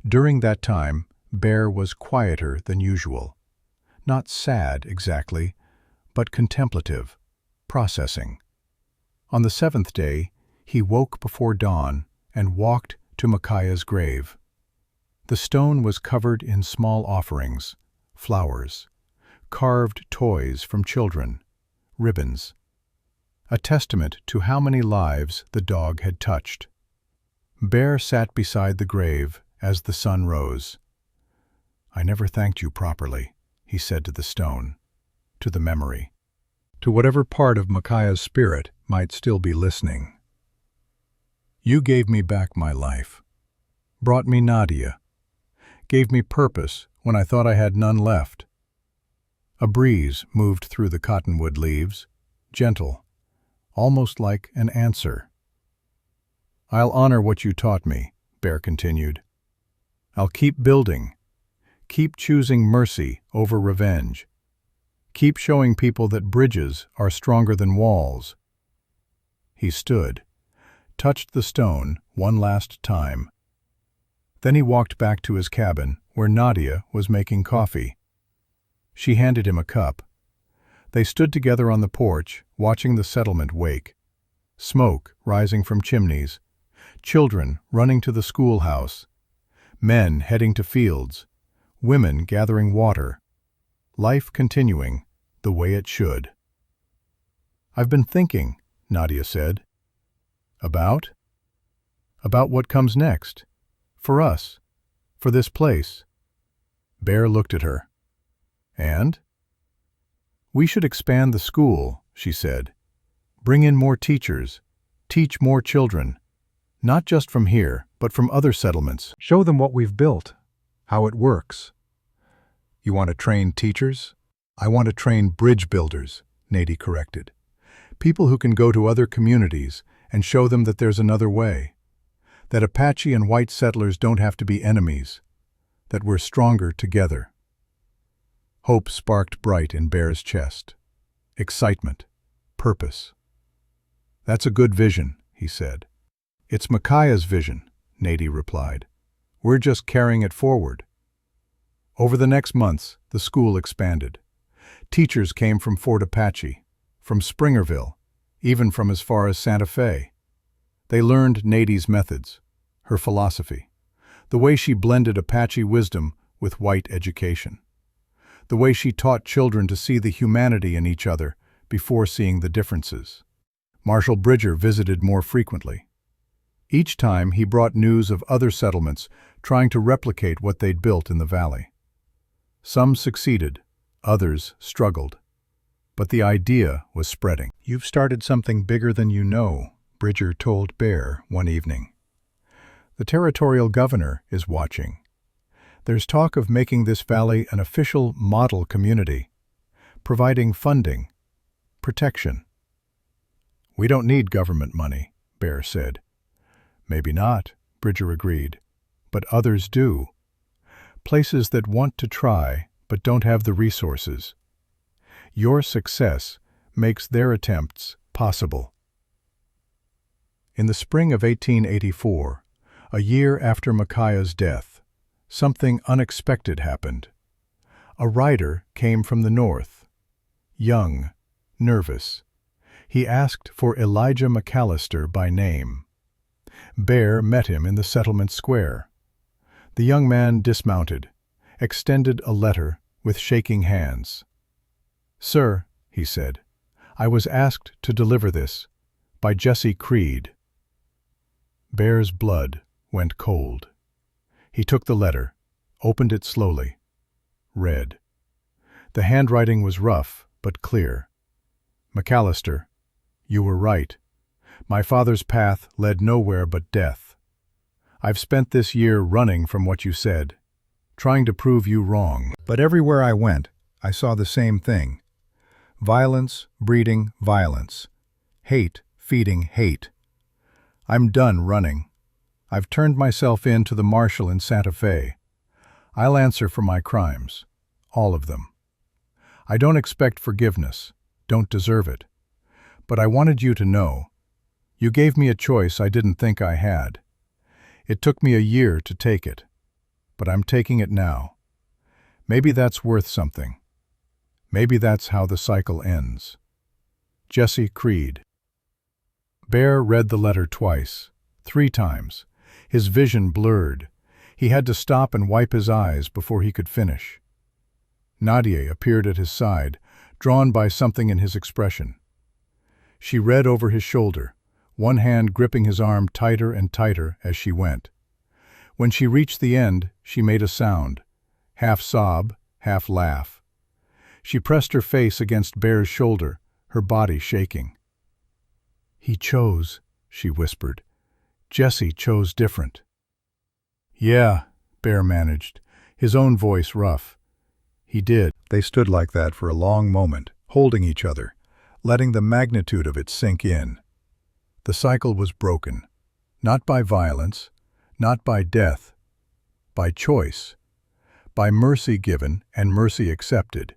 During that time, Bear was quieter than usual. Not sad, exactly, but contemplative, processing. On the 7th day, he woke before dawn and walked to Micaiah's grave. The stone was covered in small offerings, flowers, carved toys from children, ribbons, a testament to how many lives the dog had touched. Bear sat beside the grave as the sun rose. "I never thanked you properly," he said to the stone, to the memory, to whatever part of Micaiah's spirit might still be listening. "You gave me back my life, brought me Nadia, gave me purpose when I thought I had none left." A breeze moved through the cottonwood leaves, gentle, almost like an answer. "I'll honor what you taught me," Bear continued. "I'll keep building, keep choosing mercy over revenge, keep showing people that bridges are stronger than walls." He stood, touched the stone one last time. Then he walked back to his cabin, where Nadia was making coffee. She handed him a cup. They stood together on the porch, watching the settlement wake. Smoke rising from chimneys, children running to the schoolhouse, men heading to fields, women gathering water, life continuing the way it should. "I've been thinking," Nadia said. "About? About what comes next. For us. For this place." Bear looked at her. "And?" "We should expand the school," she said. "Bring in more teachers, teach more children, not just from here, but from other settlements. Show them what we've built, how it works." "You want to train teachers?" "I want to train bridge builders," Nadie corrected. "People who can go to other communities and show them that there's another way, that Apache and white settlers don't have to be enemies, that we're stronger together." Hope sparked bright in Bear's chest. Excitement. Purpose. "That's a good vision," he said. "It's Micaiah's vision," Nadie replied. "We're just carrying it forward." Over the next months, the school expanded. Teachers came from Fort Apache, from Springerville, even from as far as Santa Fe. They learned Nadie's methods, her philosophy, the way she blended Apache wisdom with white education, the way she taught children to see the humanity in each other before seeing the differences. Marshal Bridger visited more frequently. Each time he brought news of other settlements trying to replicate what they'd built in the valley. Some succeeded, others struggled. But the idea was spreading. "You've started something bigger than you know," Bridger told Bear one evening. "The territorial governor is watching. There's talk of making this valley an official model community, providing funding, protection." "We don't need government money," Bear said. "Maybe not," Bridger agreed, "but others do. Places that want to try but don't have the resources. Your success makes their attempts possible." In the spring of 1884, a year after Micaiah's death, something unexpected happened. A rider came from the north. Young, nervous. He asked for Elijah McAllister by name. Bear met him in the settlement square. The young man dismounted, extended a letter with shaking hands. "Sir," he said, "I was asked to deliver this, by Jesse Creed." Bear's blood went cold. He took the letter, opened it slowly, read. The handwriting was rough but clear. "McAllister, you were right. My father's path led nowhere but death. I've spent this year running from what you said, trying to prove you wrong. But everywhere I went, I saw the same thing. Violence breeding violence. Hate feeding hate. I'm done running. I've turned myself in to the marshal in Santa Fe. I'll answer for my crimes. All of them. I don't expect forgiveness, don't deserve it. But I wanted you to know. You gave me a choice I didn't think I had. It took me a year to take it, but I'm taking it now. Maybe that's worth something. Maybe that's how the cycle ends. Jesse Creed." Bear read the letter twice, 3 times. His vision blurred. He had to stop and wipe his eyes before he could finish. Nadia appeared at his side, drawn by something in his expression. She read over his shoulder, one hand gripping his arm tighter and tighter as she went. When she reached the end, she made a sound, half sob, half laugh. She pressed her face against Bear's shoulder, her body shaking. "He chose," she whispered. "Jesse chose different." "Yeah," Bear managed, his own voice rough. "He did." They stood like that for a long moment, holding each other, letting the magnitude of it sink in. The cycle was broken, not by violence, not by death, by choice, by mercy given and mercy accepted.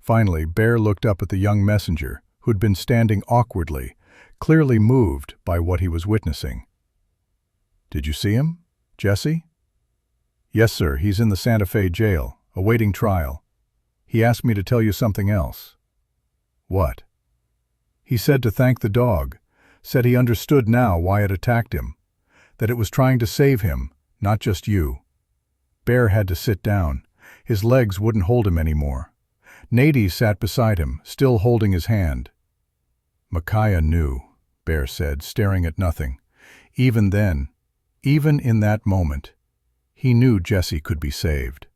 Finally, Bear looked up at the young messenger, who'd been standing awkwardly, clearly moved by what he was witnessing. "Did you see him, Jesse?" "Yes, sir. He's in the Santa Fe jail, awaiting trial. He asked me to tell you something else." "What?" "He said to thank the dog, said he understood now why it attacked him, that it was trying to save him, not just you." Bear had to sit down. His legs wouldn't hold him anymore. Nady sat beside him, still holding his hand. "Micaiah knew," Bear said, staring at nothing. "Even then, even in that moment, he knew Jesse could be saved."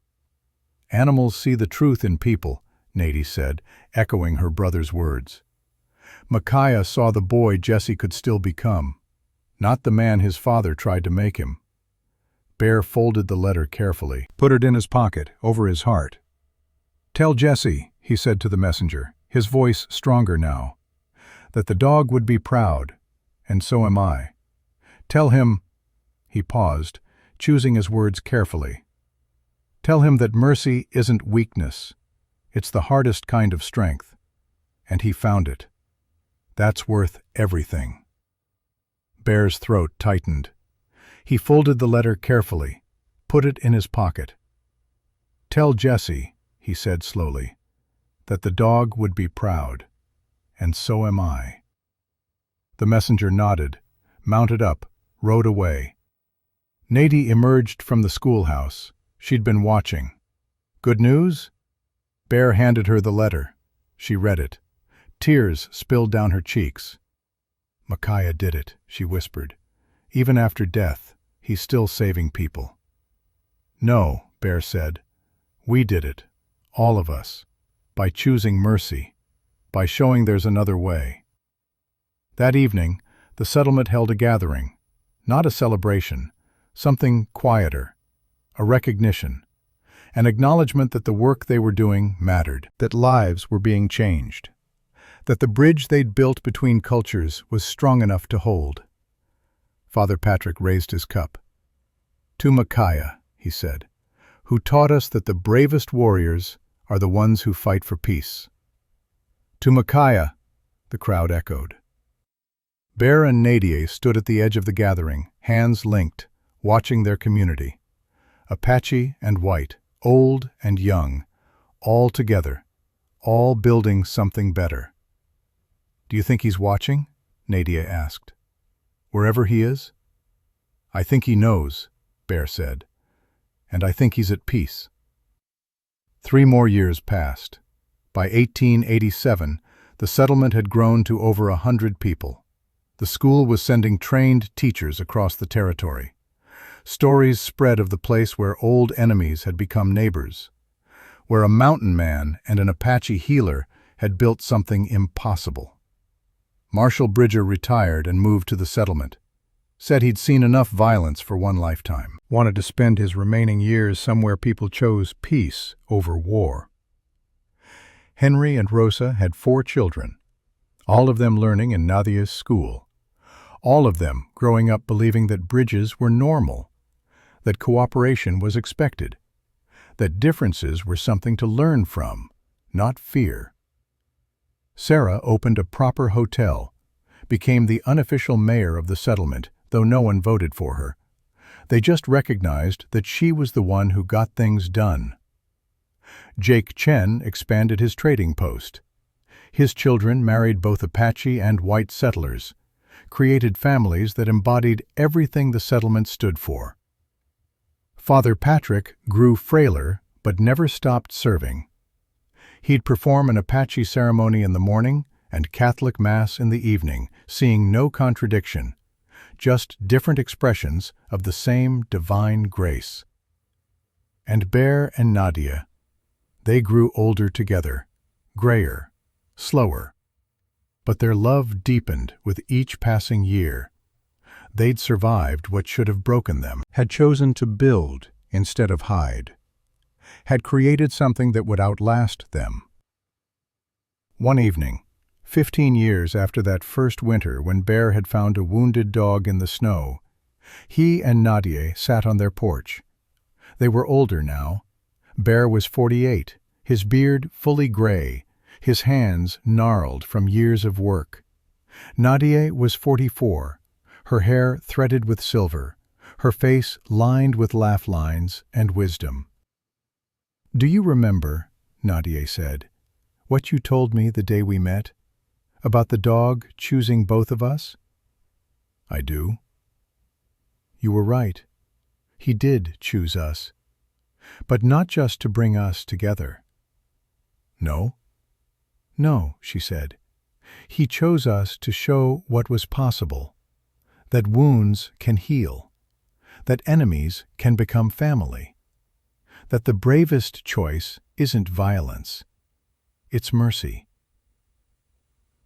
"Animals see the truth in people," Nady said, echoing her brother's words. "Micaiah saw the boy Jesse could still become, not the man his father tried to make him." Bear folded the letter carefully, put it in his pocket, over his heart. "Tell Jesse," he said to the messenger, his voice stronger now, "that the dog would be proud, and so am I. Tell him—" He paused, choosing his words carefully. "Tell him that mercy isn't weakness. It's the hardest kind of strength. And he found it. That's worth everything." Bear's throat tightened. He folded the letter carefully, put it in his pocket. "Tell Jesse," he said slowly, "that the dog would be proud, and so am I." The messenger nodded, mounted up, rode away. Nady emerged from the schoolhouse. She'd been watching. "Good news?" Bear handed her the letter. She read it. Tears spilled down her cheeks. "Micaiah did it," she whispered. "Even after death, he's still saving people." "No," Bear said. "We did it, all of us, by choosing mercy, by showing there's another way." That evening, the settlement held a gathering, not a celebration, something quieter, a recognition, an acknowledgement that the work they were doing mattered, that lives were being changed, that the bridge they'd built between cultures was strong enough to hold. Father Patrick raised his cup. "To Micaiah," he said, "who taught us that the bravest warriors are the ones who fight for peace." "To Micaiah," the crowd echoed. Bear and Nadia stood at the edge of the gathering, hands linked, watching their community. Apache and white, old and young, all together, all building something better. "Do you think he's watching?" Nadia asked. "Wherever he is?" "I think he knows," Bear said, "and I think he's at peace." 3 more years passed. By 1887, the settlement had grown to over 100 people. The school was sending trained teachers across the territory. Stories spread of the place where old enemies had become neighbors, where a mountain man and an Apache healer had built something impossible. Marshal Bridger retired and moved to the settlement. Said he'd seen enough violence for one lifetime. Wanted to spend his remaining years somewhere people chose peace over war. Henry and Rosa had 4 children, all of them learning in Nadia's school. All of them growing up believing that bridges were normal, that cooperation was expected, that differences were something to learn from, not fear. Sarah opened a proper hotel, became the unofficial mayor of the settlement, though no one voted for her. They just recognized that she was the one who got things done. Jake Chen expanded his trading post. His children married both Apache and white settlers, created families that embodied everything the settlement stood for. Father Patrick grew frailer but never stopped serving. He'd perform an Apache ceremony in the morning and Catholic Mass in the evening, seeing no contradiction, just different expressions of the same divine grace. And Bear and Nadia, they grew older together, grayer, slower. But their love deepened with each passing year. They'd survived what should have broken them, had chosen to build instead of hide, had created something that would outlast them. One evening, 15 years after that first winter when Bear had found a wounded dog in the snow, he and Nadia sat on their porch. They were older now. Bear was 48, his beard fully gray, his hands gnarled from years of work. Nadia was 44, her hair threaded with silver, her face lined with laugh lines and wisdom. "Do you remember," Nadia said, "what you told me the day we met? About the dog choosing both of us?" "I do." "You were right. He did choose us. But not just to bring us together." "No?" "No," she said. "He chose us to show what was possible, that wounds can heal, that enemies can become family, that the bravest choice isn't violence, it's mercy."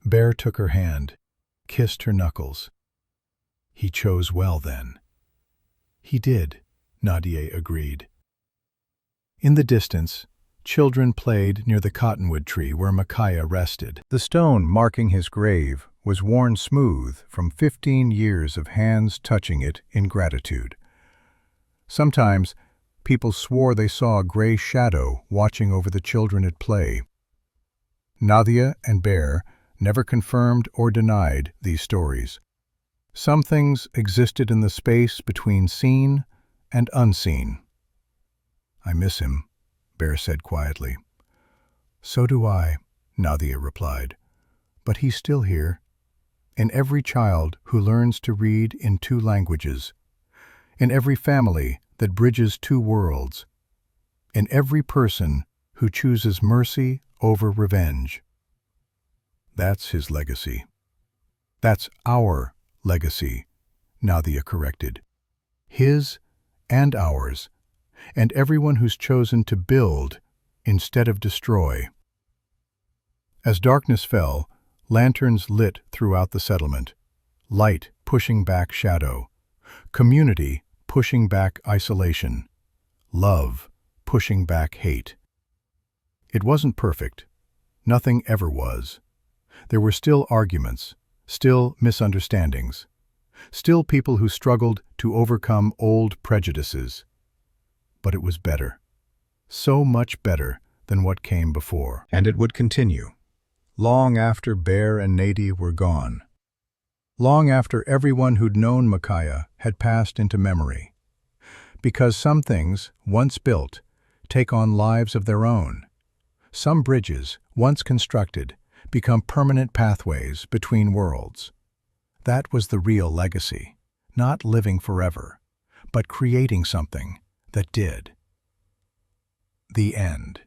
Bear took her hand, kissed her knuckles. "He chose well then." "He did," Nadia agreed. In the distance, children played near the cottonwood tree where Micaiah rested. The stone marking his grave was worn smooth from 15 years of hands touching it in gratitude. Sometimes, people swore they saw a gray shadow watching over the children at play. Nadia and Bear never confirmed or denied these stories. Some things existed in the space between seen and unseen. "I miss him," Bear said quietly. "So do I," Nadia replied. "But he's still here. In every child who learns to read in 2 languages. In every family that bridges 2 worlds. In every person who chooses mercy over revenge." "That's his legacy." "That's our legacy," Nadia corrected. "His and ours, and everyone who's chosen to build instead of destroy." As darkness fell, lanterns lit throughout the settlement, light pushing back shadow, community pushing back isolation, love pushing back hate. It wasn't perfect. Nothing ever was. There were still arguments, still misunderstandings, still people who struggled to overcome old prejudices. But it was better. So much better than what came before. And it would continue, long after Bear and Nadia were gone. long after everyone who'd known Micaiah had passed into memory. Because some things, once built, take on lives of their own. Some bridges, once constructed, become permanent pathways between worlds. That was the real legacy, not living forever, but creating something that did. The end.